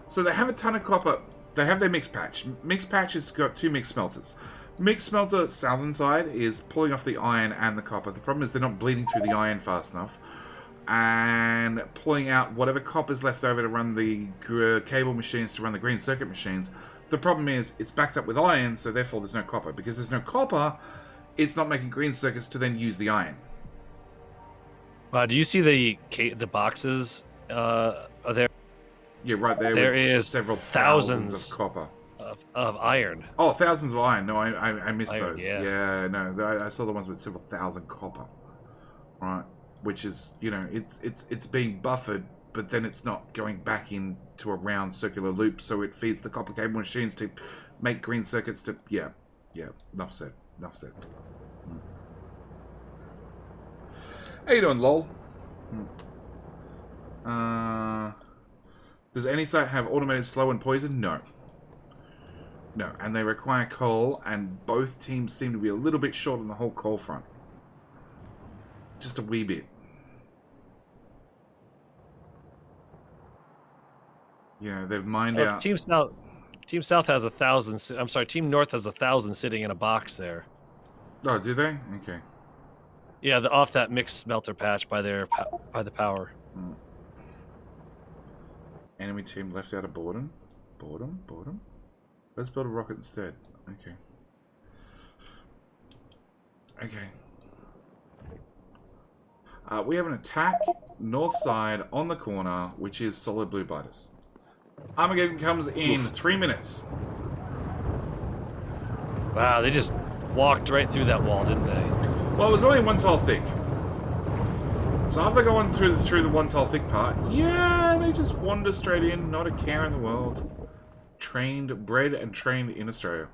So they have a ton of copper. They have their mixed patch. Mixed patch has got 2 mixed smelters. Mixed smelter southern side is pulling off the iron and the copper. The problem is they're not bleeding through the iron fast enough. And pulling out whatever copper's left over to run the cable machines, to run the green circuit machines. The problem is it's backed up with iron, so therefore there's no copper. Because there's no copper, it's not making green circuits to then use the iron. Do you see the boxes are there? Yeah, right there. There with is several thousands of copper. Of iron. Oh, thousands of iron. No, I missed iron, those. Yeah. No, I saw the ones with several thousand copper. Right, which is, you know, it's being buffered, but then it's not going back into a round circular loop, so it feeds the copper cable machines to make green circuits to... Yeah, enough said. How you doing, lol? Does any site have automated slow and poison? No. No, and they require coal, and both teams seem to be a little bit short on the whole coal front. Just a wee bit. You know, they've mined out... Team South has 1,000... I'm sorry, Team North has 1,000 sitting in a box there. Oh, do they? Okay. Yeah, off that mixed smelter patch by the power. Enemy team left out of boredom. Boredom? Let's build a rocket instead. Okay. We have an attack north side on the corner, which is solid blue biters. Armageddon comes in 3 minutes. Wow, they just walked right through that wall, didn't they? Well, it was only 1 tile thick. So after they go on through the 1 tile thick part, yeah, they just wander straight in, not a care in the world. Bred and trained in Australia.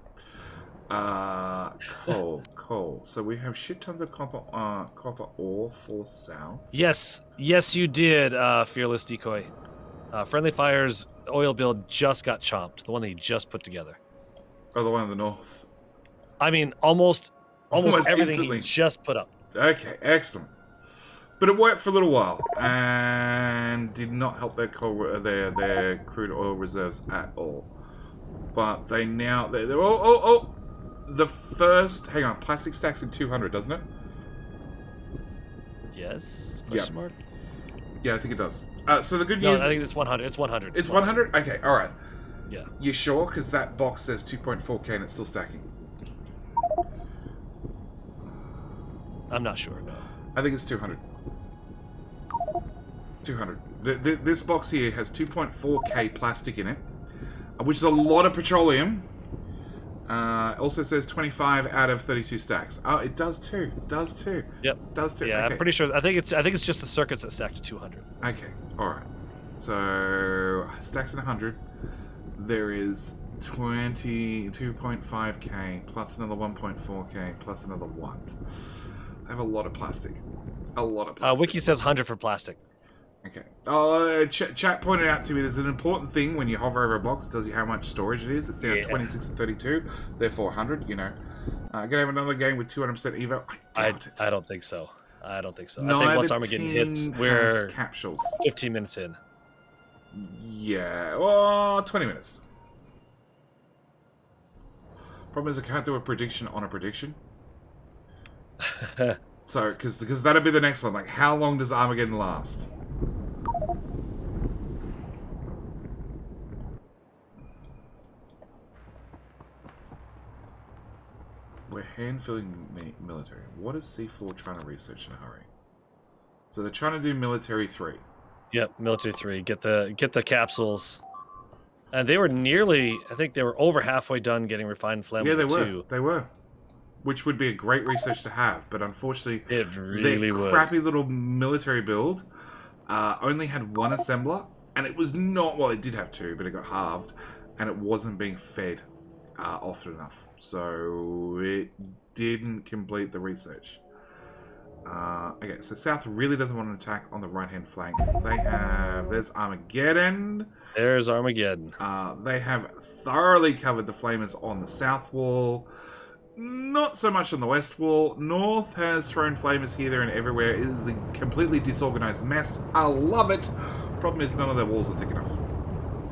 Coal. So we have shit tons of copper ore for south. Yes, you did, Fearless Decoy. Friendly Fire's oil build just got chomped, the one that he just put together. Oh, the one in the north. I mean, almost everything instantly. he just put up. Okay, excellent. But it worked for a little while and did not help their crude oil reserves at all. But they now the first, hang on, plastic stacks in 200, doesn't it? Yes. Question mark? Yeah, I think it does. So the good news. No, I think it's 100. It's 100. It's 100. Okay, all right. Yeah. You sure? Because that box says 2.4K and it's still stacking. I'm not sure. No. I think it's 200. 200. This box here has 2.4K plastic in it, which is a lot of petroleum. Also says 25 out of 32 stacks. Oh, it does too. Yep. Does too. Yeah, okay. I'm pretty sure. I think it's just the circuits that stack to 200. Okay. All right. So stacks at 100. There is 22.5K plus another 1.4K plus another 1. I have a lot of plastic. Wiki says 100 for plastic. Okay. Chat pointed out to me there's an important thing when you hover over a box. It tells you how much storage it is. It's down at 26 and 32. Therefore 100, you know. Gonna have another game with 200% evo. I doubt it. I don't think so. I think Neither once Armageddon hits, we're capsules. 15 minutes in. Yeah. Well, 20 minutes. Problem is I can't do a prediction on a prediction. So, because that'll be the next one. Like, how long does Armageddon last? We're hand-filling military. What is C4 trying to research in a hurry? So they're trying to do military 3. Yep, military 3. Get the capsules. And they were nearly, I think they were over halfway done getting refined flammable. Yeah, they were. Too. They were. Which would be a great research to have, but unfortunately, it really their crappy little military build only had 1 assembler, and it was not, well, it did have 2, but it got halved, and it wasn't being fed often enough. So it didn't complete the research. Okay, so South really doesn't want an attack on the right-hand flank. There's Armageddon. There's Armageddon. They have thoroughly covered the flamers on the south wall. Not so much on the west wall. North has thrown flamers here, there, and everywhere. It is the completely disorganized mess. I love it. Problem is, none of their walls are thick enough.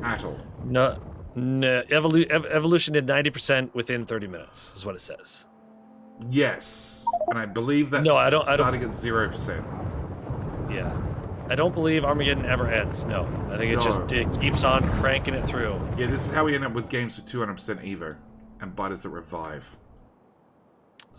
At all. No, evolution did 90% within 30 minutes, is what it says. Yes. And I believe that's starting at 0%. Yeah. I don't believe Armageddon ever ends. No. I think it keeps on cranking it through. Yeah, this is how we end up with games with 200% Evo. And biters that revive.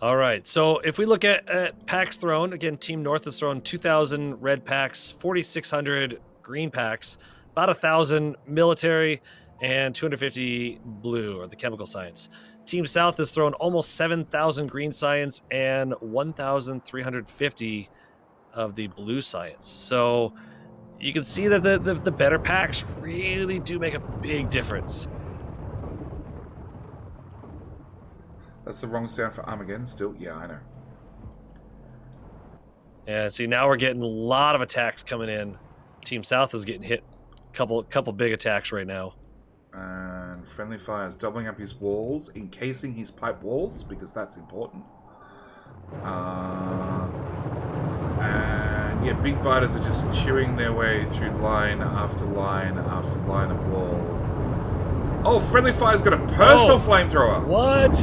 All right, so if we look at packs thrown, again, Team North has thrown 2,000 red packs, 4,600 green packs, about 1,000 military, and 250 blue, or the chemical science. Team South has thrown almost 7,000 green science and 1,350 of the blue science. So you can see that the better packs really do make a big difference. That's the wrong sound for Armageddon still? Yeah, I know. Yeah, see, now we're getting a lot of attacks coming in. Team South is getting hit. Couple big attacks right now. And Friendly Fire is doubling up his walls, encasing his pipe walls, because that's important. And yeah, big biters are just chewing their way through line after line after line of wall. Oh, Friendly Fire's got a personal flamethrower! What?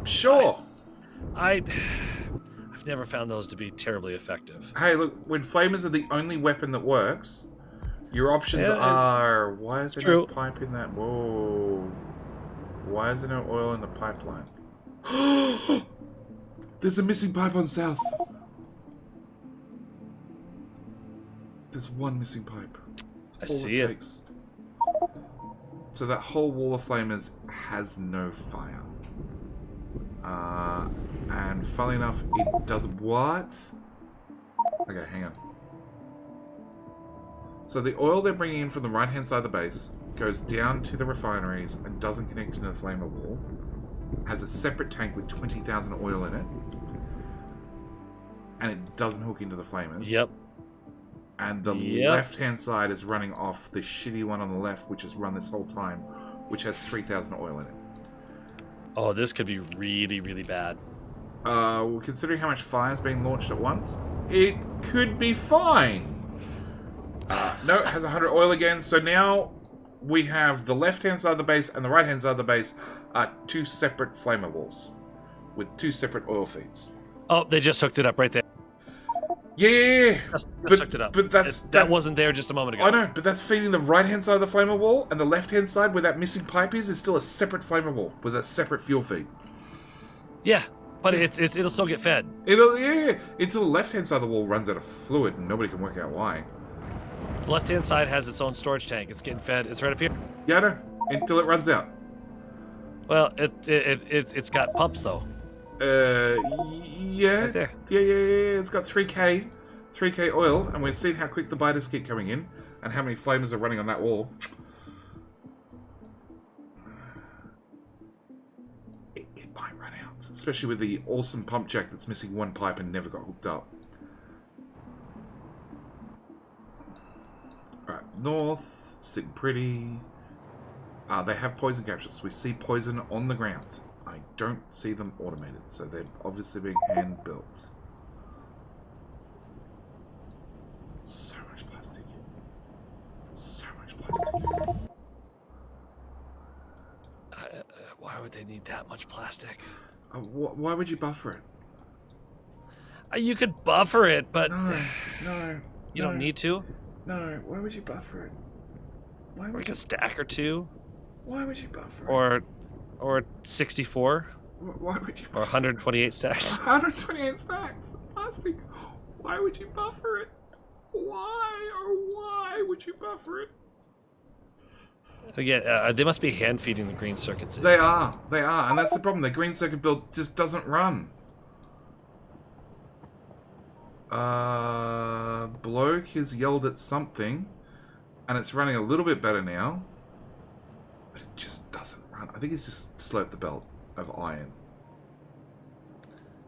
Sure. I've never found those to be terribly effective. Hey, look, when flamers are the only weapon that works, your options are... Why is there no pipe in that? Whoa. Why is there no oil in the pipeline? There's a missing pipe on south. There's one missing pipe. That's all it takes. So that whole wall of flamers has no fire. And funnily enough, it does what? Okay, hang on. So the oil they're bringing in from the right-hand side of the base goes down to the refineries and doesn't connect into the flamer wall. Has a separate tank with 20,000 oil in it. And it doesn't hook into the flamers. Yep. And the left-hand side is running off the shitty one on the left, which has run this whole time, which has 3,000 oil in it. Oh, this could be really, really bad. Well, considering how much fire is being launched at once, it could be fine. No, it has 100 oil again, so now we have the left-hand side of the base and the right-hand side of the base are two separate flamer walls with two separate oil feeds. Oh, they just hooked it up right there. Yeah, just hooked it up. But that wasn't there just a moment ago. I know, but that's feeding the right-hand side of the flamer wall, and the left-hand side where that missing pipe is still a separate flamer wall with a separate fuel feed. Yeah, but it'll still get fed. Until the left-hand side of the wall runs out of fluid, and nobody can work out why. The left-hand side has its own storage tank. It's getting fed. It's right up here. Yeah, I know. Until it runs out. Well, it's got pumps though. Yeah. Right there. Yeah. It's got 3k oil, and we've seen how quick the biters keep coming in, and how many flamers are running on that wall. It might run out, especially with the awesome pump jack that's missing one pipe and never got hooked up. Alright, north, sitting pretty. They have poison capsules. We see poison on the ground. I don't see them automated, so they're obviously being hand-built. So much plastic. So much plastic. Why would they need that much plastic? Why would you buffer it? You could buffer it, but No. You don't need to. No, why would you buffer it? Why would like a stack or two? Why would you buffer it? Or 64? Why would you buffer Or 128 stacks? 128 stacks of plastic. Why would you buffer it? Why would you buffer it? Again, they must be hand feeding the green circuits. They are, and that's the problem. The green circuit build just doesn't run. Bloke has yelled at something, and it's running a little bit better now, but it just doesn't run. I think he's just sloped the belt of iron.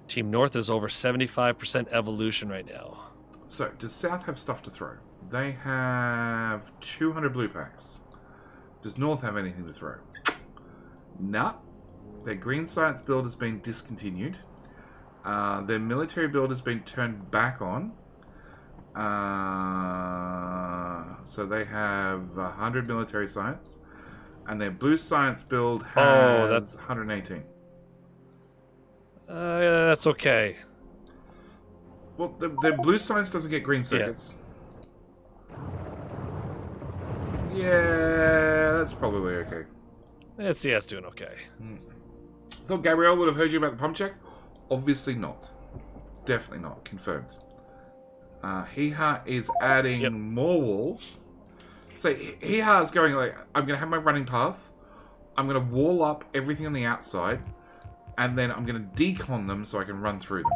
Team North is over 75% evolution right now. So, does South have stuff to throw? They have 200 blue packs. Does North have anything to throw? Nah. Their green science build has been discontinued. Their military build has been turned back on. So they have 100 military science. And their blue science build has 118. That's okay. Well, the blue science doesn't get green circuits. Yeah, that's probably okay. It's doing okay. Thought Gabrielle would have heard you about the pump check. Obviously not. Definitely not. Confirmed. Heha is adding more walls. So Heha is going like, I'm going to have my running path. I'm going to wall up everything on the outside. And then I'm going to decon them so I can run through them.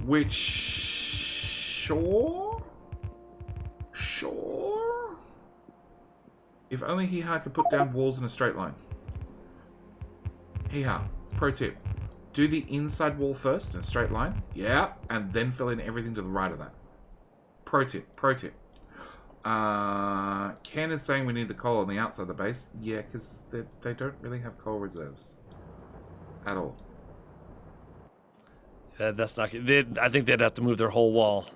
Which... Sure? If only Heha could put down walls in a straight line. Heha, pro tip. Do the inside wall first in a straight line. Yeah, and then fill in everything to the right of that. Pro tip. Ken is saying we need the coal on the outside of the base. Yeah, because they don't really have coal reserves. At all. That's not... I think they'd have to move their whole wall.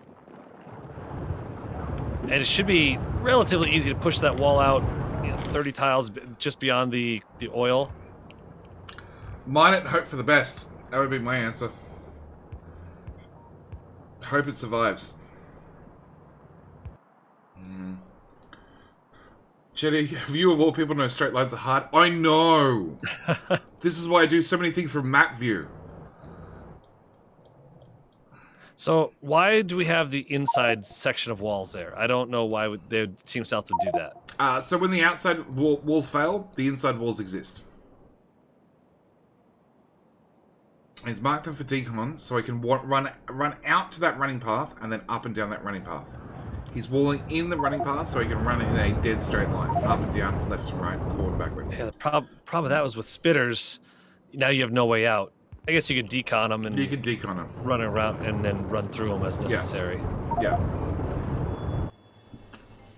And it should be relatively easy to push that wall out 30 tiles just beyond the oil. Mine it, hope for the best. That would be my answer. Hope it survives. Jetty, have you of all people know straight lines are hard? I know! This is why I do so many things from map view. So why do we have the inside section of walls there? I don't know why Team South would do that. So when the outside walls fail, the inside walls exist. He's marked them for decon, so I can run out to that running path and then up and down that running path. He's walling in the running path, so he can run in a dead straight line, up and down, left and right, forward and backward. Yeah, the problem with that was with spitters. Now you have no way out. I guess you could decon them and you can decon them, run around and then run through them as necessary. Yeah.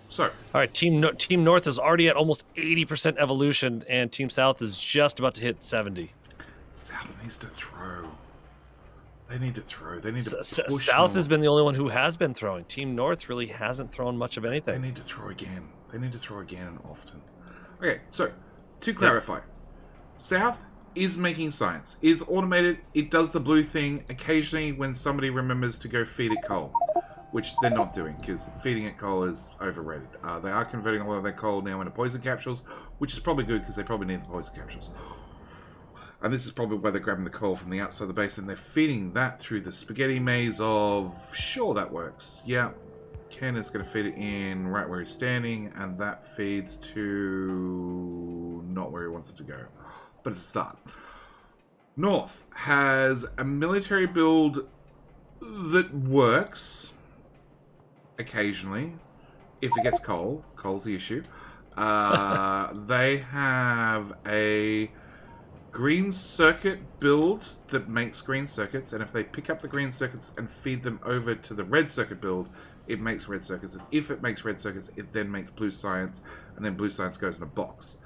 So, all right, Team North is already at almost 80% evolution, and Team South is just about to hit 70. South needs to throw. They need to throw. They need to push. South has been the only one who has been throwing. Team North really hasn't thrown much of anything. They need to throw again. They need to throw again and often. Okay, so to clarify, South is making science. It's automated. It does the blue thing occasionally when somebody remembers to go feed it coal, which they're not doing because feeding it coal is overrated. They are converting a lot of their coal now into poison capsules, which is probably good because they probably need the poison capsules. And this is probably why they're grabbing the coal from the outside of the base and they're feeding that through the spaghetti maze of, sure, that works. Yeah, Ken is going to feed it in right where he's standing, and that feeds to not where he wants it to go. But it's a start. North has a military build that works occasionally. If it gets coal, coal's the issue. They have a green circuit build that makes green circuits, and if they pick up the green circuits and feed them over to the red circuit build, it makes red circuits, and if it makes red circuits, it then makes blue science, and then blue science goes in a box.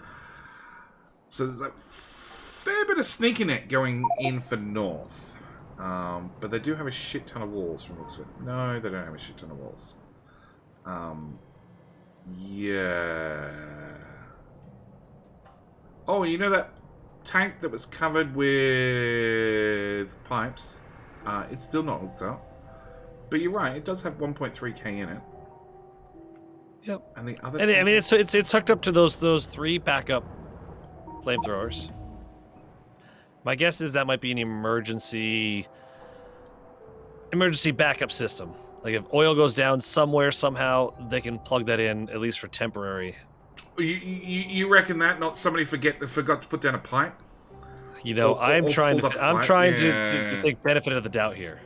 So there's a fair bit of sneaky net going in for North, but they do have a shit ton of walls from looks of it. No, they don't have a shit ton of walls. Yeah. Oh, you know that tank that was covered with pipes? It's still not hooked up. But you're right, it does have 1.3k in it. Yep. And the other I mean, it's hooked up to those 3 backup flamethrowers. My guess is that might be an emergency backup system. Like if oil goes down somewhere, somehow, they can plug that in, at least for temporary. You reckon that, not somebody forgot to put down a pipe? You know, I'm trying to think benefit of the doubt here.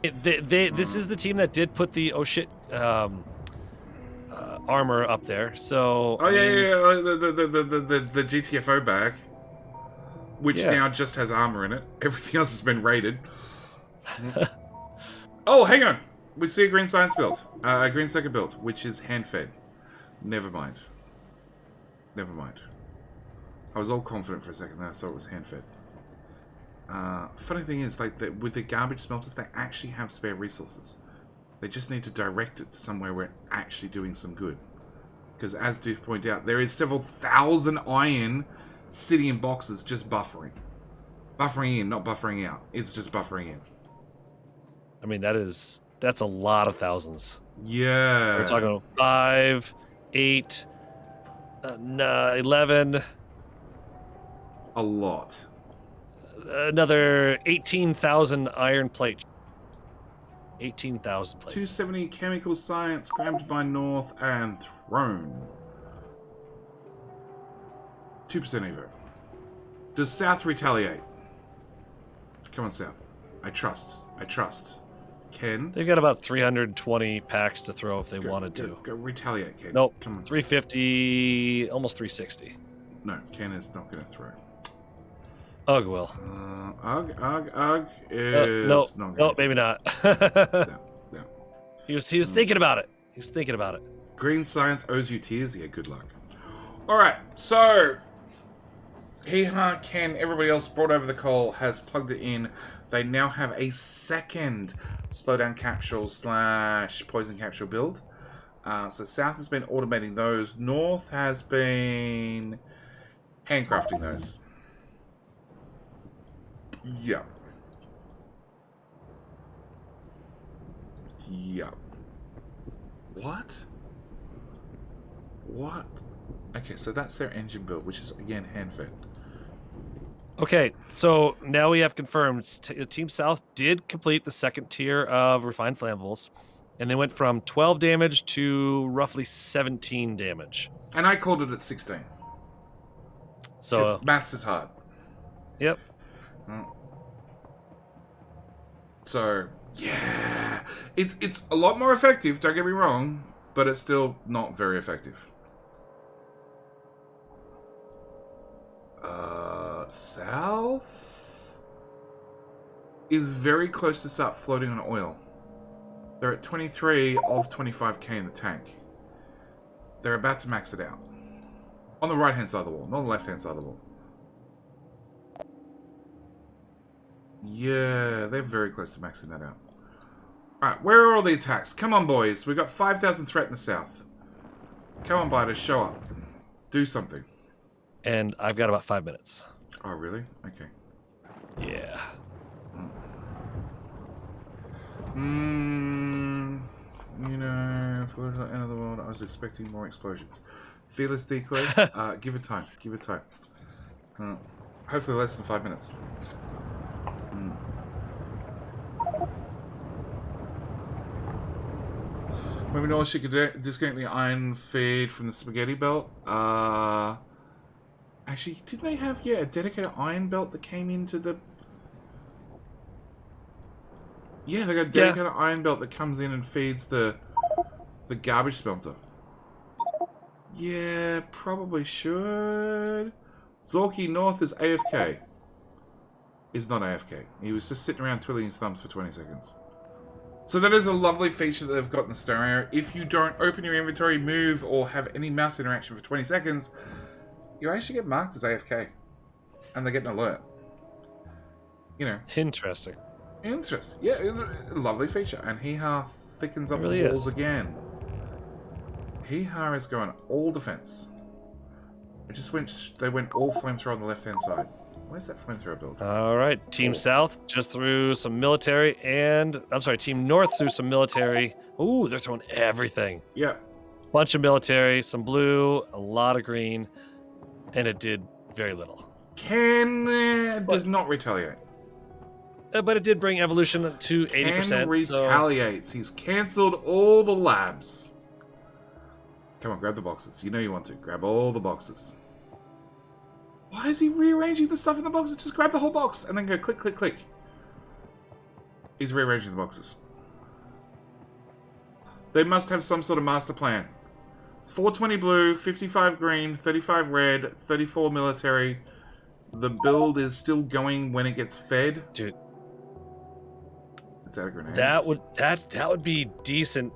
This is the team that did put the armor up there. So the GTFO bag, which now just has armor in it. Everything else has been raided. Oh, hang on. We see a green science build, a green circuit build, which is hand fed. Never mind. I was all confident for a second, then I saw it was hand-fed. Funny thing is, like, with the garbage smelters, they actually have spare resources. They just need to direct it to somewhere where it's actually doing some good. Because, as Doof pointed out, there is several thousand iron sitting in boxes just buffering. Buffering in, not buffering out. It's just buffering in. I mean, that's a lot of thousands. Yeah. We're talking 5, 8, 11. A lot. Another 18,000 iron plate. 18,000 plate. 270 chemical science grabbed by North and thrown. 2% Evo. Does South retaliate? Come on, South. I trust. Ken? They've got about 320 packs to throw if they wanted to. Go retaliate, Ken. Nope. Come on. 350, almost 360. No, Ken is not going to throw. Ugh will. Ugh is No, not no, maybe not. No. He was thinking about it. He was thinking about it. Green Science owes you tears. Yeah, good luck. Alright, so Hee-Ha, Ken, everybody else brought over the coal, has plugged it in. They now have a second slowdown capsule / poison capsule build. So South has been automating those. North has been handcrafting those. Yeah. Yeah. What? Okay, so that's their engine build, which is, again, hand-fed. Okay, so now we have confirmed Team South did complete the second tier of refined flammables, and they went from 12 damage to roughly 17 damage. And I called it at 16. So maths is hard. Yep. So, yeah. It's a lot more effective, don't get me wrong, but it's still not very effective. South is very close to start floating on oil. They're at 23 of 25k in the tank. They're about to max it out. On the right-hand side of the wall, not the left-hand side of the wall. Yeah, they're very close to maxing that out. Alright, where are all the attacks? Come on, boys. We've got 5,000 threat in the south. Come on, biters, show up. Do something. And I've got about 5 minutes. Oh, really? Okay. Yeah. You know, for the end of the world, I was expecting more explosions. Fearless decoy. Give it time. Give it time. Hopefully less than 5 minutes. Maybe North she could disconnect the iron feed from the spaghetti belt. Actually, didn't they have, a dedicated iron belt that came into the... Yeah, they got a dedicated iron belt that comes in and feeds the garbage smelter. Yeah, probably should. Zorky North is AFK. Is not AFK. He was just sitting around twiddling his thumbs for 20 seconds. So that is a lovely feature that they've got in the stereo. If you don't open your inventory, move, or have any mouse interaction for 20 seconds, you actually get marked as AFK. And they get an alert. You know. Interesting. Interesting. Yeah, lovely feature. And Hee-Ha thickens up really the walls is. again. Hee-Ha is going all defense. They went all flamethrower on the left-hand side. Where's that flamethrower build? All right, Team South just threw some military, and I'm sorry, Team North threw some military. Ooh, they're throwing everything. Yeah. Bunch of military, some blue, a lot of green, and it did very little. Does not retaliate. But it did bring evolution to 80%. Ken retaliates. He's cancelled all the labs. Come on, grab the boxes. You know you want to. Grab all the boxes. Why is he rearranging the stuff in the boxes? Just grab the whole box and then go click, click, click. He's rearranging the boxes. They must have some sort of master plan. It's 420 blue, 55 green, 35 red, 34 military. The build is still going when it gets fed. Dude. It's out of grenades. That would be decent.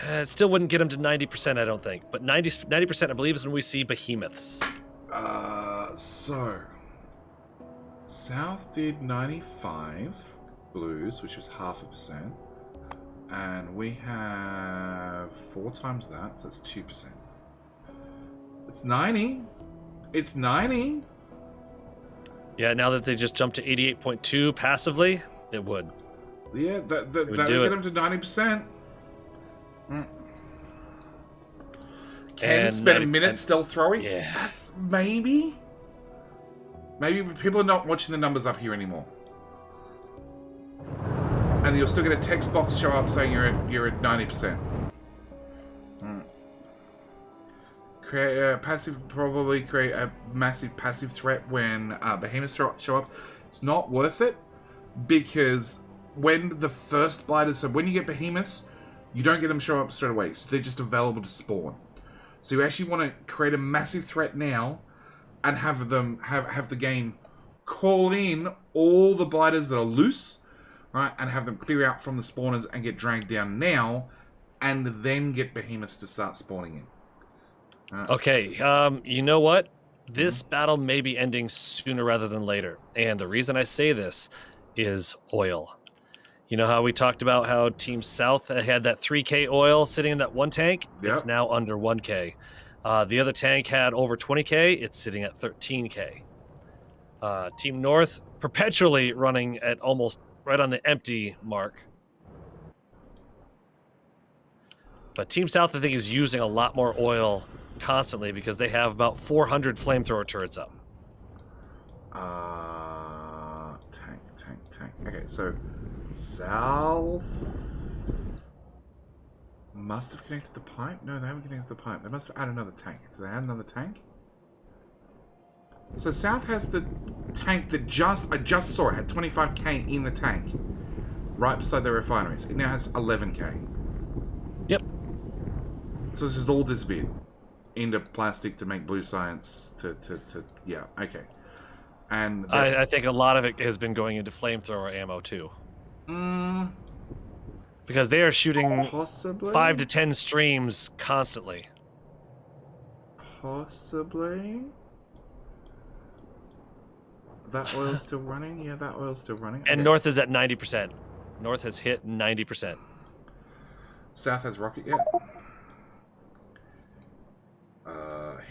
It still wouldn't get him to 90%, I don't think. But 90%, I believe, is when we see behemoths. So South did 95 blues, which was 0.5%, and we have 4 times that, so it's 2%. It's 90. It's 90. Yeah, now that they just jumped to 88.2 passively, it would. Yeah, that would do get it. them to 90%. Can And spend a minute still throwing? Yeah. That's maybe people are not watching the numbers up here anymore. And you'll still get a text box show up saying you're at 90%. Create a passive, probably create a massive passive threat when behemoths show up. It's not worth it because when the first biters, so when you get behemoths, you don't get them show up straight away. So they're just available to spawn. So you actually want to create a massive threat now and have them have the game call in all the biters that are loose, right, and have them clear out from the spawners and get dragged down now, and then get behemoths to start spawning in. Okay, you know what? This battle may be ending sooner rather than later. And the reason I say this is oil. You know how we talked about how Team South had that 3K oil sitting in that one tank? Yep. It's now under 1K. The other tank had over 20K. It's sitting at 13K. Team North perpetually running at almost right on the empty mark. But Team South, I think, is using a lot more oil constantly because they have about 400 flamethrower turrets up. Tank. Okay, so South must have connected the pipe. No, they haven't connected the pipe. They must have added another tank. Do they add another tank? So South has the tank that I just saw it had 25k in the tank, right beside their refineries. It now has 11k. Yep. So this is all disappeared into plastic to make blue science yeah, okay. And I think a lot of it has been going into flamethrower ammo too. Because they are shooting possibly 5 to 10 streams constantly. Possibly. That oil's still running? Yeah, that oil's still running. And okay. North is at 90%. North has hit 90%. South has rocket yet?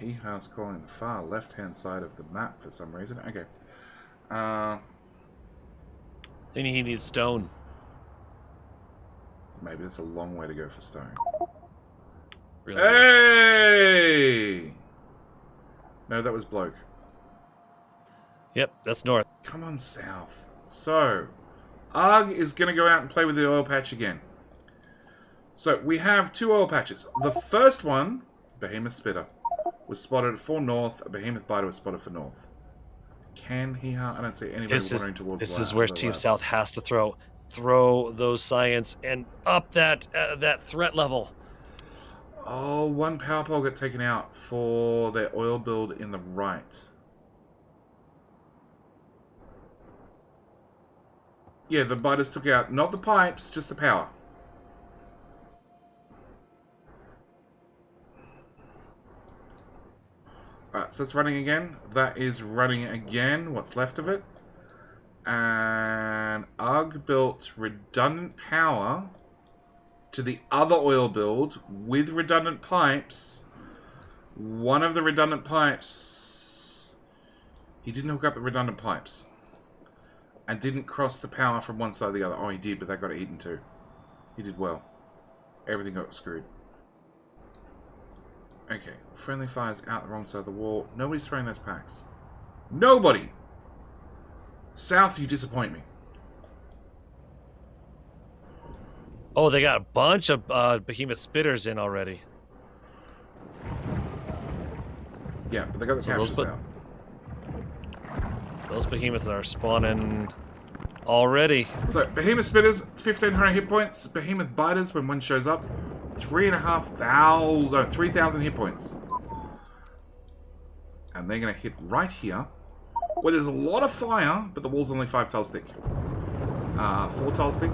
He has calling the far left-hand side of the map for some reason. Okay. And he needs stone. Maybe that's a long way to go for stone. Really hey! No, that was bloke. Yep, that's North. Come on, South. So, Arg is going to go out and play with the oil patch again. So, we have 2 oil patches. The first one, Behemoth Spitter, was spotted for North. A Behemoth Biter was spotted for North. Can he harm? I don't see anybody wandering towards This is where the Team labs. South has to throw those science and up that threat level. Oh, 1 power pole got taken out for their oil build in the right. Yeah, the biters took out not the pipes, just the power. Alright, so it's running again. That is running again, what's left of it. And UG built redundant power to the other oil build with redundant pipes. One of the redundant pipes... He didn't hook up the redundant pipes. And didn't cross the power from one side to the other. Oh, he did, but that got eaten too. He did well. Everything got screwed. Okay, friendly fire's out the wrong side of the wall. Nobody's throwing those packs. Nobody! South, you disappoint me. Oh, they got a bunch of Behemoth Spitters in already. Yeah, but they got the captures out. Those Behemoths are spawning already. So, Behemoth Spitters, 1,500 hit points. Behemoth Biters, when one shows up, 3,000 hit points. And they're going to hit right here, where there's a lot of fire, but the wall's only 5 tiles thick. 4 tiles thick.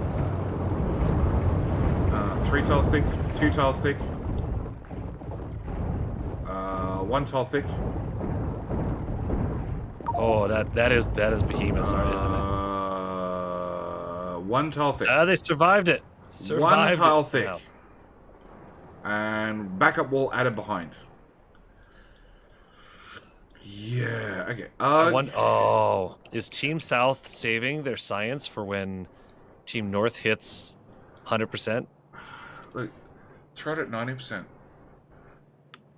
3 tiles thick. 2 tiles thick. 1 tile thick. Oh, that is behemoths, isn't it? One tile thick. They survived it. One tile it. thick. Wow. And backup wall added behind. Yeah, okay. Oh, is Team South saving their science for when Team North hits 100%? Look, try it at 90%.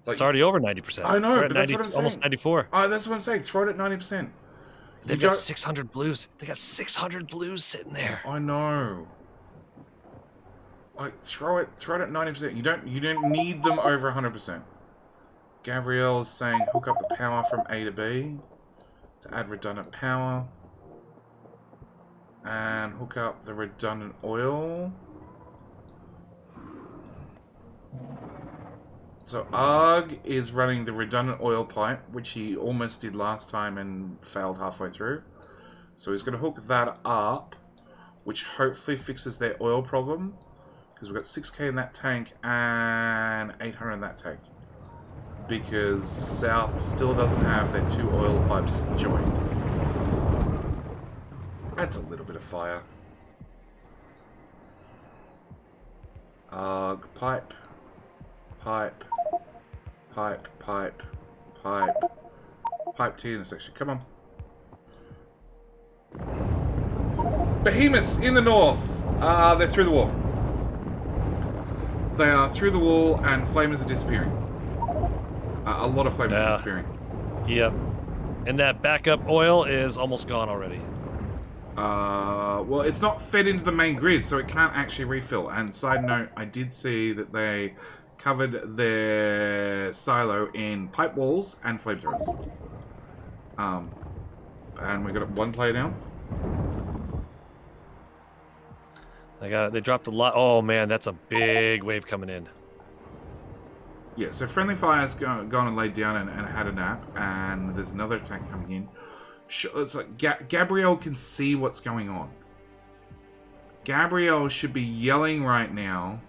It's already over 90%. I know, They're but at that's what I'm saying. almost 94. That's what I'm saying. Throw it at 90%. They've got 600 blues. They got 600 blues sitting there. I know. Like throw it at 90%. You don't need them over 100%. Gabrielle is saying hook up the power from A to B to add redundant power. And hook up the redundant oil. So Arg is running the redundant oil pipe, which he almost did last time and failed halfway through. So he's going to hook that up, which hopefully fixes their oil problem. Because we've got 6k in that tank and 800 in that tank. Because South still doesn't have their 2 oil pipes joined. That's a little bit of fire. Arg, pipe. Pipe. Pipe, pipe, pipe. Pipe T in this section. Come on. Behemoths in the north. They're through the wall. They are through the wall and flamers are disappearing. A lot of flamers are disappearing. Yep. And that backup oil is almost gone already. Well, it's not fed into the main grid, so it can't actually refill. And side note, I did see that they covered their silo in pipe walls and flamethrowers. And we got one player down. They dropped a lot. Oh man, that's a big wave coming in. Yeah, so Friendly Fire's gone and laid down and had a nap, and there's another tank coming in. It's like Gabrielle can see what's going on. Gabrielle should be yelling right now,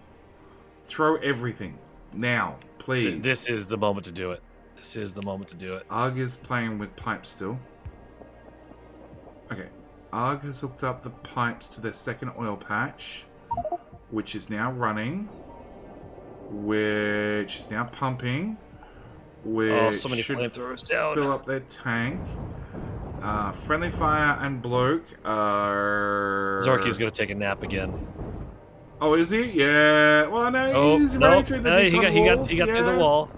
throw everything. Now, please. This is the moment to do it. This is the moment to do it. Arg is playing with pipes still. Okay. Arg has hooked up the pipes to their second oil patch, which is now running, which is now pumping, which so many should flamethrowers down. Fill up their tank. Friendly Fire and Bloke are... Zorky's going to take a nap again. Oh, is he? Yeah. Well, no, he's running through the he got through the wall.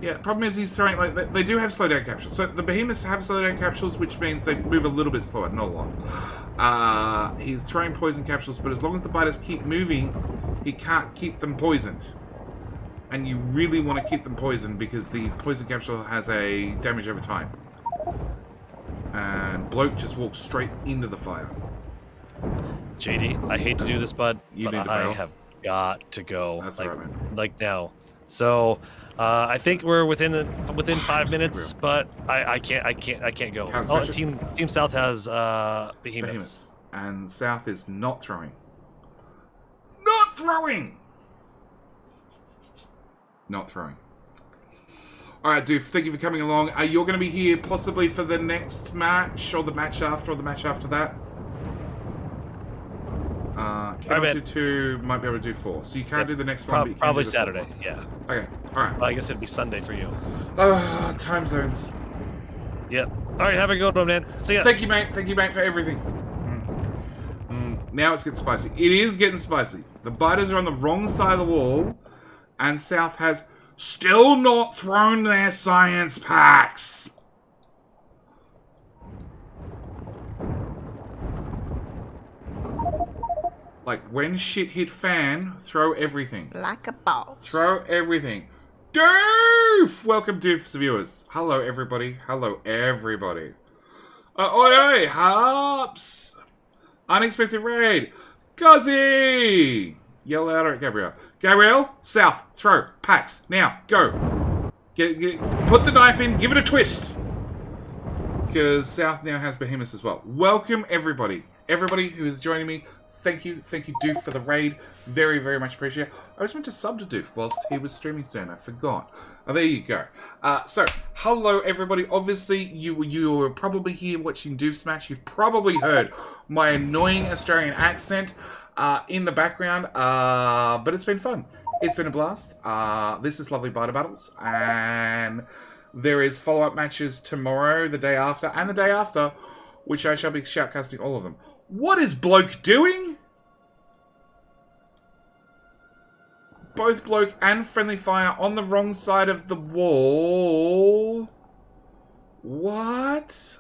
Yeah, problem is he's throwing, like, they do have slowdown capsules. So the behemoths have slowdown capsules, which means they move a little bit slower, not a lot. He's throwing poison capsules, but as long as the biters keep moving, he can't keep them poisoned. And you really want to keep them poisoned because the poison capsule has a damage over time. And Bloke just walks straight into the fire. JD, I hate to do this, bud, but I have got to go. That's right, man. Like now. So I think we're within 5 minutes, but I can't go. Oh, Team South has behemoths. And South is not throwing. Not throwing. Not throwing. All right, Doof, thank you for coming along. You're going to be here possibly for the next match, or the match after, or the match after that. Cannot do 2, might be able to do 4. So you can't do the next one, but you can probably do the Saturday, 4th. yeah. Okay, all right. Well, I guess it'd be Sunday for you. Time zones. Yep. All right, have a good one, man. See ya. Thank you, mate. Thank you, mate, for everything. Now it's getting spicy. It is getting spicy. The biters are on the wrong side of the wall, and South has still not thrown their science packs. Like, when shit hit fan, throw everything. Like a boss. Throw everything. Doof! Welcome, Doof's viewers. Hello, everybody. Hello, everybody. Oi, oi, Harps! Unexpected raid. Guzzy! Yell louder at Gabrielle. Gabrielle, South, throw, packs, now, go. Put the knife in, give it a twist. Because South now has behemoths as well. Welcome, everybody. Everybody who is joining me, Thank you, Doof, for the raid. Very, very much appreciate it. I was meant to sub to Doof whilst he was streaming today, and I forgot. Oh, there you go. So, hello everybody. Obviously, you were probably here watching Doof Smash. You've probably heard my annoying Australian accent in the background, but it's been fun. It's been a blast. This is Lovely Biter Battles, and there is follow-up matches tomorrow, the day after, and the day after, which I shall be shoutcasting all of them. What is Bloke doing? Both Bloke and Friendly Fire on the wrong side of the wall. What?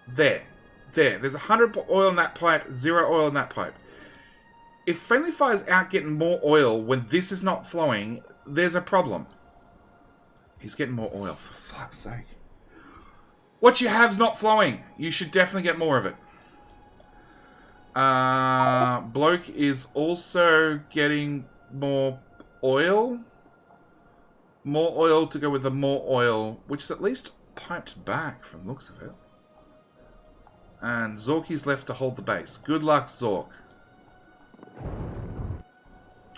There. There's 100 oil in that pipe, 0 oil in that pipe. If Friendly Fire's out getting more oil when this is not flowing, there's a problem. He's getting more oil, for fuck's sake. What you have's not flowing. You should definitely get more of it. Bloke is also getting more oil. More oil to go with the more oil, which is at least piped back from the looks of it. And Zorky's left to hold the base. Good luck, Zork.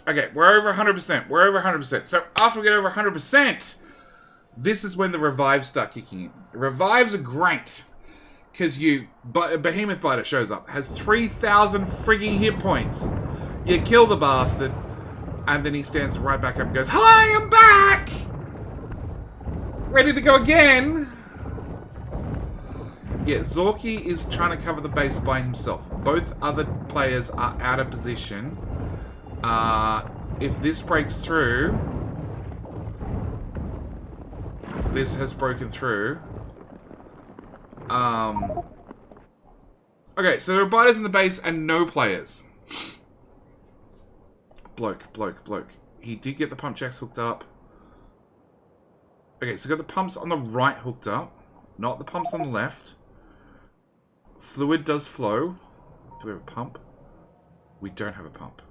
Okay, we're over 100%. We're over 100%. So after we get over 100%, this is when the revives start kicking in. Revives are great. Because Behemoth Biter shows up. Has 3,000 frigging hit points. You kill the bastard. And then he stands right back up and goes, "Hi, I'm back! Ready to go again!" Yeah, Zorky is trying to cover the base by himself. Both other players are out of position. If this breaks through... This has broken through. Okay, so there are biters in the base and no players. Bloke. He did get the pump jacks hooked up. Okay, so got the pumps on the right hooked up. Not the pumps on the left. Fluid does flow. Do we have a pump? We don't have a pump.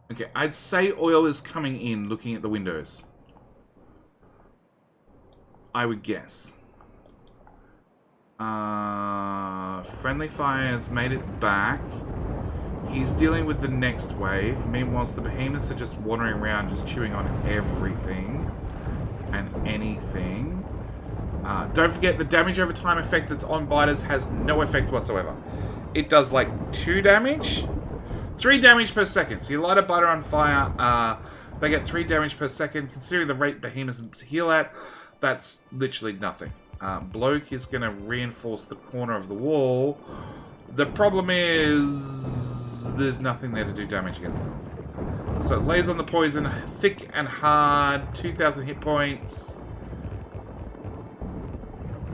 Okay, I'd say oil is coming in looking at the windows. I would guess. Friendly Fire's made it back. He's dealing with the next wave. Meanwhile, the behemoths are just wandering around, just chewing on everything and anything. Don't forget, the damage over time effect that's on biters has no effect whatsoever. It does like 2 damage? 3 damage per second. So you light a biter on fire, they get 3 damage per second. Considering the rate behemoths heal at, that's literally nothing. Bloke is going to reinforce the corner of the wall. The problem is there's nothing there to do damage against them. So it lays on the poison, thick and hard, 2,000 hit points.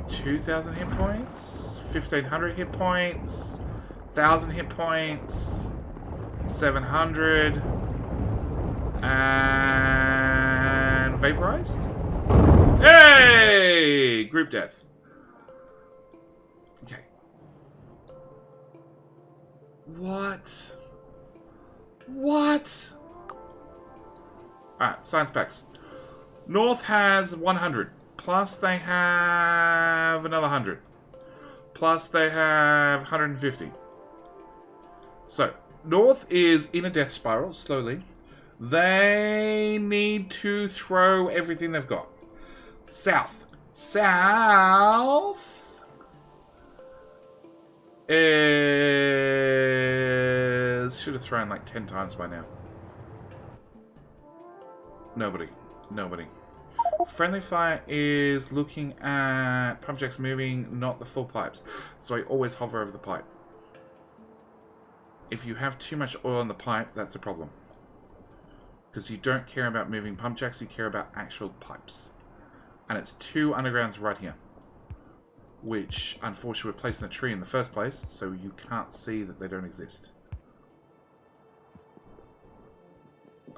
2,000 hit points, 1,500 hit points, 1,000 hit points, 700, and vaporized. Hey! Group death. Okay. What? Alright, science packs. North has 100. Plus they have another 100. Plus they have 150. So, North is in a death spiral, slowly. They need to throw everything they've got. South is... Should have thrown like 10 times by now. Nobody. Friendly Fire is looking at pump jacks moving, not the full pipes. So I always hover over the pipe. If you have too much oil in the pipe, that's a problem. Because you don't care about moving pump jacks, you care about actual pipes. And it's 2 undergrounds right here. Which, unfortunately, were placed in a tree in the first place, so you can't see that they don't exist.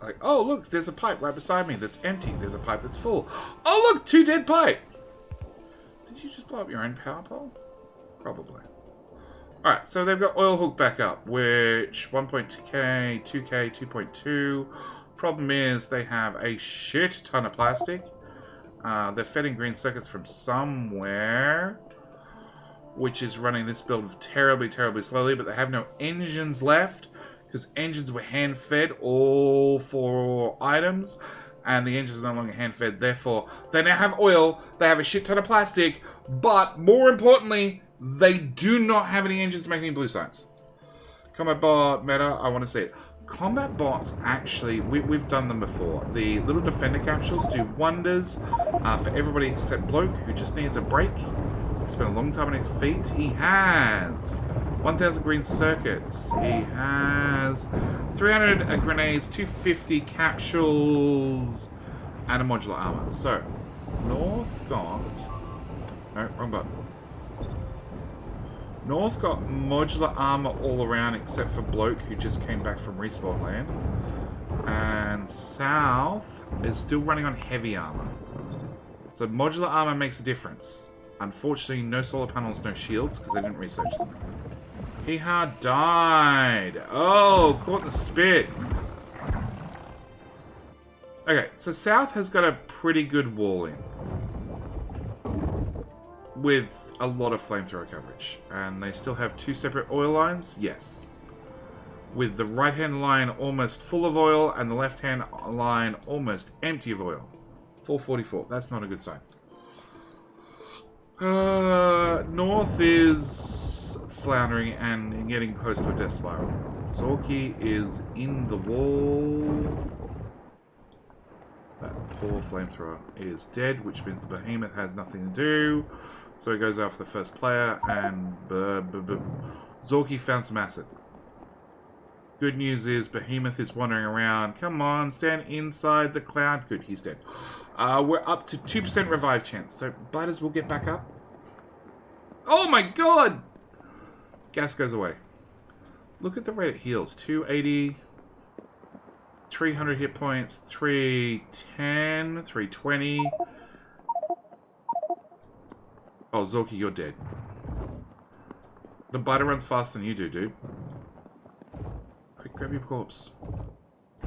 Like, oh, look, there's a pipe right beside me that's empty. There's a pipe that's full. Oh, look, 2 dead pipe. Did you just blow up your own power pole? Probably. Alright, so they've got oil hooked back up, which 1.2k, 2k, 2.2. Problem is they have a shit ton of plastic. They're fed in green circuits from somewhere, which is running this build terribly, terribly slowly, but they have no engines left, because engines were hand-fed, all 4 items, and the engines are no longer hand-fed. Therefore, they now have oil, they have a shit ton of plastic, but more importantly, they do not have any engines to make any blue signs. Combat bot meta, I want to see it. Combat bots, actually, we've done them before. The little defender capsules do wonders for everybody except Bloke, who just needs a break. He spent a long time on his feet. He has 1,000 green circuits. He has 300 grenades, 250 capsules, and a modular armor. So, North got... No, wrong button. North got modular armor all around except for Bloke, who just came back from respawn land. And South is still running on heavy armor. So modular armor makes a difference. Unfortunately, no solar panels, no shields, because they didn't research them. He had died. Oh, caught in the spit. Okay, so South has got a pretty good wall in. With a lot of flamethrower coverage. And they still have 2 separate oil lines? Yes. With the right-hand line almost full of oil and the left-hand line almost empty of oil. 444. That's not a good sign. North is floundering and getting close to a death spiral. Zorky is in the wall. That poor flamethrower is dead, which means the behemoth has nothing to do. So he goes after the first player, and Zorky found some acid. Good news is Behemoth is wandering around. Come on, stand inside the cloud. Good, he's dead. We're up to 2% revive chance, so Biters will get back up. Oh my god! Gas goes away. Look at the rate it heals. 280, 300 hit points, 310, 320. Oh, Zorky, you're dead. The biter runs faster than you do, dude. Quick, grab your corpse.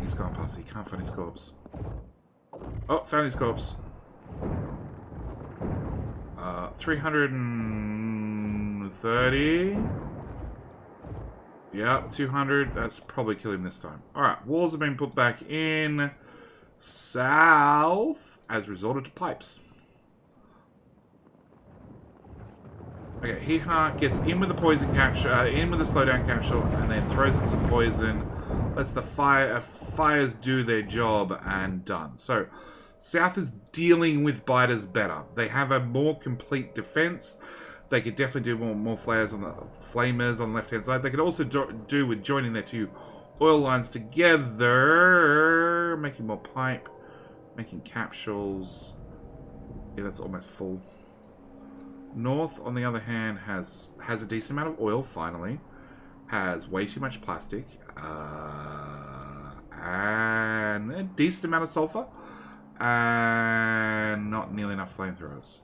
He's gone past. He can't find his corpse. Oh, found his corpse. 330. Yep, 200. That's probably kill him this time. Alright, walls have been put back in. South has resorted to pipes. Okay, Hee-Ha gets in with the poison capture, in with the slowdown capsule, and then throws in some poison. Lets the fires do their job, and done. So, South is dealing with biters better. They have a more complete defense. They could definitely do more flares on the flamers on the left-hand side. They could also do with joining their 2 oil lines together, making more pipe, making capsules. Yeah, that's almost full. North, on the other hand, has a decent amount of oil, finally. Has way too much plastic. And a decent amount of sulfur. And not nearly enough flamethrowers.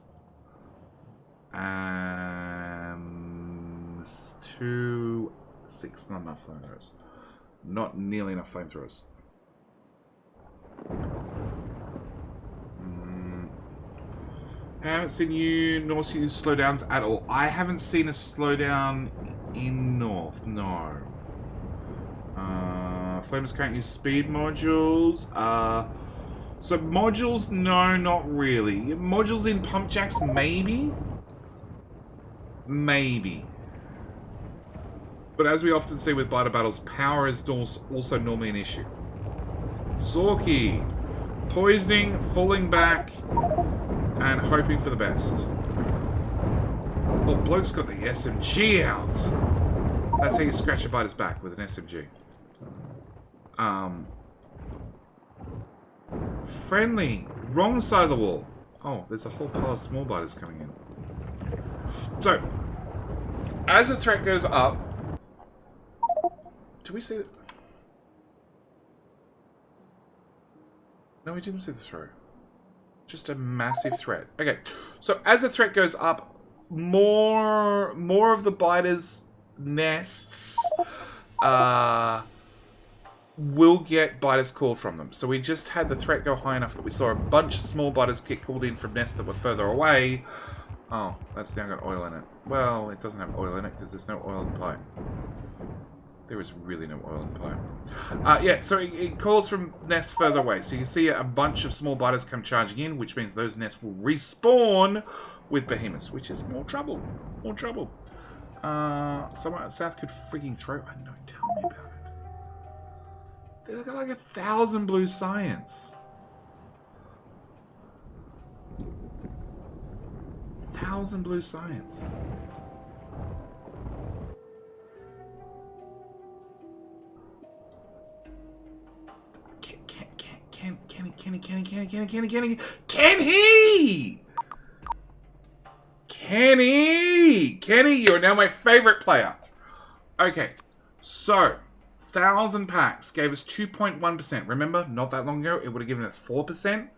And 2, 6, not enough flamethrowers. Not nearly enough flamethrowers. I haven't seen you nor see slowdowns at all. I haven't seen a slowdown in North, no. Flamers can't use speed modules. So modules, no, not really. Modules in pump jacks, maybe? Maybe. But as we often see with biter battles, power is also normally an issue. Zorky. Poisoning, falling back, and hoping for the best. Well, Bloke's got the SMG out. That's how you scratch a biter's back, with an SMG. Friendly. Wrong side of the wall. Oh, there's a whole pile of small biters coming in. So, as the threat goes up... Do we see it? No, we didn't see the throw. Just a massive threat. Okay, so as the threat goes up, more of the biters' nests will get biters called from them. So we just had the threat go high enough that we saw a bunch of small biters get called in from nests that were further away. Oh, that's now got oil in it. Well, it doesn't have oil in it because there's no oil in the pipe. There is really no oil in the pipe. Yeah, so it calls from nests further away. So you see a bunch of small biters come charging in, which means those nests will respawn with behemoths, which is more trouble. More trouble. Someone out south could freaking throw... I know, tell me about it. They've got like 1,000 blue science. 1,000 blue science. Kenny, you're now my favorite player. Okay, so 1,000 packs gave us 2.1%. Remember, not that long ago, it would have given us 4%.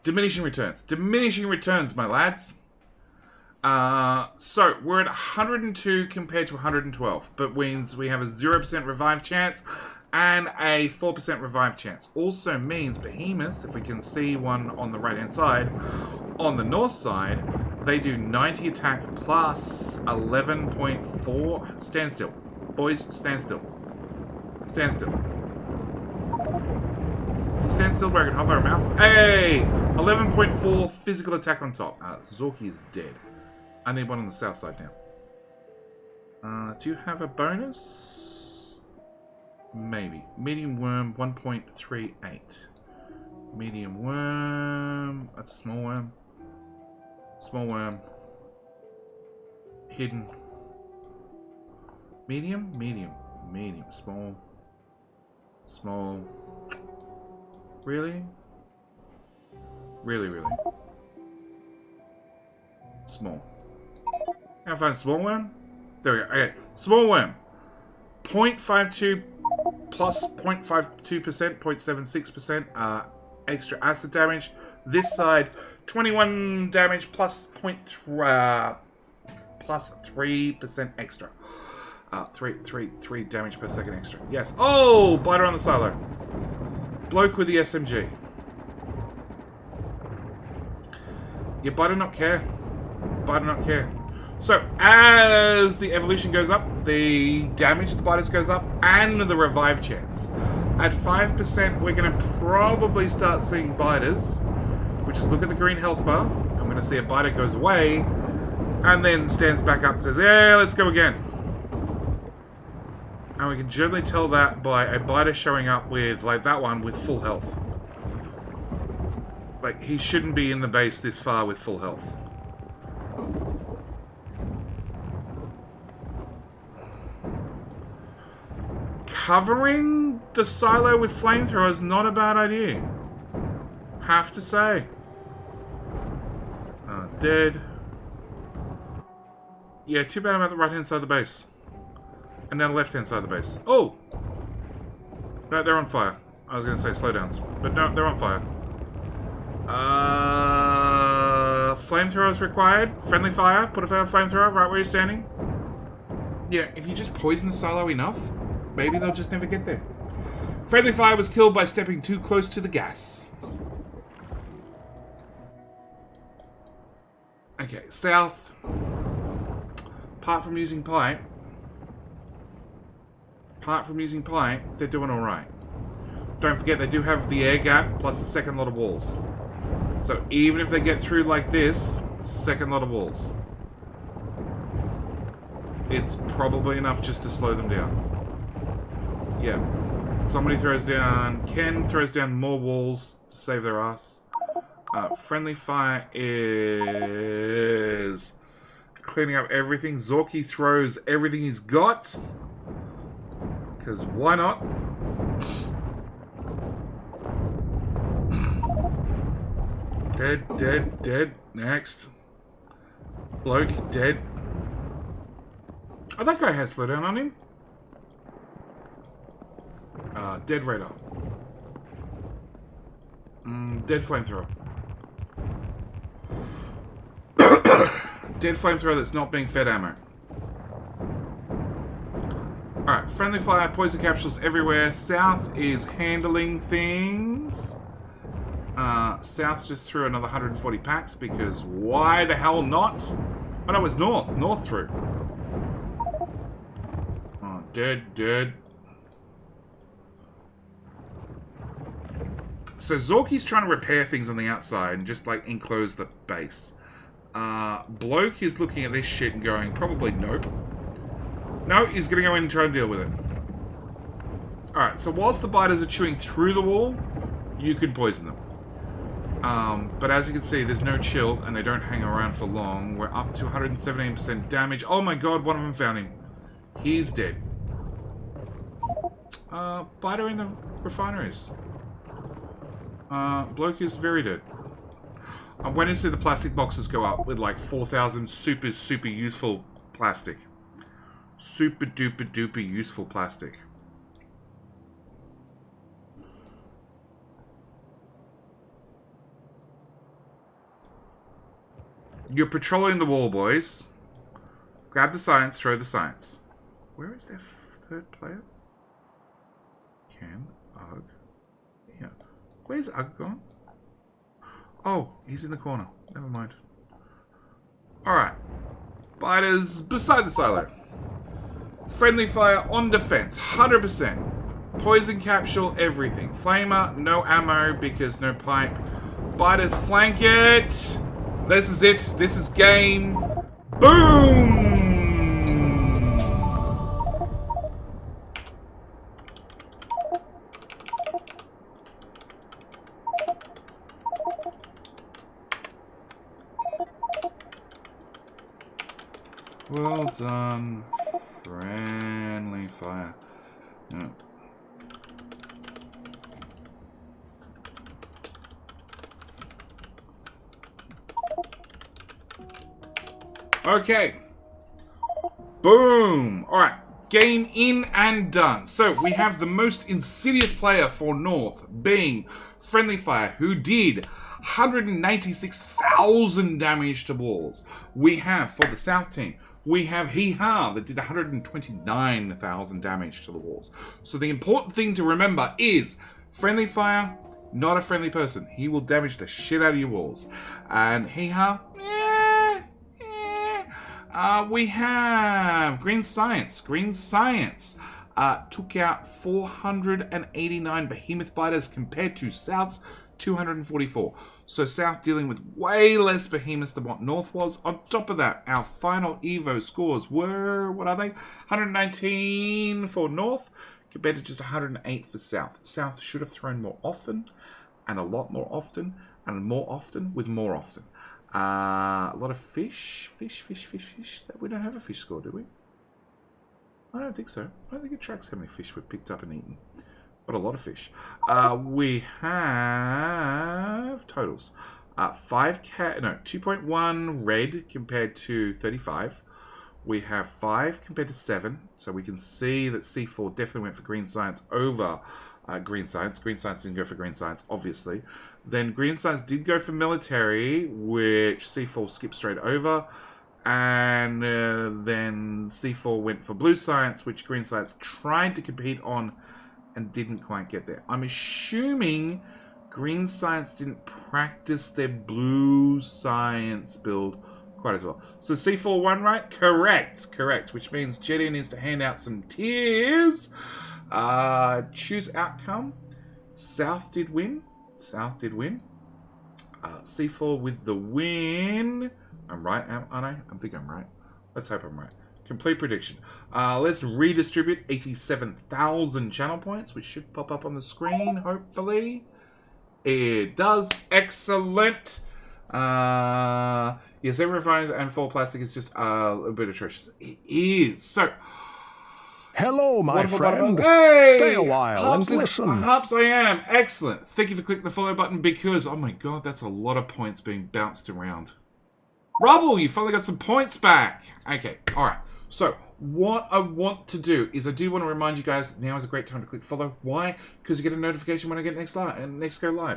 Diminishing returns, my lads. So we're at 102 compared to 112, but means we have a 0% revive chance and a 4% revive chance. Also means behemoths, if we can see one on the right hand side, on the north side, they do 90 attack plus 11.4. Stand still. Boys, stand still. Stand still. Stand still where I can hover our mouth. Hey! 11.4 physical attack on top. Zorky is dead. I need one on the south side now. Do you have a bonus? Maybe. Medium worm, 1.38. Medium worm. That's a small worm. Small worm. Hidden. Medium? Medium. Medium. Small. Small. Really? Really, really? Small. Can I find a small worm? There we go. Okay. Small worm. 0.52 plus 0.52%, 0.76% extra acid damage. This side, 21 damage plus 3% extra. 3 damage per second extra. Yes. Oh! Biter on the silo. Bloke with the SMG. Yeah, Biter not care. Biter not care. So, as the evolution goes up, the damage of the biters goes up, and the revive chance. At 5%, we're going to probably start seeing biters, which is look at the green health bar. I'm going to see a biter goes away, and then stands back up and says, yeah, let's go again. And we can generally tell that by a biter showing up with, like that one, with full health. Like, he shouldn't be in the base this far with full health. Covering the silo with flamethrower is not a bad idea. Have to say. Dead. Yeah, too bad I'm at the right-hand side of the base. And then the left-hand side of the base. Oh! No, they're on fire. I was going to say slowdowns. But no, they're on fire. Flamethrower is required. Friendly fire. Put a flamethrower right where you're standing. Yeah, if you just poison the silo enough, maybe they'll just never get there. Friendly fire was killed by stepping too close to the gas. Okay, south. Apart from using pipe, they're doing alright. Don't forget, they do have the air gap plus the second lot of walls. So even if they get through like this, second lot of walls. It's probably enough just to slow them down. Yeah. Somebody throws down... Ken throws down more walls to save their ass. Friendly fire is... cleaning up everything. Zorky throws everything he's got. Because why not? Dead, dead, dead. Next. Bloke, dead. Oh, that guy has slowdown on him. Dead radar. Dead flamethrower. Dead flamethrower that's not being fed ammo. Alright, friendly fire, poison capsules everywhere. South is handling things. South just threw another 140 packs because why the hell not? Oh no, it's North. North threw. Oh, dead. So Zorky's trying to repair things on the outside and just like enclose the base. Bloke is looking at this shit and going, probably nope. No, he's going to go in and try and deal with it. Alright, so whilst the biters are chewing through the wall, you can poison them. But as you can see, there's no chill, and they don't hang around for long. We're up to 117% damage. Oh my god, one of them found him. He's dead. Biter in the refineries. Bloke is very dead. I'm waiting to see the plastic boxes go up with like 4,000 super useful plastic. Super duper useful plastic. You're patrolling the wall, boys. Grab the science, throw the science. Where is their third player? Ken, Ugg. Yeah. Where's Ugg gone? Oh, he's in the corner. Never mind. Alright. Biters beside the silo. Friendly fire on defense. 100%. Poison capsule, everything. Flamer, no ammo because no pipe. Biters flank it. This is it. This is game. Boom! Well done. Friendly fire. Yeah. Okay. Boom. Alright. Game in and done. So, we have the most insidious player for North being Friendly Fire, who did 196,000 damage to walls. We have, for the South team, we have Hee Ha that did 129,000 damage to the walls. So the important thing to remember is Friendly Fire, not a friendly person. He will damage the shit out of your walls. And Hee Ha, we have Green Science. Green Science took out 489 behemoth biters compared to South's 244. So South dealing with way less behemoths than what North was. On top of that, our final Evo scores were, what are they? 119 for North compared to just 108 for South. South should have thrown more often, and a lot more often, and more often with more often. A lot of fish. We don't have a fish score, do we? I don't think so. I don't think it tracks how many fish we've picked up and eaten. But a lot of fish. We have totals. 2.1 red compared to 35. We have 5 compared to 7. So we can see that C4 definitely went for Green Science over Green Science. Green Science didn't go for Green Science, obviously. Then Green Science did go for military, which C4 skipped straight over. And then C4 went for Blue Science, which Green Science tried to compete on and didn't quite get there. I'm assuming Green Science didn't practice their Blue Science build quite as well. So C4 won, right? Correct. Which means Jetty needs to hand out some tears. Choose outcome. South did win. C4 with the win. I'm right, aren't I? I think I'm right. Let's hope I'm right. Complete prediction. Let's redistribute 87,000 channel points, which should pop up on the screen, hopefully. It does. Excellent. Yes, every refinery and full plastic is just a bit atrocious. It is. So, hello, my friend. Hey! Stay a while and listen. Perhaps I am. Excellent. Thank you for clicking the follow button because, oh my god, that's a lot of points being bounced around. Rubble, you finally got some points back. Okay, alright. So, what I want to do is I do want to remind you guys now is a great time to click follow. Why? Because you get a notification when I get next go live.